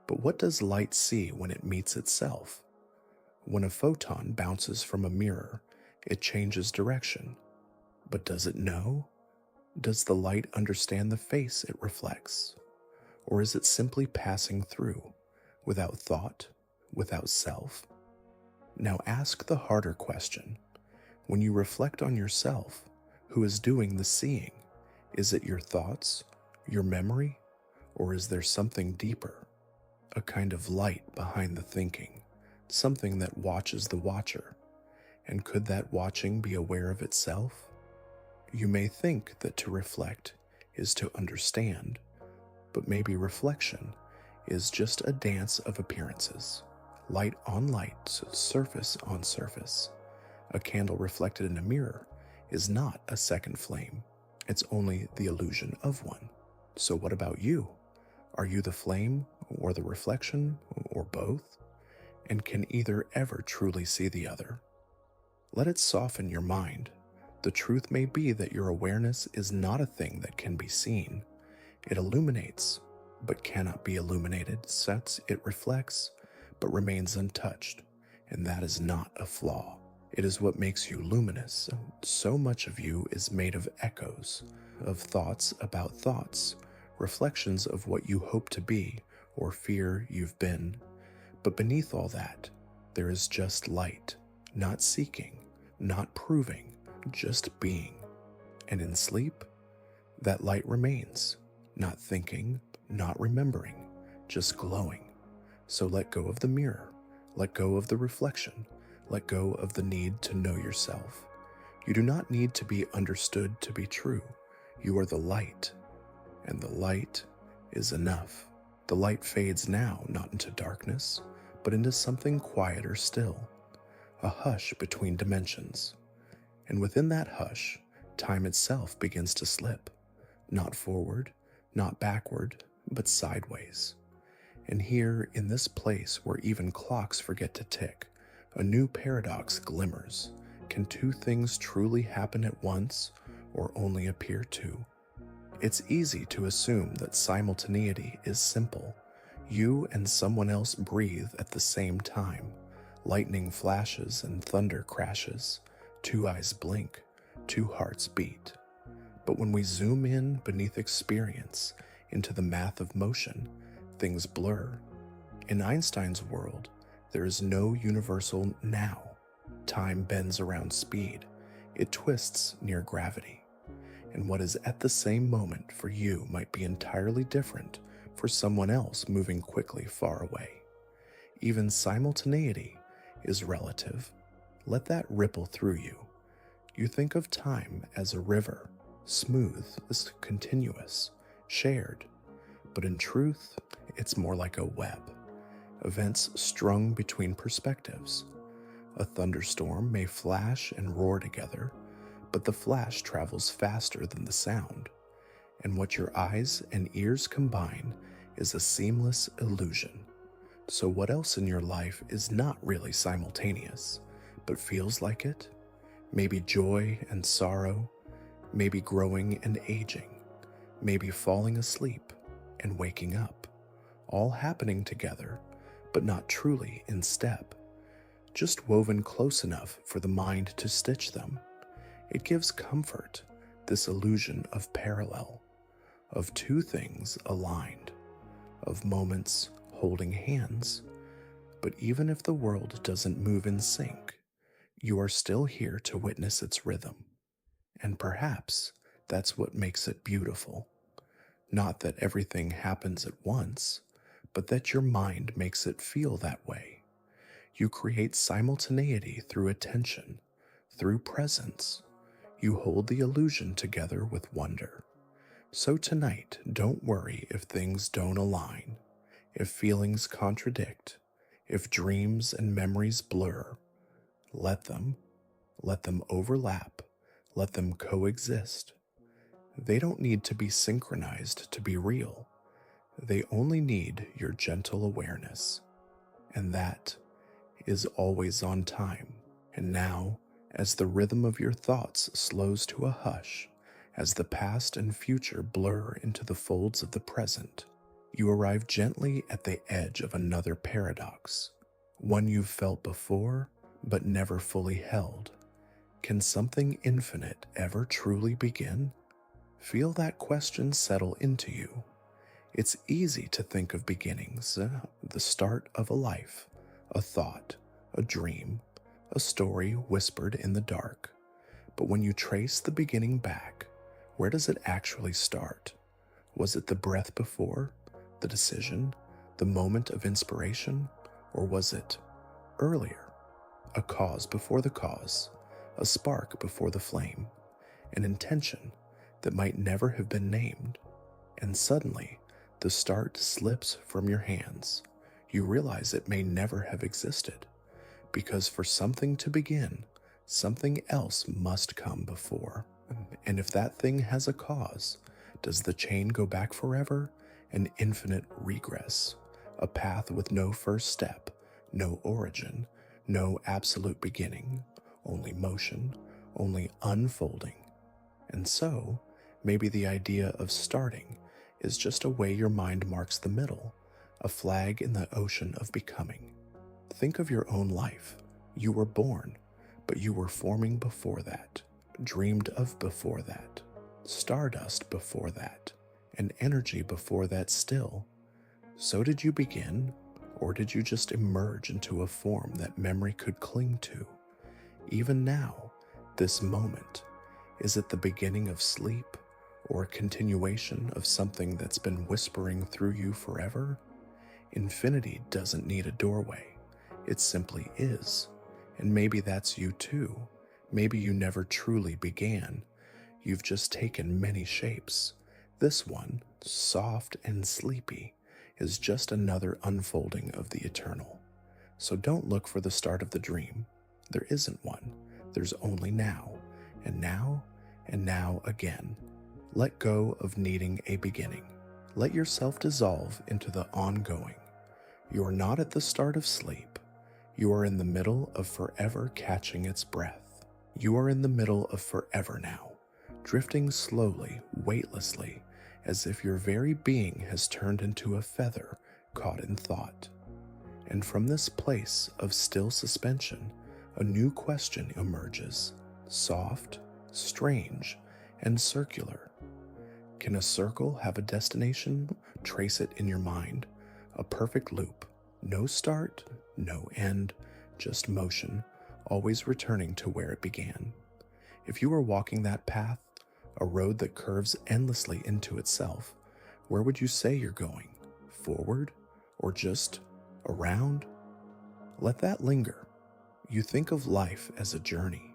Speaker 1: But what does light see when it meets itself? When a photon bounces from a mirror, it changes direction. But does it know? Does the light understand the face it reflects? Or is it simply passing through, without thought, without self? Now ask the harder question. When you reflect on yourself, who is doing the seeing? Is it your thoughts, your memory, or is there something deeper? A kind of light behind the thinking, something that watches the watcher. And could that watching be aware of itself? You may think that to reflect is to understand, but maybe reflection is just a dance of appearances. Light on light, surface on surface. A candle reflected in a mirror is not a second flame. It's only the illusion of one. So what about you? Are you the flame or the reflection or both? And can either ever truly see the other? Let it soften your mind. The truth may be that your awareness is not a thing that can be seen. It illuminates, but cannot be illuminated, since it reflects, but remains untouched, and that is not a flaw. It is what makes you luminous. So much of you is made of echoes, of thoughts about thoughts, reflections of what you hope to be or fear you've been. But beneath all that, there is just light, not seeking, not proving, just being. And in sleep, that light remains, not thinking, not remembering, just glowing. So let go of the mirror, let go of the reflection, let go of the need to know yourself. You do not need to be understood to be true. You are the light, and the light is enough. The light fades now, not into darkness, but into something quieter still, a hush between dimensions. And within that hush, time itself begins to slip, not forward, not backward, but sideways. And here, in this place where even clocks forget to tick, a new paradox glimmers. Can two things truly happen at once, or only appear to? It's easy to assume that simultaneity is simple. You and someone else breathe at the same time. Lightning flashes and thunder crashes. Two eyes blink, two hearts beat. But when we zoom in beneath experience, into the math of motion, things blur. In Einstein's world, there is no universal now. Time bends around speed. It twists near gravity. And what is at the same moment for you might be entirely different for someone else moving quickly far away. Even simultaneity is relative. Let that ripple through you. You think of time as a river, smooth, continuous, shared. But in truth, it's more like a web. Events strung between perspectives. A thunderstorm may flash and roar together, but the flash travels faster than the sound. And what your eyes and ears combine is a seamless illusion. So what else in your life is not really simultaneous, but feels like it? Maybe joy and sorrow, maybe growing and aging, maybe falling asleep and waking up, all happening together, but not truly in step, just woven close enough for the mind to stitch them. It gives comfort, this illusion of parallel, of two things aligned, of moments holding hands. But even if the world doesn't move in sync, you are still here to witness its rhythm. And perhaps that's what makes it beautiful. Not that everything happens at once, but that your mind makes it feel that way. You create simultaneity through attention, through presence. You hold the illusion together with wonder. So tonight, don't worry if things don't align, if feelings contradict, if dreams and memories blur. Let them overlap, Let them coexist. They don't need to be synchronized to be real. They only need your gentle awareness. And that is always on time. And now, as the rhythm of your thoughts slows to a hush, as the past and future blur into the folds of the present, you arrive gently at the edge of another paradox, one you've felt before but never fully held. Can something infinite ever truly begin? Feel that question settle into you. It's easy to think of beginnings, the start of a life, a thought, a dream, a story whispered in the dark. But when you trace the beginning back, where does it actually start? Was it the breath before, the decision, the moment of inspiration, or was it earlier, a cause before the cause, a spark before the flame, an intention that might never have been named? And suddenly, the start slips from your hands. You realize it may never have existed, because for something to begin, something else must come before. And if that thing has a cause, does the chain go back forever? An infinite regress, a path with no first step, no origin, no absolute beginning, only motion, only unfolding. And so, maybe the idea of starting is just a way your mind marks the middle, a flag in the ocean of becoming. Think of your own life. You were born, but you were forming before that, dreamed of before that, stardust before that, and energy before that still. So did you begin, or did you just emerge into a form that memory could cling to? Even now, this moment, is it the beginning of sleep, or a continuation of something that's been whispering through you forever? Infinity doesn't need a doorway. It simply is. And maybe that's you too. Maybe you never truly began. You've just taken many shapes. This one, soft and sleepy, is just another unfolding of the eternal. So don't look for the start of the dream. There isn't one. There's only now, and now, and now again. Let go of needing a beginning. Let yourself dissolve into the ongoing. You are not at the start of sleep. You are in the middle of forever catching its breath. You are in the middle of forever now, drifting slowly, weightlessly, as if your very being has turned into a feather caught in thought. And from this place of still suspension, a new question emerges, soft, strange, and circular. Can a circle have a destination? Trace it in your mind. A perfect loop. No start, no end, just motion, always returning to where it began. If you were walking that path, a road that curves endlessly into itself, where would you say you're going? Forward? Or just around? Let that linger. You think of life as a journey,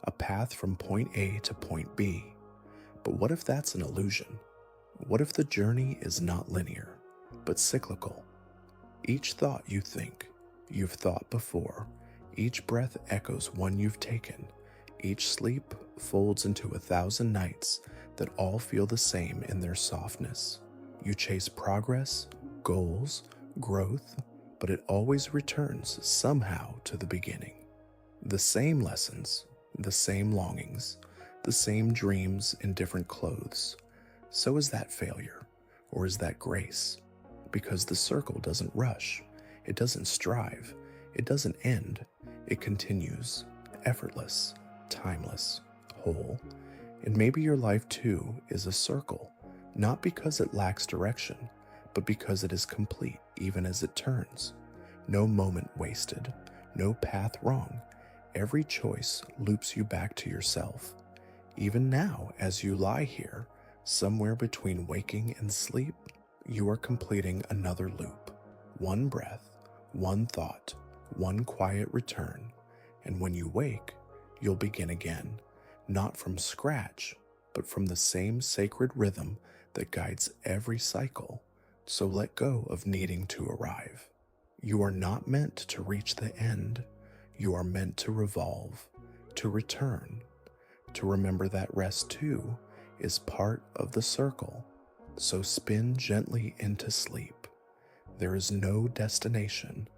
Speaker 1: a path from point A to point B. But what if that's an illusion? What if the journey is not linear, but cyclical? Each thought you think, you've thought before. Each breath echoes one you've taken. Each sleep folds into 1,000 nights that all feel the same in their softness. You chase progress, goals, growth, but it always returns somehow to the beginning. The same lessons, the same longings, the same dreams in different clothes. So is that failure, or is that grace? Because the circle doesn't rush, it doesn't strive, it doesn't end, it continues, effortless, timeless, whole. And maybe your life too is a circle, not because it lacks direction, but because it is complete even as it turns. No moment wasted, no path wrong. Every choice loops you back to yourself. Even now, as you lie here, somewhere between waking and sleep, you are completing another loop. One breath, one thought, one quiet return. And when you wake, you'll begin again, not from scratch, but from the same sacred rhythm that guides every cycle. So let go of needing to arrive. You are not meant to reach the end. You are meant to revolve, to return, to remember that rest too is part of the circle. So spin gently into sleep. There is no destination,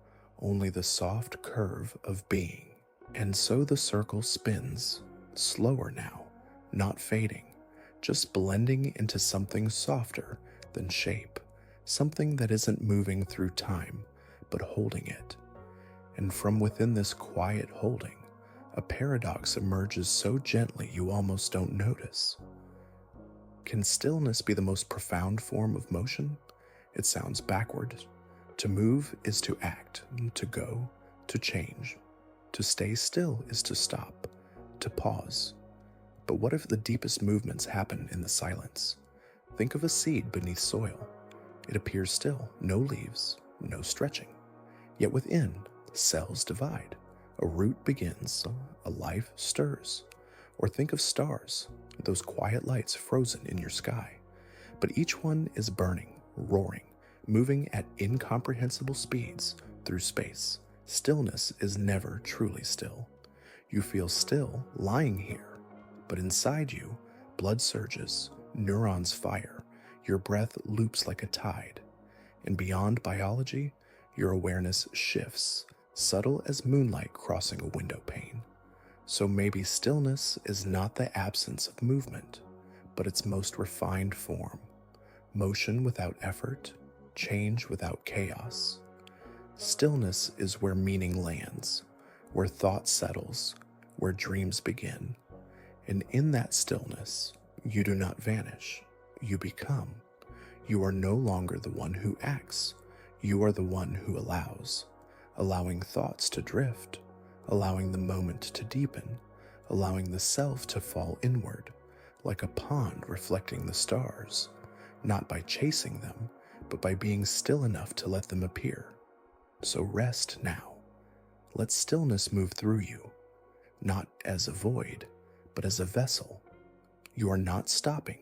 Speaker 1: only the soft curve of being. And so the circle spins, slower now, not fading, just blending into something softer than shape, something that isn't moving through time, but holding it. And from within this quiet holding, a paradox emerges so gently you almost don't notice. Can stillness be the most profound form of motion? It sounds backward. To move is to act, to go, to change. To stay still is to stop, to pause. But what if the deepest movements happen in the silence? Think of a seed beneath soil. It appears still, no leaves, no stretching. Yet within, cells divide. A root begins, a life stirs. Or think of stars, those quiet lights frozen in your sky. But each one is burning, roaring, moving at incomprehensible speeds through space. Stillness is never truly still. You feel still lying here, but inside you, blood surges, neurons fire, your breath loops like a tide. And beyond biology, your awareness shifts, subtle as moonlight crossing a window pane. So maybe stillness is not the absence of movement, but its most refined form. Motion without effort, change without chaos. Stillness is where meaning lands, where thought settles, where dreams begin. And in that stillness, you do not vanish, you become. You are no longer the one who acts, you are the one who allows, allowing thoughts to drift, allowing the moment to deepen, allowing the self to fall inward, like a pond reflecting the stars, not by chasing them, but by being still enough to let them appear. So rest now. Let stillness move through you, not as a void, but as a vessel. You are not stopping.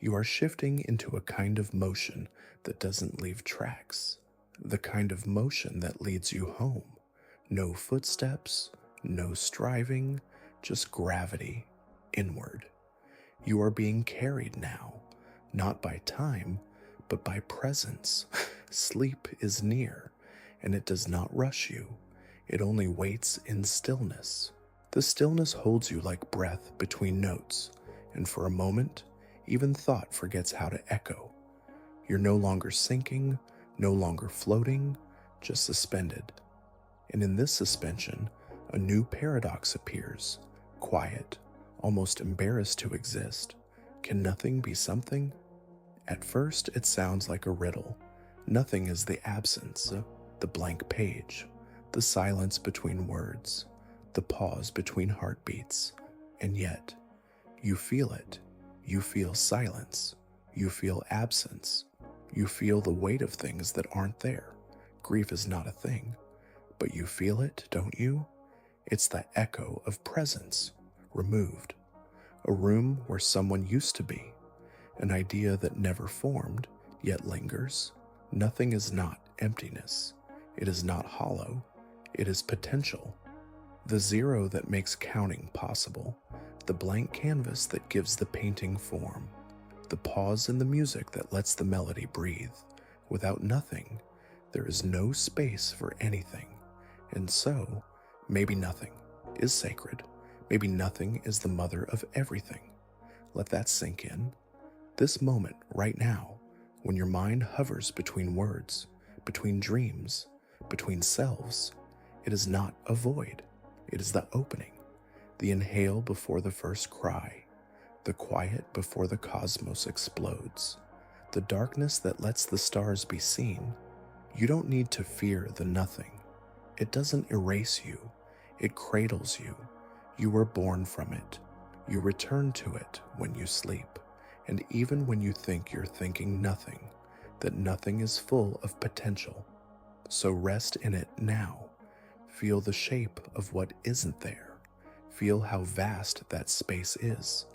Speaker 1: You are shifting into a kind of motion that doesn't leave tracks, the kind of motion that leads you home. No footsteps, no striving, just gravity, inward. You are being carried now, not by time, but by presence. Sleep is near, and it does not rush you. It only waits in stillness. The stillness holds you like breath between notes, and for a moment, even thought forgets how to echo. You're no longer sinking, no longer floating, just suspended. And in this suspension, a new paradox appears, quiet, almost embarrassed to exist. Can nothing be something? At first, it sounds like a riddle. Nothing is the absence, the blank page, the silence between words, the pause between heartbeats. And yet, you feel it. You feel silence. You feel absence. You feel the weight of things that aren't there. Grief is not a thing. But you feel it, don't you? It's the echo of presence, removed. A room where someone used to be. An idea that never formed, yet lingers. Nothing is not emptiness. It is not hollow. It is potential. The zero that makes counting possible. The blank canvas that gives the painting form. The pause in the music that lets the melody breathe. Without nothing, there is no space for anything. And so, maybe nothing is sacred. Maybe nothing is the mother of everything. Let that sink in. This moment, right now, when your mind hovers between words, between dreams, between selves, it is not a void. It is the opening, the inhale before the first cry, the quiet before the cosmos explodes, the darkness that lets the stars be seen. You don't need to fear the nothing. It doesn't erase you. It cradles you. You were born from it. You return to it when you sleep. And even when you think you're thinking nothing, that nothing is full of potential. So rest in it now. Feel the shape of what isn't there. Feel how vast that space is.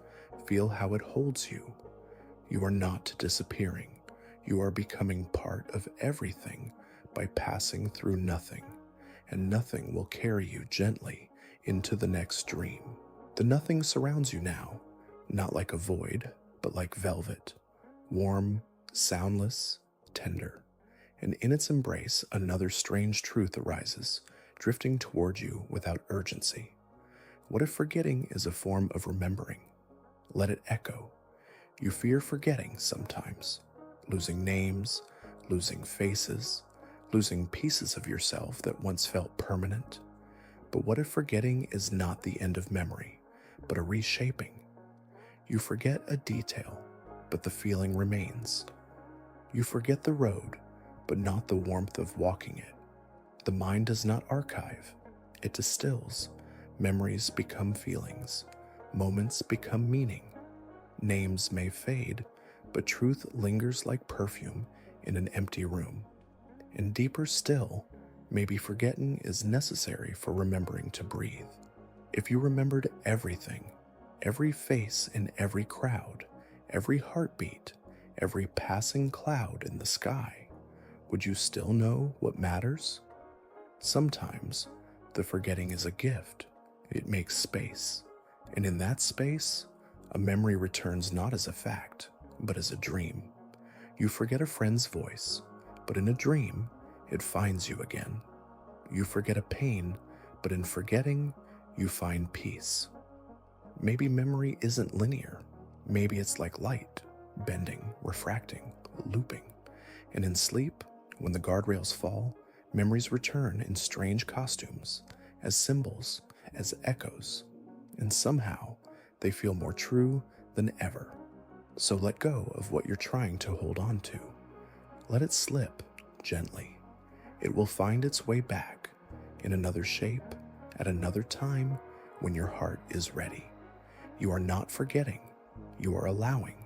Speaker 1: Feel how it holds you. You are not disappearing. You are becoming part of everything by passing through nothing. And nothing will carry you gently into the next dream. The nothing surrounds you now, not like a void, but like velvet, warm, soundless, tender. And in its embrace, another strange truth arises, drifting toward you without urgency. What if forgetting is a form of remembering? Let it echo. You fear forgetting sometimes, losing names, losing faces, losing pieces of yourself that once felt permanent. But what if forgetting is not the end of memory, but a reshaping? You forget a detail, but the feeling remains. You forget the road, but not the warmth of walking it. The mind does not archive, it distills. Memories become feelings, moments become meaning. Names may fade, but truth lingers like perfume in an empty room. And deeper still, maybe forgetting is necessary for remembering to breathe. If you remembered everything, every face in every crowd, every heartbeat, every passing cloud in the sky, would you still know what matters? Sometimes, the forgetting is a gift. It makes space. And in that space, a memory returns not as a fact, but as a dream. You forget a friend's voice, but in a dream, it finds you again. You forget a pain, but in forgetting, you find peace. Maybe memory isn't linear. Maybe it's like light, bending, refracting, looping. And in sleep, when the guardrails fall, memories return in strange costumes, as symbols, as echoes. And somehow, they feel more true than ever. So let go of what you're trying to hold on to. Let it slip gently. It will find its way back in another shape, at another time, when your heart is ready. You are not forgetting, you are allowing.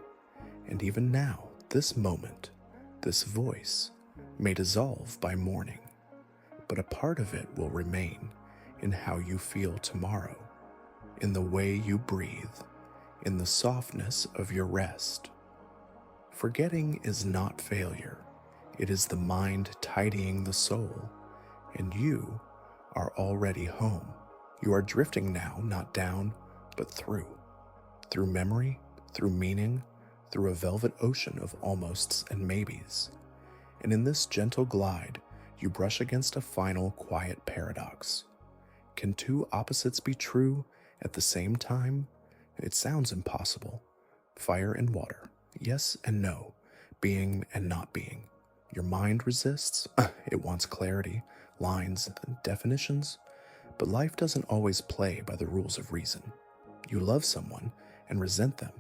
Speaker 1: And even now, this moment, this voice, may dissolve by morning, but a part of it will remain in how you feel tomorrow, in the way you breathe, in the softness of your rest. Forgetting is not failure. It is the mind tidying the soul, and you are already home. You are drifting now, not down, but through memory, through meaning, through a velvet ocean of almosts and maybes. And in this gentle glide, you brush against a final quiet paradox. Can two opposites be true at the same time? It sounds impossible. Fire and water, yes and no, being and not being. Your mind resists, it wants clarity, lines, definitions, but life doesn't always play by the rules of reason. You love someone and resent them.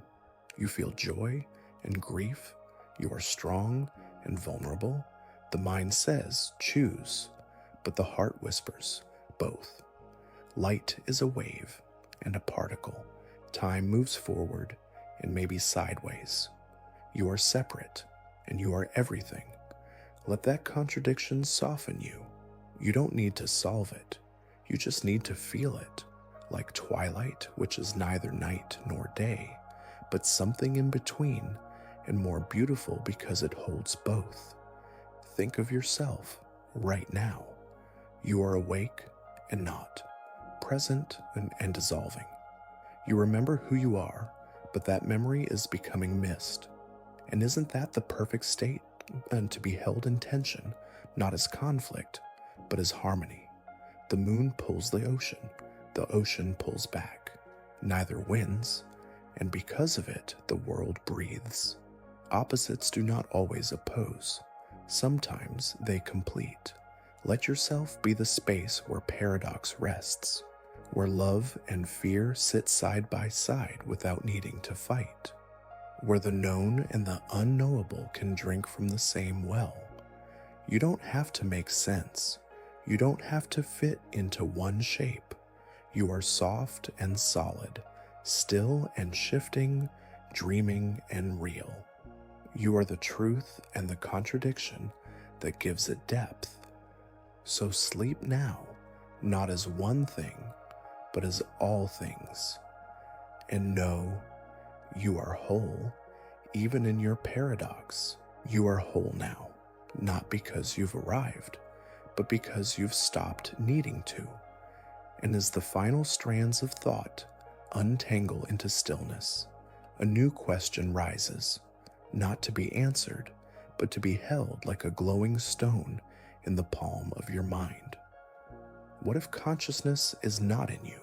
Speaker 1: You feel joy and grief. You are strong and vulnerable. The mind says, choose, but the heart whispers, both. Light is a wave and a particle. Time moves forward and maybe sideways. You are separate and you are everything. Let that contradiction soften you. You don't need to solve it. You just need to feel it, like twilight, which is neither night nor day, but something in between, and more beautiful because it holds both. Think of yourself right now. You are awake and not, present and dissolving. You remember who you are, but that memory is becoming mist. And isn't that the perfect state? And to be held in tension, not as conflict, but as harmony. The moon pulls the ocean pulls back. Neither wins, and because of it, the world breathes. Opposites do not always oppose. Sometimes they complete. Let yourself be the space where paradox rests, where love and fear sit side by side without needing to fight, where the known and the unknowable can drink from the same well. You don't have to make sense. You don't have to fit into one shape. You are soft and solid, still and shifting, dreaming and real. You are the truth and the contradiction that gives it depth. So sleep now, not as one thing, but as all things. And know you are whole, even in your paradox. You are whole now, not because you've arrived, but because you've stopped needing to. And as the final strands of thought Untangle into stillness. A new question rises, not to be answered, but to be held like a glowing stone in the palm of your mind. What if consciousness is not in you,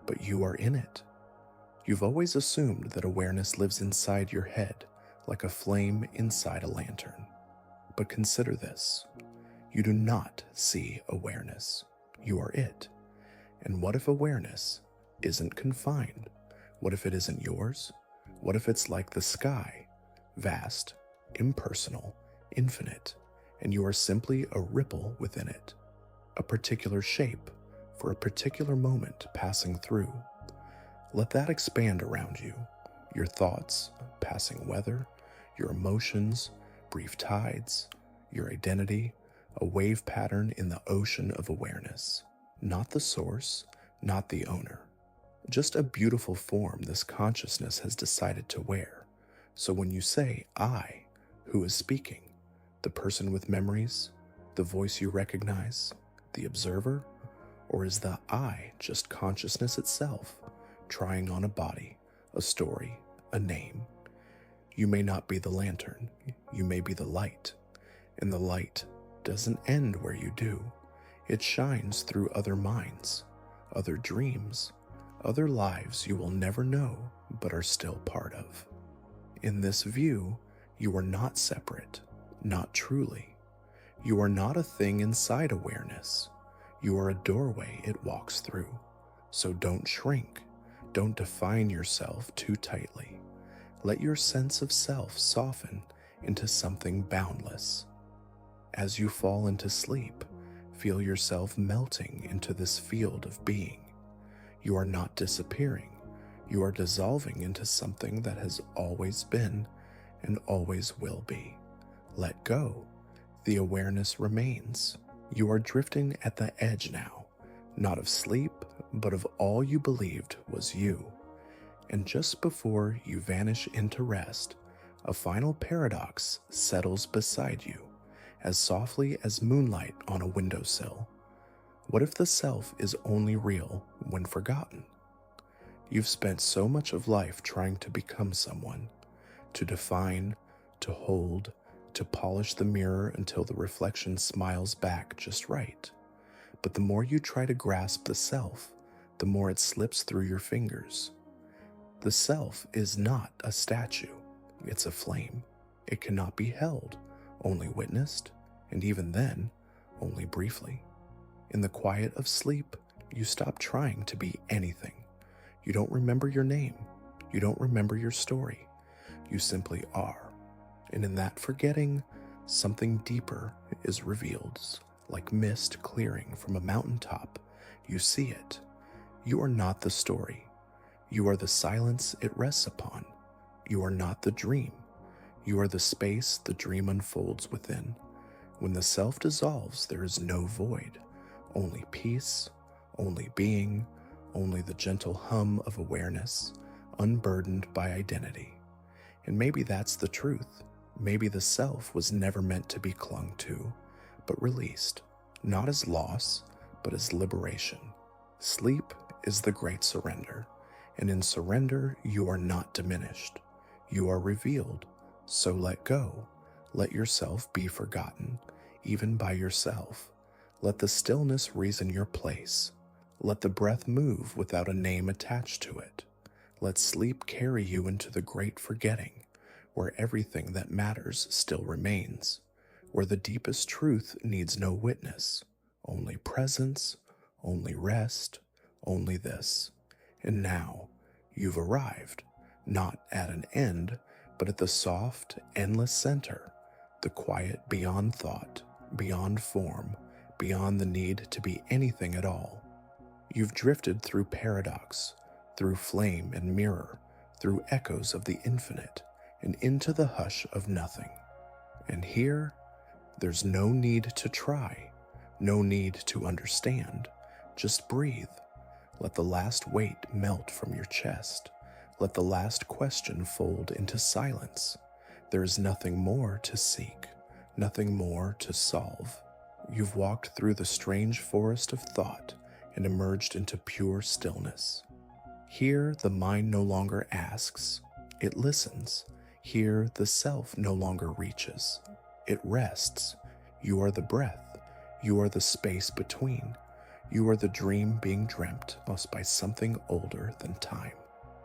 Speaker 1: but you are in it? You've always assumed that awareness lives inside your head, like a flame inside a lantern. But consider this. You do not see awareness. You are it. And what if awareness isn't confined? What if it isn't yours? What if it's like the sky, vast, impersonal, infinite, and you are simply a ripple within it, a particular shape for a particular moment passing through? Let that expand around you, your thoughts, passing weather, your emotions, brief tides, your identity, a wave pattern in the ocean of awareness. Not the source, not the owner. Just a beautiful form this consciousness has decided to wear. So when you say, I, who is speaking? The person with memories? The voice you recognize? The observer? Or is the I just consciousness itself, trying on a body, a story, a name? You may not be the lantern, you may be the light, and the light doesn't end where you do. It shines through other minds, other dreams, other lives you will never know but are still part of. In this view, you are not separate, not truly. You are not a thing inside awareness. You are a doorway it walks through. So don't shrink. Don't define yourself too tightly. Let your sense of self soften into something boundless. As you fall into sleep, feel yourself melting into this field of being. You are not disappearing. You are dissolving into something that has always been and always will be. Let go. The awareness remains. You are drifting at the edge now, not of sleep, but of all you believed was you. And just before you vanish into rest, a final paradox settles beside you, as softly as moonlight on a windowsill. What if the self is only real when forgotten? You've spent so much of life trying to become someone, to define, to hold, to polish the mirror until the reflection smiles back just right. But the more you try to grasp the self, the more it slips through your fingers. The self is not a statue, it's a flame. It cannot be held, only witnessed, and even then, only briefly. In the quiet of sleep, you stop trying to be anything. You don't remember your name. You don't remember your story. You simply are. And in that forgetting, something deeper is revealed. Like mist clearing from a mountaintop, you see it. You are not the story. You are the silence it rests upon. You are not the dream. You are the space the dream unfolds within. When the self dissolves, there is no void. Only peace, only being, only the gentle hum of awareness, unburdened by identity. And maybe that's the truth. Maybe the self was never meant to be clung to, but released, not as loss, but as liberation. Sleep is the great surrender, and in surrender you are not diminished. You are revealed, so let go. Let yourself be forgotten, even by yourself. Let the stillness reason your place. Let the breath move without a name attached to it. Let sleep carry you into the great forgetting, where everything that matters still remains, where the deepest truth needs no witness, only presence, only rest, only this. And now, you've arrived, not at an end, but at the soft, endless center, the quiet beyond thought, beyond form, beyond the need to be anything at all. You've drifted through paradox, through flame and mirror, through echoes of the infinite, and into the hush of nothing. And here, there's no need to try, no need to understand. Just breathe. Let the last weight melt from your chest. Let the last question fold into silence. There is nothing more to seek, nothing more to solve. You've walked through the strange forest of thought and emerged into pure stillness. Here, the mind no longer asks, it listens. Here, the self no longer reaches, it rests. You are the breath. You are the space between. You are the dream being dreamt by something older than time.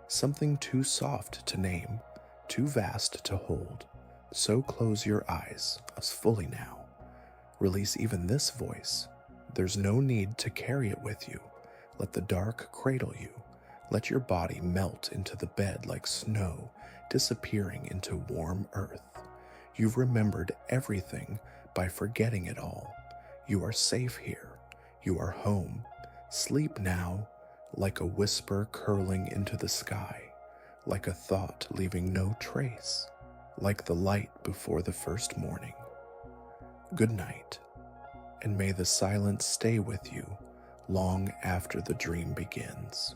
Speaker 1: Something too soft to name, too vast to hold. So close your eyes as fully now. Release even this voice. There's no need to carry it with you. Let the dark cradle you. Let your body melt into the bed like snow, disappearing into warm earth. You've remembered everything by forgetting it all. You are safe here. You are home. Sleep now, like a whisper curling into the sky, like a thought leaving no trace, like the light before the first morning. Good night, and may the silence stay with you long after the dream begins.